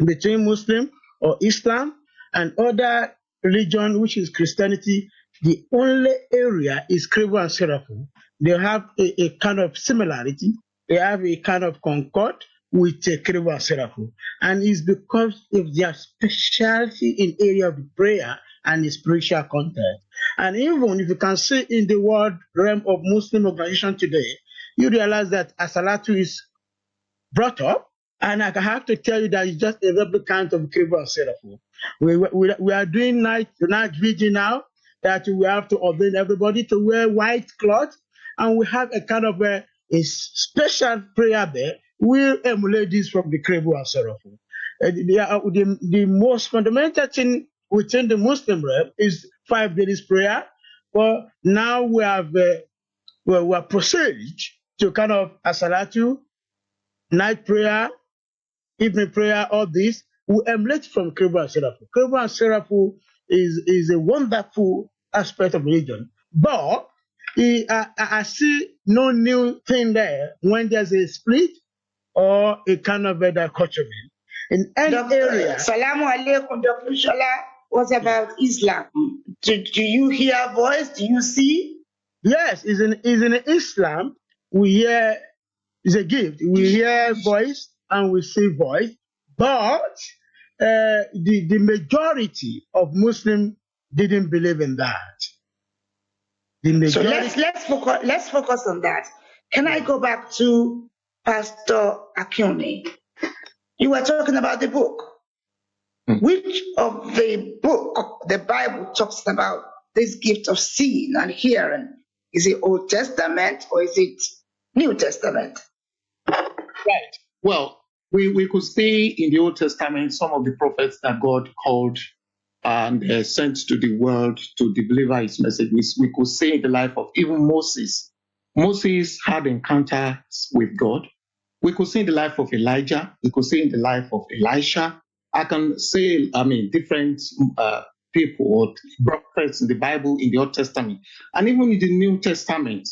between Muslim or Islam and other religion, which is Christianity, the only area is Kribu and Serapho. They have a kind of similarity. They have a kind of concord with Kribu and Serapho. And it's because of their specialty in area of prayer and the spiritual content. And even if you can see in the world realm of Muslim organization today, you realize that Asalatu is brought up, and I have to tell you that it's just a replicant of Kribu and Serapho. We are doing night vigil now, that we have to ordain everybody to wear white cloth, and we have a kind of a special prayer there. We emulate this from the Kribu and Serapho. The most fundamental thing within the Muslim realm is 5 days prayer, but now we are proceeded to kind of Asalatu, night prayer, evening prayer, all this, we emulate from Kribu and Serapho. Kribu and Serapho is a wonderful aspect of religion. But I see no new thing there when there's a split or a kind of a dichotomy. In any area. Salamu alaikum, Dr. Lushola. What about Islam? Do you hear voice? Do you see? Yes, is in Islam, we hear, it's a gift. We hear voice and we see voice, but the majority of Muslims didn't believe in that. So let's focus on that. Can I go back to Pastor Akuni? You were talking about the book. Which of the book, the Bible, talks about this gift of seeing and hearing? Is it Old Testament or is it New Testament? Right. Well, we could see in the Old Testament some of the prophets that God called and sent to the world to deliver his message. We could see in the life of even Moses Moses had encounters with God. We could see in the life of Elijah. We could see in the life of Elisha. I can say, different people or prophets in the Bible, in the Old Testament, and even in the New Testament,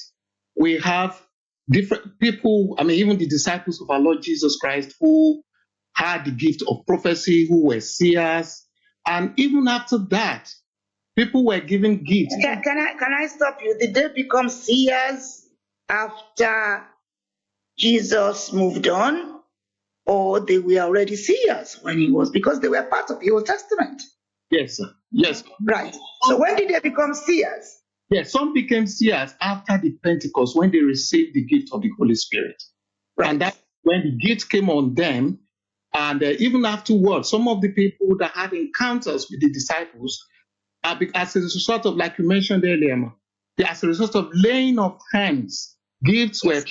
we have different people. Even the disciples of our Lord Jesus Christ who had the gift of prophecy, who were seers, and even after that, people were given gifts. Can I stop you? Did they become seers after Jesus moved on, or they were already seers when he was, because they were part of the Old Testament? Yes, sir. Yes. Right. So when did they become seers? Yes, some became seers after the Pentecost when they received the gift of the Holy Spirit. Right. And that's when the gift came on them. And even afterwards, some of the people that had encounters with the disciples, as a result of, like you mentioned earlier, as a result of laying of hands, gifts were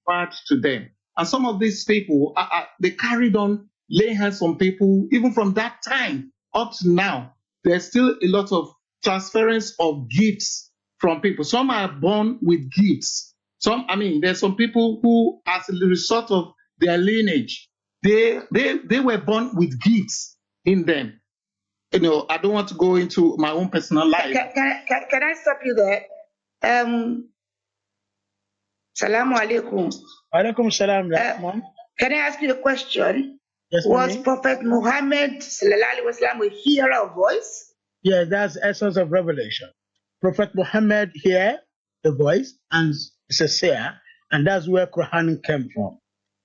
transferred to them. And some of these people, they carried on laying hands on people, even from that time up to now. There's still a lot of transference of gifts from people. Some are born with gifts. There's some people who, as a result of their lineage, they were born with gifts in them. I don't want to go into my own personal life. Can I stop you there? Salamu alaikum. Alaikum salam. Can I ask you a question? Yes, Was ma'am. Prophet Muhammad sallallahu alaihi wasallam a hearer of voice? Yes, that's the essence of revelation. Prophet Muhammad hear the voice and is a seer, and that's where Quran came from.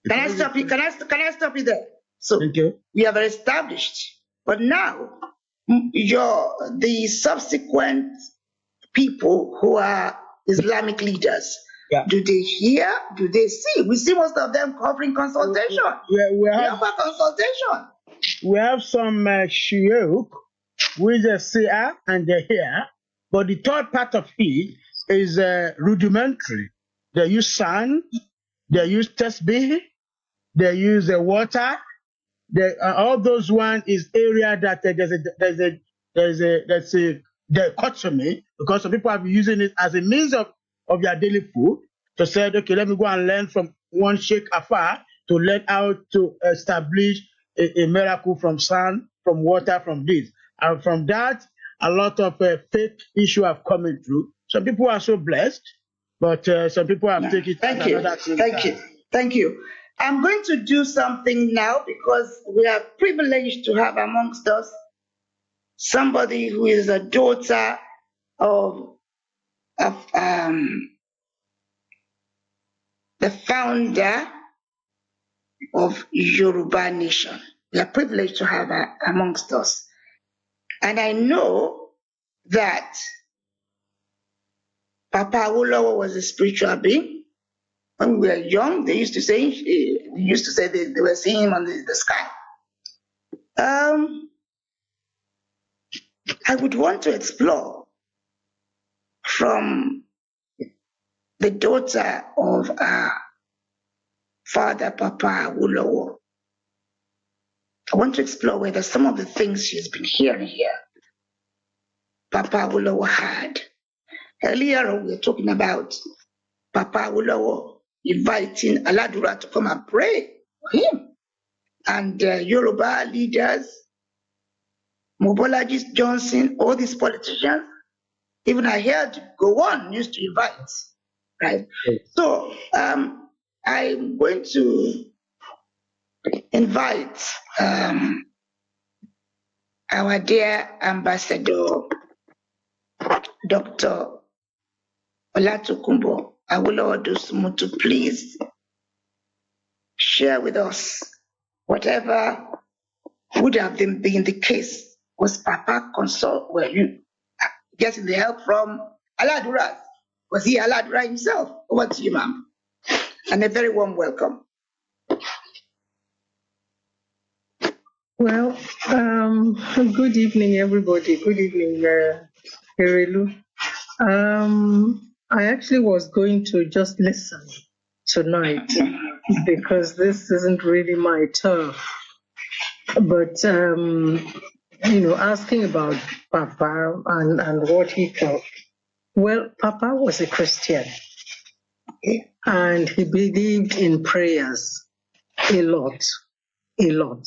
Can I stop you? Can I stop you there? So Thank you. we have established, but now the subsequent people who are Islamic leaders, Yeah. do they hear? Do they see? We see most of them covering consultation. We They have offer consultation. we have some shiuk who is a seer and they hear, but the third part of it is rudimentary. They use sand, they use tasbih, they use water. All those one is area that there's a dichotomy, because some people have been using it as a means of their daily food, to say, okay, let me go and learn from one sheikh afar to learn how to establish a miracle from sun, from water, from this. And from that, a lot of fake issue have coming through. Some people are so blessed, but some people have taken it as another thing. Thank you. I'm going to do something now, because we are privileged to have amongst us somebody who is a daughter of the founder of Yoruba Nation. We are privileged to have her amongst us. And I know that Papa Awolowo was a spiritual being. When we were young, they used to say they were seeing him on the sky. I would want to explore from the daughter of our father, Papa Awolowo. I want to explore whether some of the things she's been hearing here, Papa Awolowo had. Earlier on, we were talking about Papa Awolowo inviting Aladura to come and pray for him. And Yoruba leaders, Mobolajis Johnson, all these politicians, even I heard Gowon used to invite, right? Yes. So I'm going to invite our dear Ambassador, Dr. Olatukumbo Awolowo to please share with us whatever would have been the case. Was Papa were you getting the help from Aladura? Was he Aladura himself? Over to you, ma'am. And a very warm welcome. Well, good evening, everybody. Good evening, Erelu. I actually was going to just listen tonight because this isn't really my turf. But, asking about Papa and what he felt. Well, Papa was a Christian. And he believed in prayers a lot, a lot.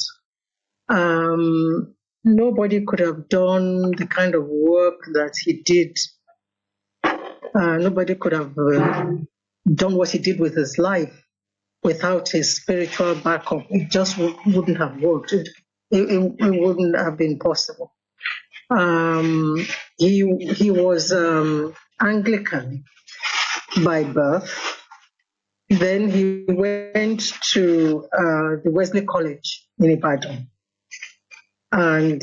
Nobody could have done the kind of work that he did. Nobody could have done what he did with his life without his spiritual backup. It just wouldn't have worked. It wouldn't have been possible. He was Anglican by birth. Then he went to the Wesley College in Ibadan, and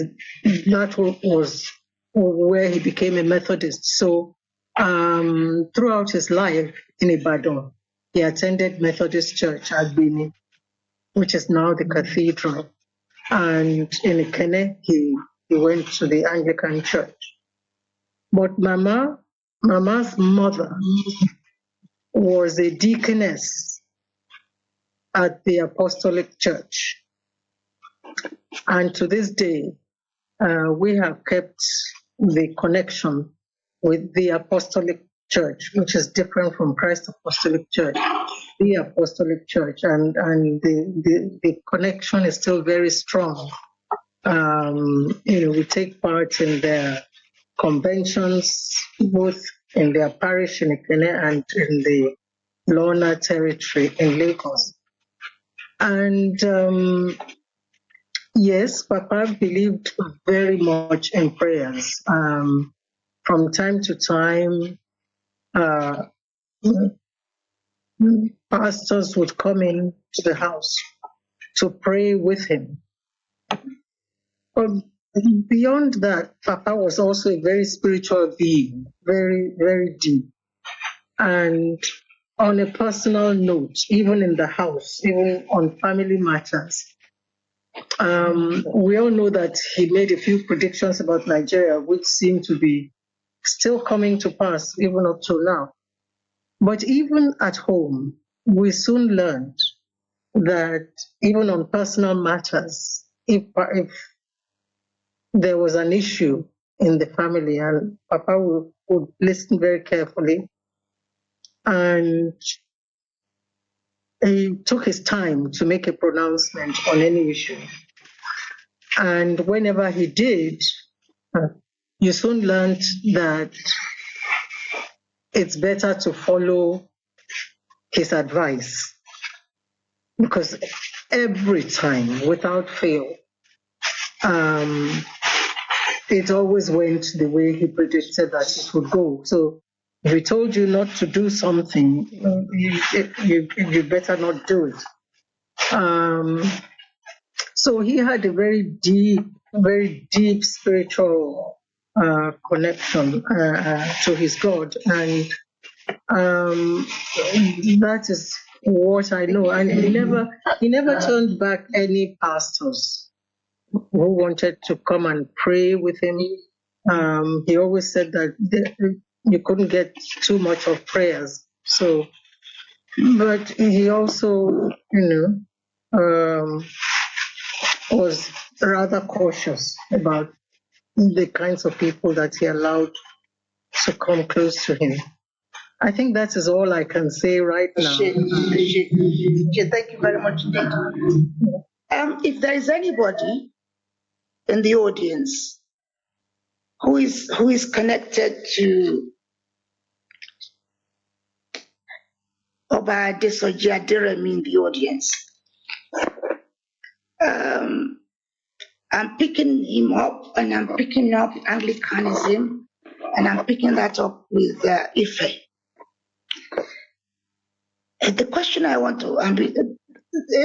that was where he became a Methodist. So throughout his life in Ibadan, he attended Methodist Church at Bini, which is now the cathedral. And in Ikene, he went to the Anglican Church. But Mama's mother was a deaconess at the Apostolic Church. And to this day, we have kept the connection with the Apostolic Church, which is different from Christ Apostolic Church, the Apostolic Church, and the connection is still very strong. We take part in their conventions, both in their parish in Ikene and in the Lorna territory in Lagos. And yes, Papa believed very much in prayers. From time to time, pastors would come in to the house to pray with him. But beyond that, Papa was also a very spiritual being, very, very deep. And on a personal note, even in the house, even on family matters, we all know that he made a few predictions about Nigeria, which seem to be still coming to pass even up till now. But even at home, we soon learned that even on personal matters, if there was an issue in the family, and Papa would listen very carefully, and he took his time to make a pronouncement on any issue. And whenever he did, you soon learned that it's better to follow his advice, because every time, without fail, it always went the way he predicted that it would go. So if he told you not to do something, you better not do it. So he had a very deep spiritual connection to his God, and that is what I know. And he never turned back any pastors who wanted to come and pray with him. He always said that you couldn't get too much of prayers. So, but he also, was rather cautious about the kinds of people that he allowed to come close to him. I think that is all I can say right now. Thank you very much indeed. If there is anybody in the audience who is connected to Oba Adesoji Aderemi in the audience, I'm picking him up, and I'm picking up Anglicanism, and I'm picking that up with Ife. The question I want to,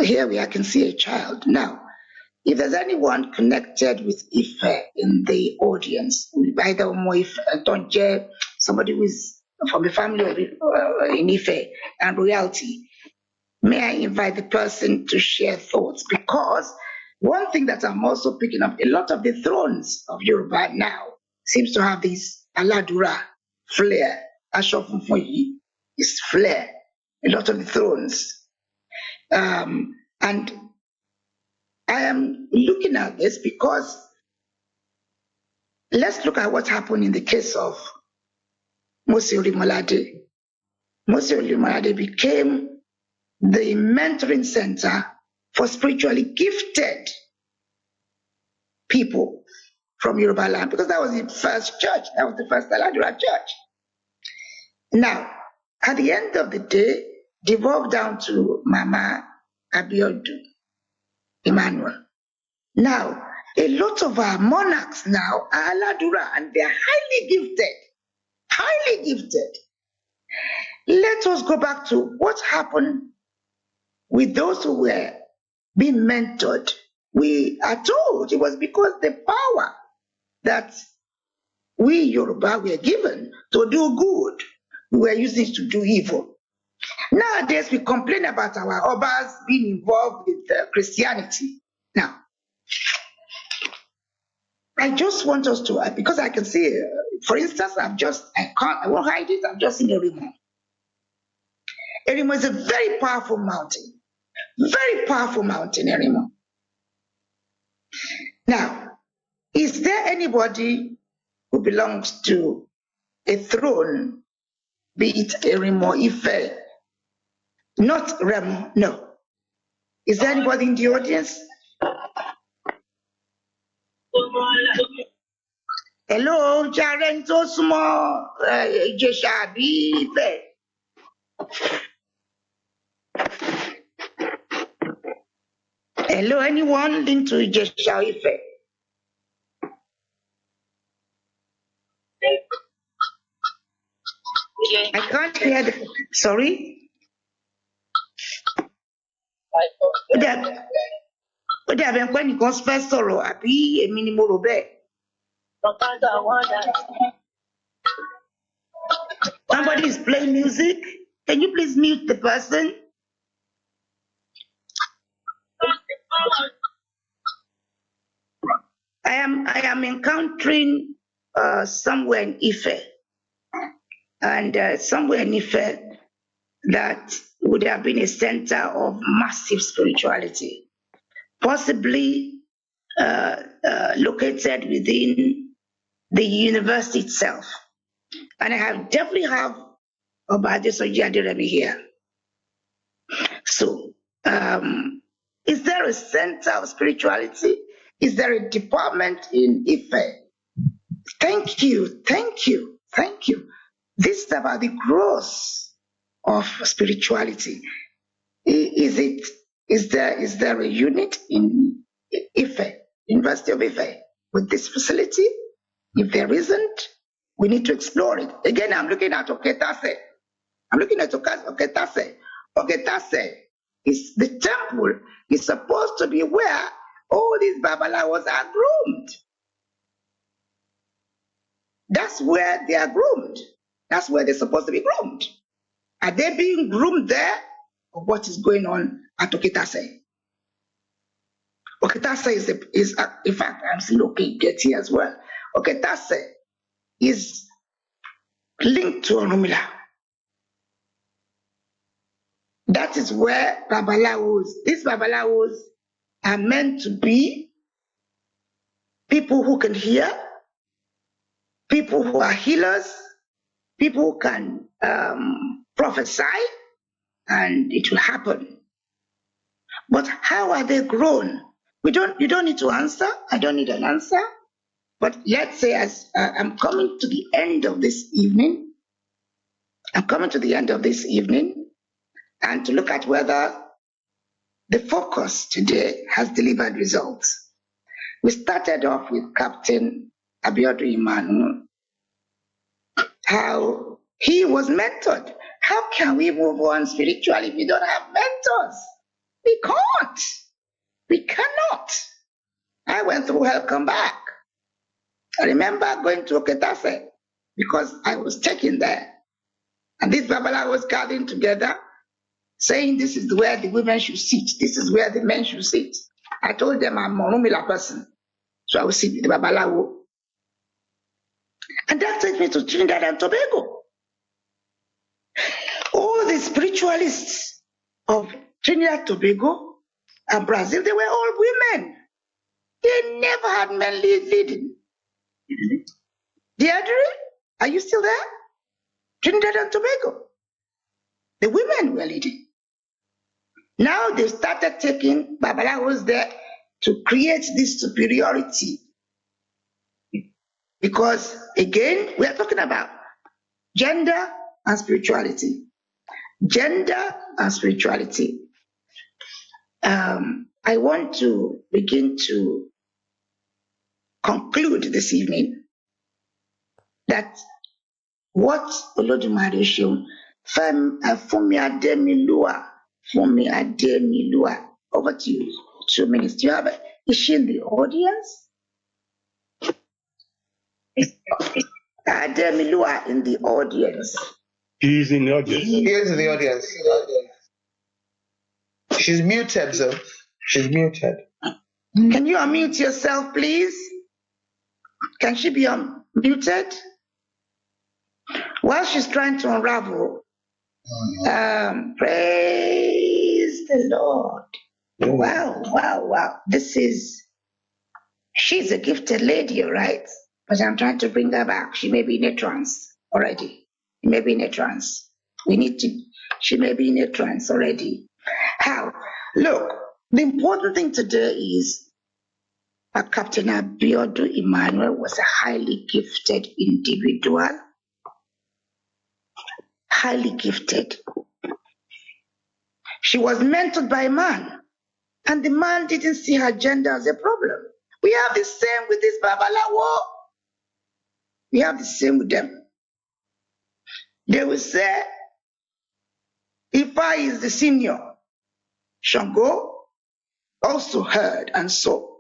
here I can see a child. Now, if there's anyone connected with Ife in the audience, either Ife, Tonje, somebody who is from the family of in Ife and royalty, may I invite the person to share thoughts? Because one thing that I'm also picking up, a lot of the thrones of Yoruba now seems to have this Aladura flair. Ashofunfoyi is flair. A lot of the thrones. And I am looking at this because let's look at what happened in the case of Mose Orimolade. Mose Olumide became the mentoring center for spiritually gifted people from Yoruba land, because that was the first church, that was the first Aladura church. Now, at the end of the day, devolved down to Mama Abiodun, Emmanuel. Now, a lot of our monarchs now are Aladura, and they are highly gifted, highly gifted. Let us go back to what happened with those who were being mentored. We are told it was because the power that we Yoruba were given to do good, we were using it to do evil. Nowadays, we complain about our Obas being involved with Christianity. Now, I just want us to, because I can see, for instance, I won't hide it, I'm just in Erimo. Erimo is a very powerful mountain. Very powerful mountain, Erimo. Now, is there anybody who belongs to a throne, be it Erimo, Ife, not Remo, no. Is there anybody in the audience? Hello, Jarento Small, Jeshabi, Ife. Hello, anyone linked to Ijesha Ife? I can't hear the, sorry? Ó dàbí ẹni pé nìkan fẹ́ sọ̀rọ̀ àbí èmi ni mo rò bẹ́ẹ̀. Somebody is playing music. Can you please mute the person? I am encountering somewhere in Ife, and somewhere in Ife that would have been a center of massive spirituality, possibly located within the university itself. And I have definitely have Obadesoji Aderemi here. So, is there a center of spirituality? Is there a department in Ife? Thank you, thank you, thank you. This is about the growth of spirituality. Is there a unit in Ife, University of Ife, with this facility? If there isn't, we need to explore it. Again, I'm looking at Oketase. I'm looking at Oketase. Oketase is the temple is supposed to be where all these Babalawos are groomed. That's where they are groomed. That's where they're supposed to be groomed. Are they being groomed there? Or what is going on at Oketase? Oketase is in fact, I'm still looking at here as well. Oketase is linked to Orumila. That is where Babalawos, these Babalawos are meant to be people who can hear, people who are healers, people who can prophesy, and it will happen. But how are they grown? You don't need to answer. I don't need an answer. But let's say as I'm coming to the end of this evening, and to look at whether the focus today has delivered results. We started off with Captain Abiodun Emmanuel, how he was mentored. How can we move on spiritually if we don't have mentors? We can't. We cannot. I went through hell, come back. I remember going to Oketase because I was taken there. And this Babala was gathering together, saying this is where the women should sit. This is where the men should sit. I told them I'm a Morumila person. So I will sit with the Babalawo. And that takes me to Trinidad and Tobago. All the spiritualists of Trinidad, Tobago, and Brazil, they were all women. They never had men leading. Deirdre, are you still there? Trinidad and Tobago. The women were leading. Now they started taking Babalawos there to create this superiority. Because again, we are talking about gender and spirituality. Gender and spirituality. I want to begin to conclude this evening that what Olodumare shown, Fumi Ademilua, over to you. 2 minutes. Do you have a, is she in the audience? Ademilua in the audience. He's in the audience. He is in the audience. She's muted, though. She's muted. Can you unmute yourself, please? Can she be unmuted? While she's trying to unravel, praise the Lord. Wow. She's a gifted lady, right? But I'm trying to bring her back. She may be in a trance already. She may be in a trance. She may be in a trance already. How? Look, the important thing today is Captain Abiodun Emmanuel was a highly gifted individual. Highly gifted. She was mentored by a man, and the man didn't see her gender as a problem. We have the same with this Babalawo. We have the same with them. They will say, if I is the senior, Shango also heard and saw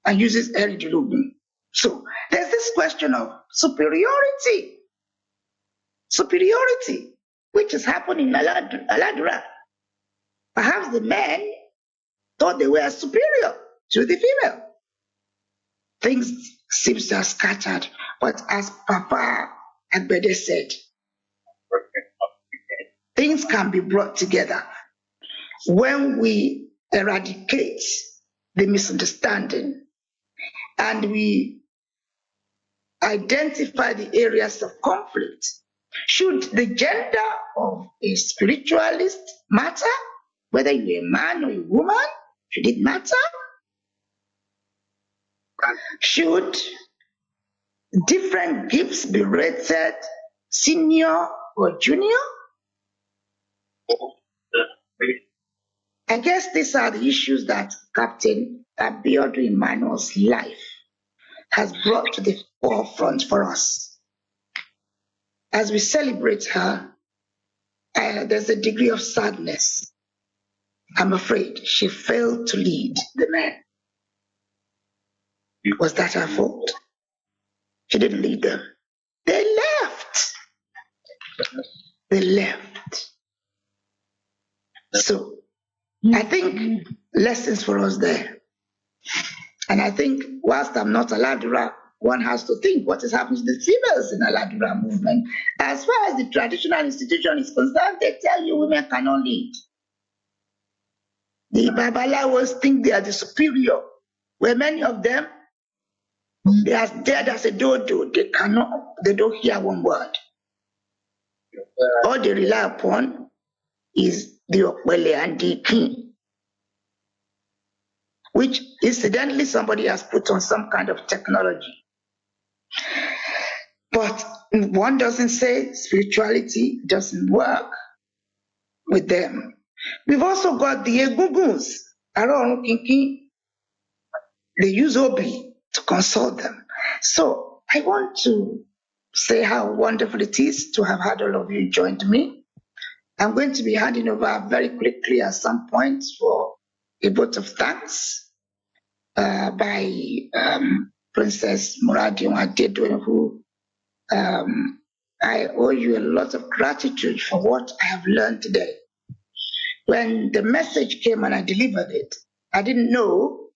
and uses Eridilugun. So there's this question of superiority, which is happening in Aladura. Perhaps the men thought they were superior to the female. Things seem to have scattered, but as Papa Agbede said, things can be brought together when we eradicate the misunderstanding and we identify the areas of conflict. Should the gender of a spiritualist matter? Whether you're a man or a woman, should it matter? Should different gifts be rated senior or junior? I guess these are the issues that Captain Abiodun Emmanuel's life has brought to the forefront for us. As we celebrate her, there's a degree of sadness. I'm afraid she failed to lead the men. Was that her fault? She didn't lead them. They left. So I think lessons for us there. And I think whilst I'm not Aladura, one has to think what is happening to the females in Aladura movement. As far as the traditional institution is concerned, they tell you women cannot lead. The Babalawos think they are the superior, where many of them, they are as dead as a dodo. They don't hear one word. All they rely upon is the Okwele and the king, which incidentally somebody has put on some kind of technology. But one doesn't say spirituality doesn't work with them. We've also got the Egunguns, Aron Kinki. They use Obi to consult them. So I want to say how wonderful it is to have had all of you join me. I'm going to be handing over very quickly at some point for a vote of thanks by Princess Muradion Adedoyin, who I owe you a lot of gratitude for what I have learned today. When the message came and I delivered it, I didn't know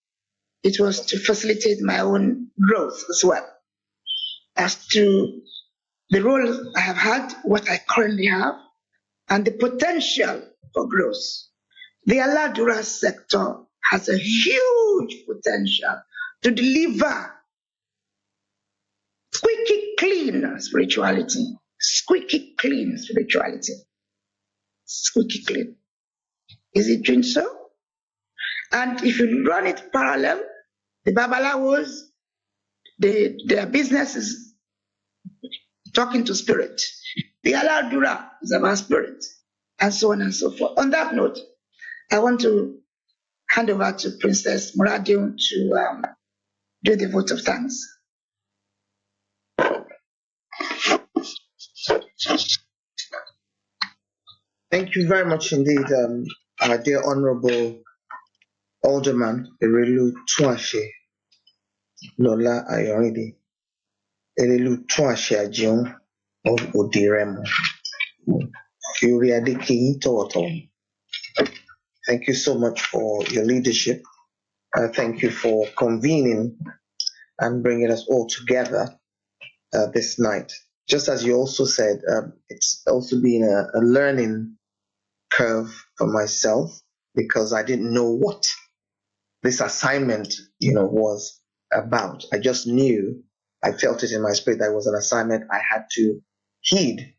it was to facilitate my own growth as well. As to the role I have had, what I currently have, and the potential for growth. The Aladura sector has a huge potential to deliver squeaky clean spirituality. squeaky clean. Is it doing so? And if you run it parallel, the Babalawos, their business is talking to spirit. The Aladura is about spirit, and so on and so forth. On that note, I want to hand over to Princess Muradiun to do the vote of thanks. Thank you very much indeed, our dear Honorable Alderman Erelu Tuashe Lola Ayoride, Erelu Tuashe Ajion of Odiremo. Thank you so much for your leadership. Thank you for convening and bringing us all together this night. Just as you also said, it's also been a learning curve for myself because I didn't know what this assignment, was about. I just knew, I felt it in my spirit that it was an assignment I had to heed.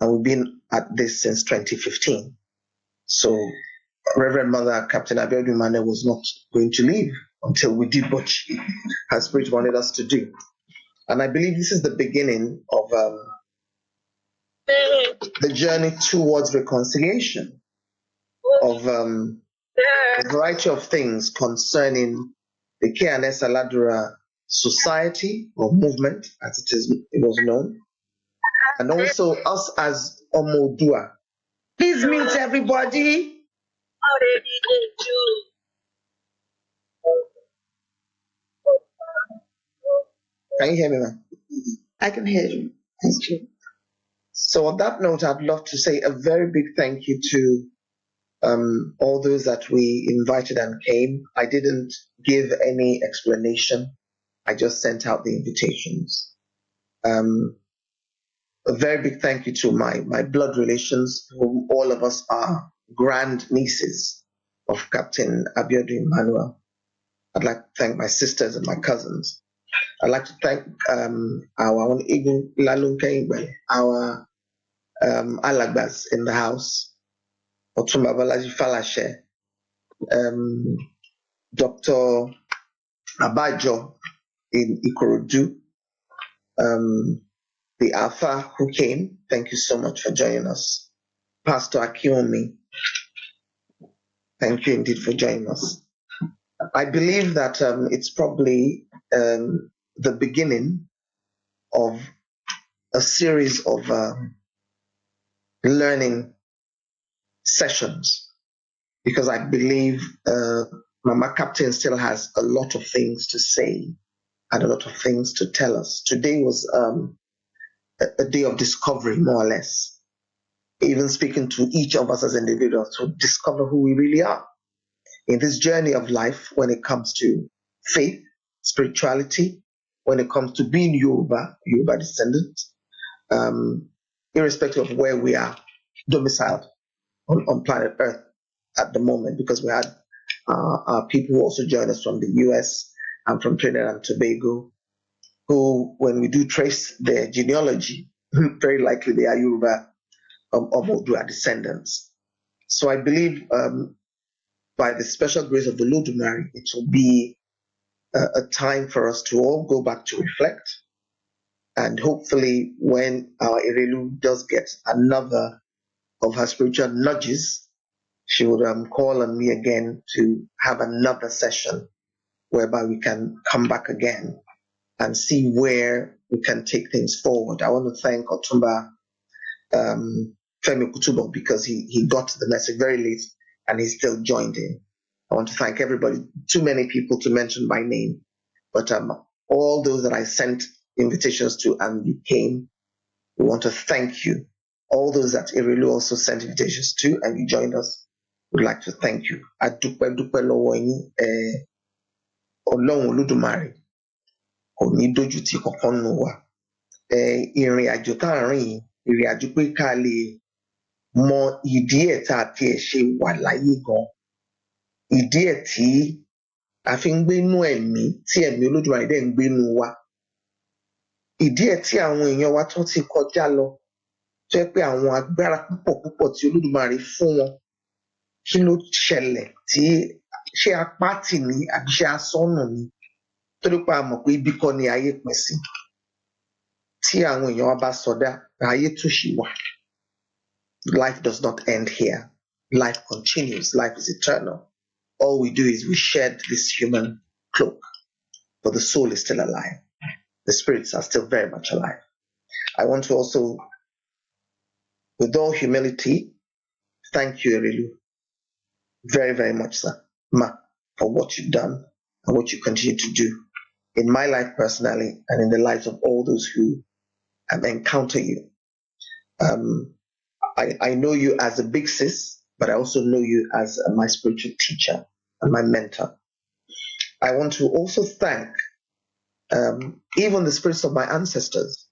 And we've been at this since 2015. So Reverend Mother Captain Abiodun Emmanuel was not going to leave until we did what her spirit wanted us to do. And I believe this is the beginning of the journey towards reconciliation of a variety of things concerning the KNS Aladura society or movement, as it was known, and also us as Omodua. Please mute everybody. Can you hear me, ma'am? I can hear you. Thank you. So on that note, I'd love to say a very big thank you to all those that we invited and came. I didn't give any explanation. I just sent out the invitations. A very big thank you to my blood relations, whom all of us are grand nieces of Captain Abiodun Emmanuel. I'd like to thank my sisters and my cousins. I'd like to thank our own Igu Lalunke, our Alagbas in the house, Otumba Balaji Falashe, Dr. Abajo in Ikorodu, the Alpha who came. Thank you so much for joining us. Pastor Akiomi, thank you indeed for joining us. I believe that it's probably the beginning of a series of learning sessions, because I believe Mama Captain still has a lot of things to say and a lot of things to tell us. Today was a day of discovery, more or less, even speaking to each of us as individuals to discover who we really are in this journey of life when it comes to faith, spirituality, when it comes to being Yoruba descendant, irrespective of where we are domiciled on planet Earth at the moment, because we had our people who also joined us from the US and from Trinidad and Tobago, who, when we do trace their genealogy, very likely they are Yoruba or Odua descendants. So I believe by the special grace of the Lodumare, it will be a time for us to all go back to reflect. And hopefully when our Erelu does get another of her spiritual nudges, she would call on me again to have another session whereby we can come back again and see where we can take things forward. I want to thank Otumba Femi Kutubo because he got the message very late and he still joined in. I want to thank everybody, too many people to mention by name, but all those that I sent invitations to and you came, we want to thank you. All those that Erelu also sent invitations to and you joined us, we'd like to thank you. Adúpẹ́ lọ́wọ́ yín, Ọlọ́run Olódùmarè kò ní dójú tì kankan nínú wa. Ìrìn àjò tá à ń rìn yìí, ìrìn àjò pé ká lè mọ ìdí ẹ̀ tá a tiẹ̀ ṣe wà láyé gan. Ìdí ẹ̀ tí a fi ń gbénú ẹ̀mí, tí ẹ̀mí Olódùmarè dẹ̀ ń gbénú wa. Ìdí ẹ̀ tí àwọn èèyàn wa tó ti kọjá lọ, tó yẹ pé àwọn agbára púpọ̀ tí Olódùmarè fún wọn kí ló ṣẹlẹ̀ tí ṣé apá tì ní àbí ṣé asọ́nù ni torí pé a mọ̀ pé ibi kan ni ayé pín sí tí àwọn èèyàn wa bá sọdá ayé tún ṣì wà. Life does not end here. Life continues. Life is eternal. All we do is we shed this human cloak, but the soul is still alive. The spirits are still very much alive. I want to also, with all humility, thank you, Erilu, very, very much, sir, Ma, for what you've done and what you continue to do in my life personally and in the lives of all those who encounter you. I know you as a big sis, but I also know you as my spiritual teacher and my mentor. I want to also thank even the spirits of my ancestors.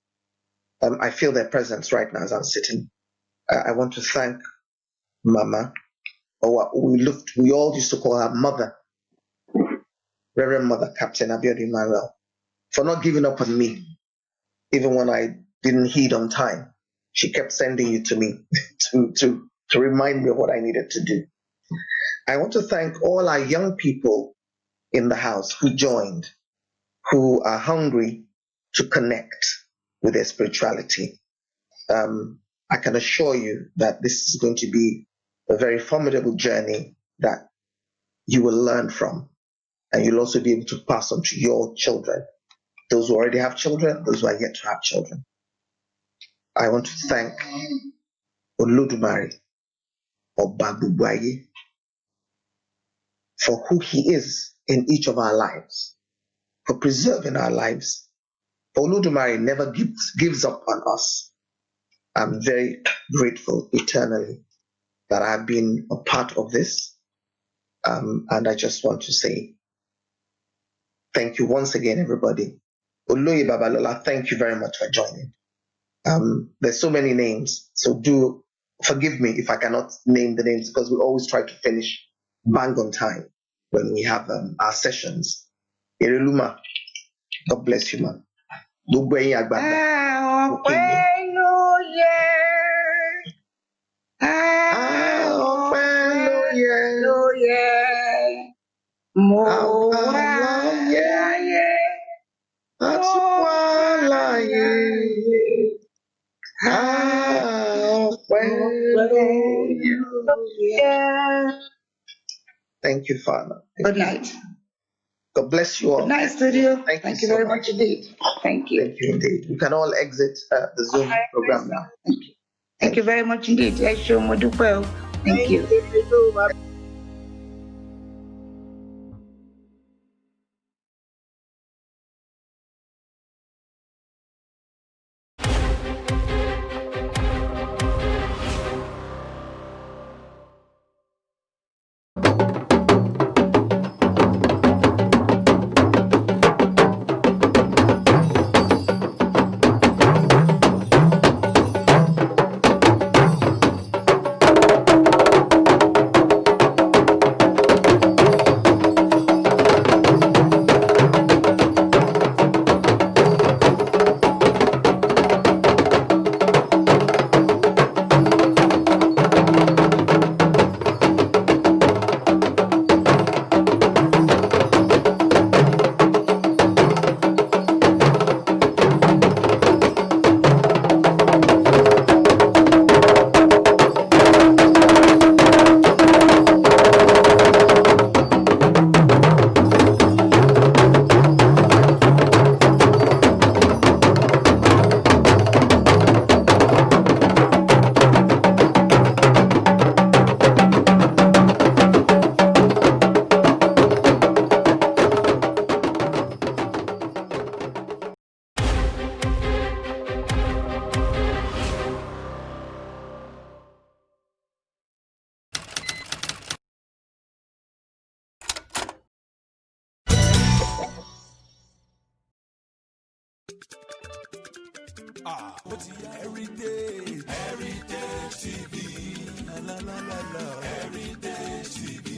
I feel their presence right now as I'm sitting. I want to thank Mama, or what we all used to call her Mother, Reverend Mother Captain Abiodun Emmanuel, for not giving up on me, even when I didn't heed on time. She kept sending you to me to remind me of what I needed to do. I want to thank all our young people in the house who joined, who are hungry to connect with their spirituality. I can assure you that this is going to be a very formidable journey that you will learn from, and you'll also be able to pass on to your children, those who already have children, those who are yet to have children. I want to thank Olodumare Obabubwaye for who he is in each of our lives, for preserving our lives. Olodumare never gives up on us. I'm very grateful eternally that I've been a part of this. And I just want to say thank you once again, everybody. Oloye Babalola, thank you very much for joining. There's so many names, so do forgive me if I cannot name the names, because we always try to finish bang on time when we have our sessions. Ireluma, God bless you, man. Gbogbo ẹ̀yin àgbààgbà, mo kí yín. Ọpẹ́ ló yẹ, mo wà láyé, a tún wà láyé. Ọpẹ́ ló yẹ. Thank you, Father. Good night. God bless you all. Good night, studio. Thank you so very much indeed. Thank you. Thank you indeed. You can all exit the Zoom program now. Thank you very much indeed. Thank you.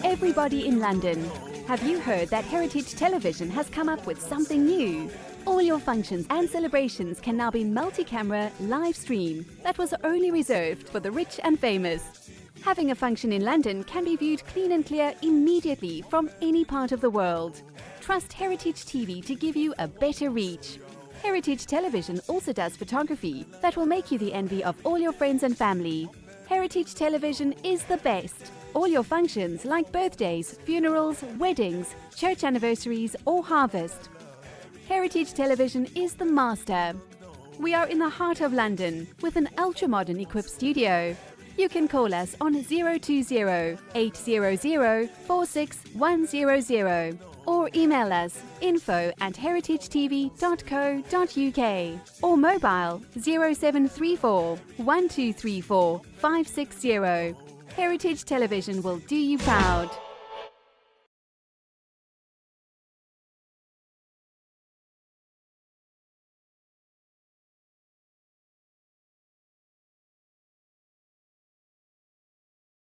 Everybody in London, have you heard that Heritage Television has come up with something new? All your functions and celebrations can now be multi-camera live stream. That was only reserved for the rich and famous. Having a function in London can be viewed clean and clear immediately from any part of the world. Trust Heritage TV to give you a better reach. Heritage Television also does photography that will make you the envy of all your friends and family. Heritage Television is the best. All your functions like birthdays, funerals, weddings, church anniversaries or harvest. Heritage Television is the master. We are in the heart of London with an ultra-modern equipped studio. You can call us on 020-800-46100 or email us info@heritagetv.co.uk or mobile 0734 1234 560. Heritage Television will do you proud.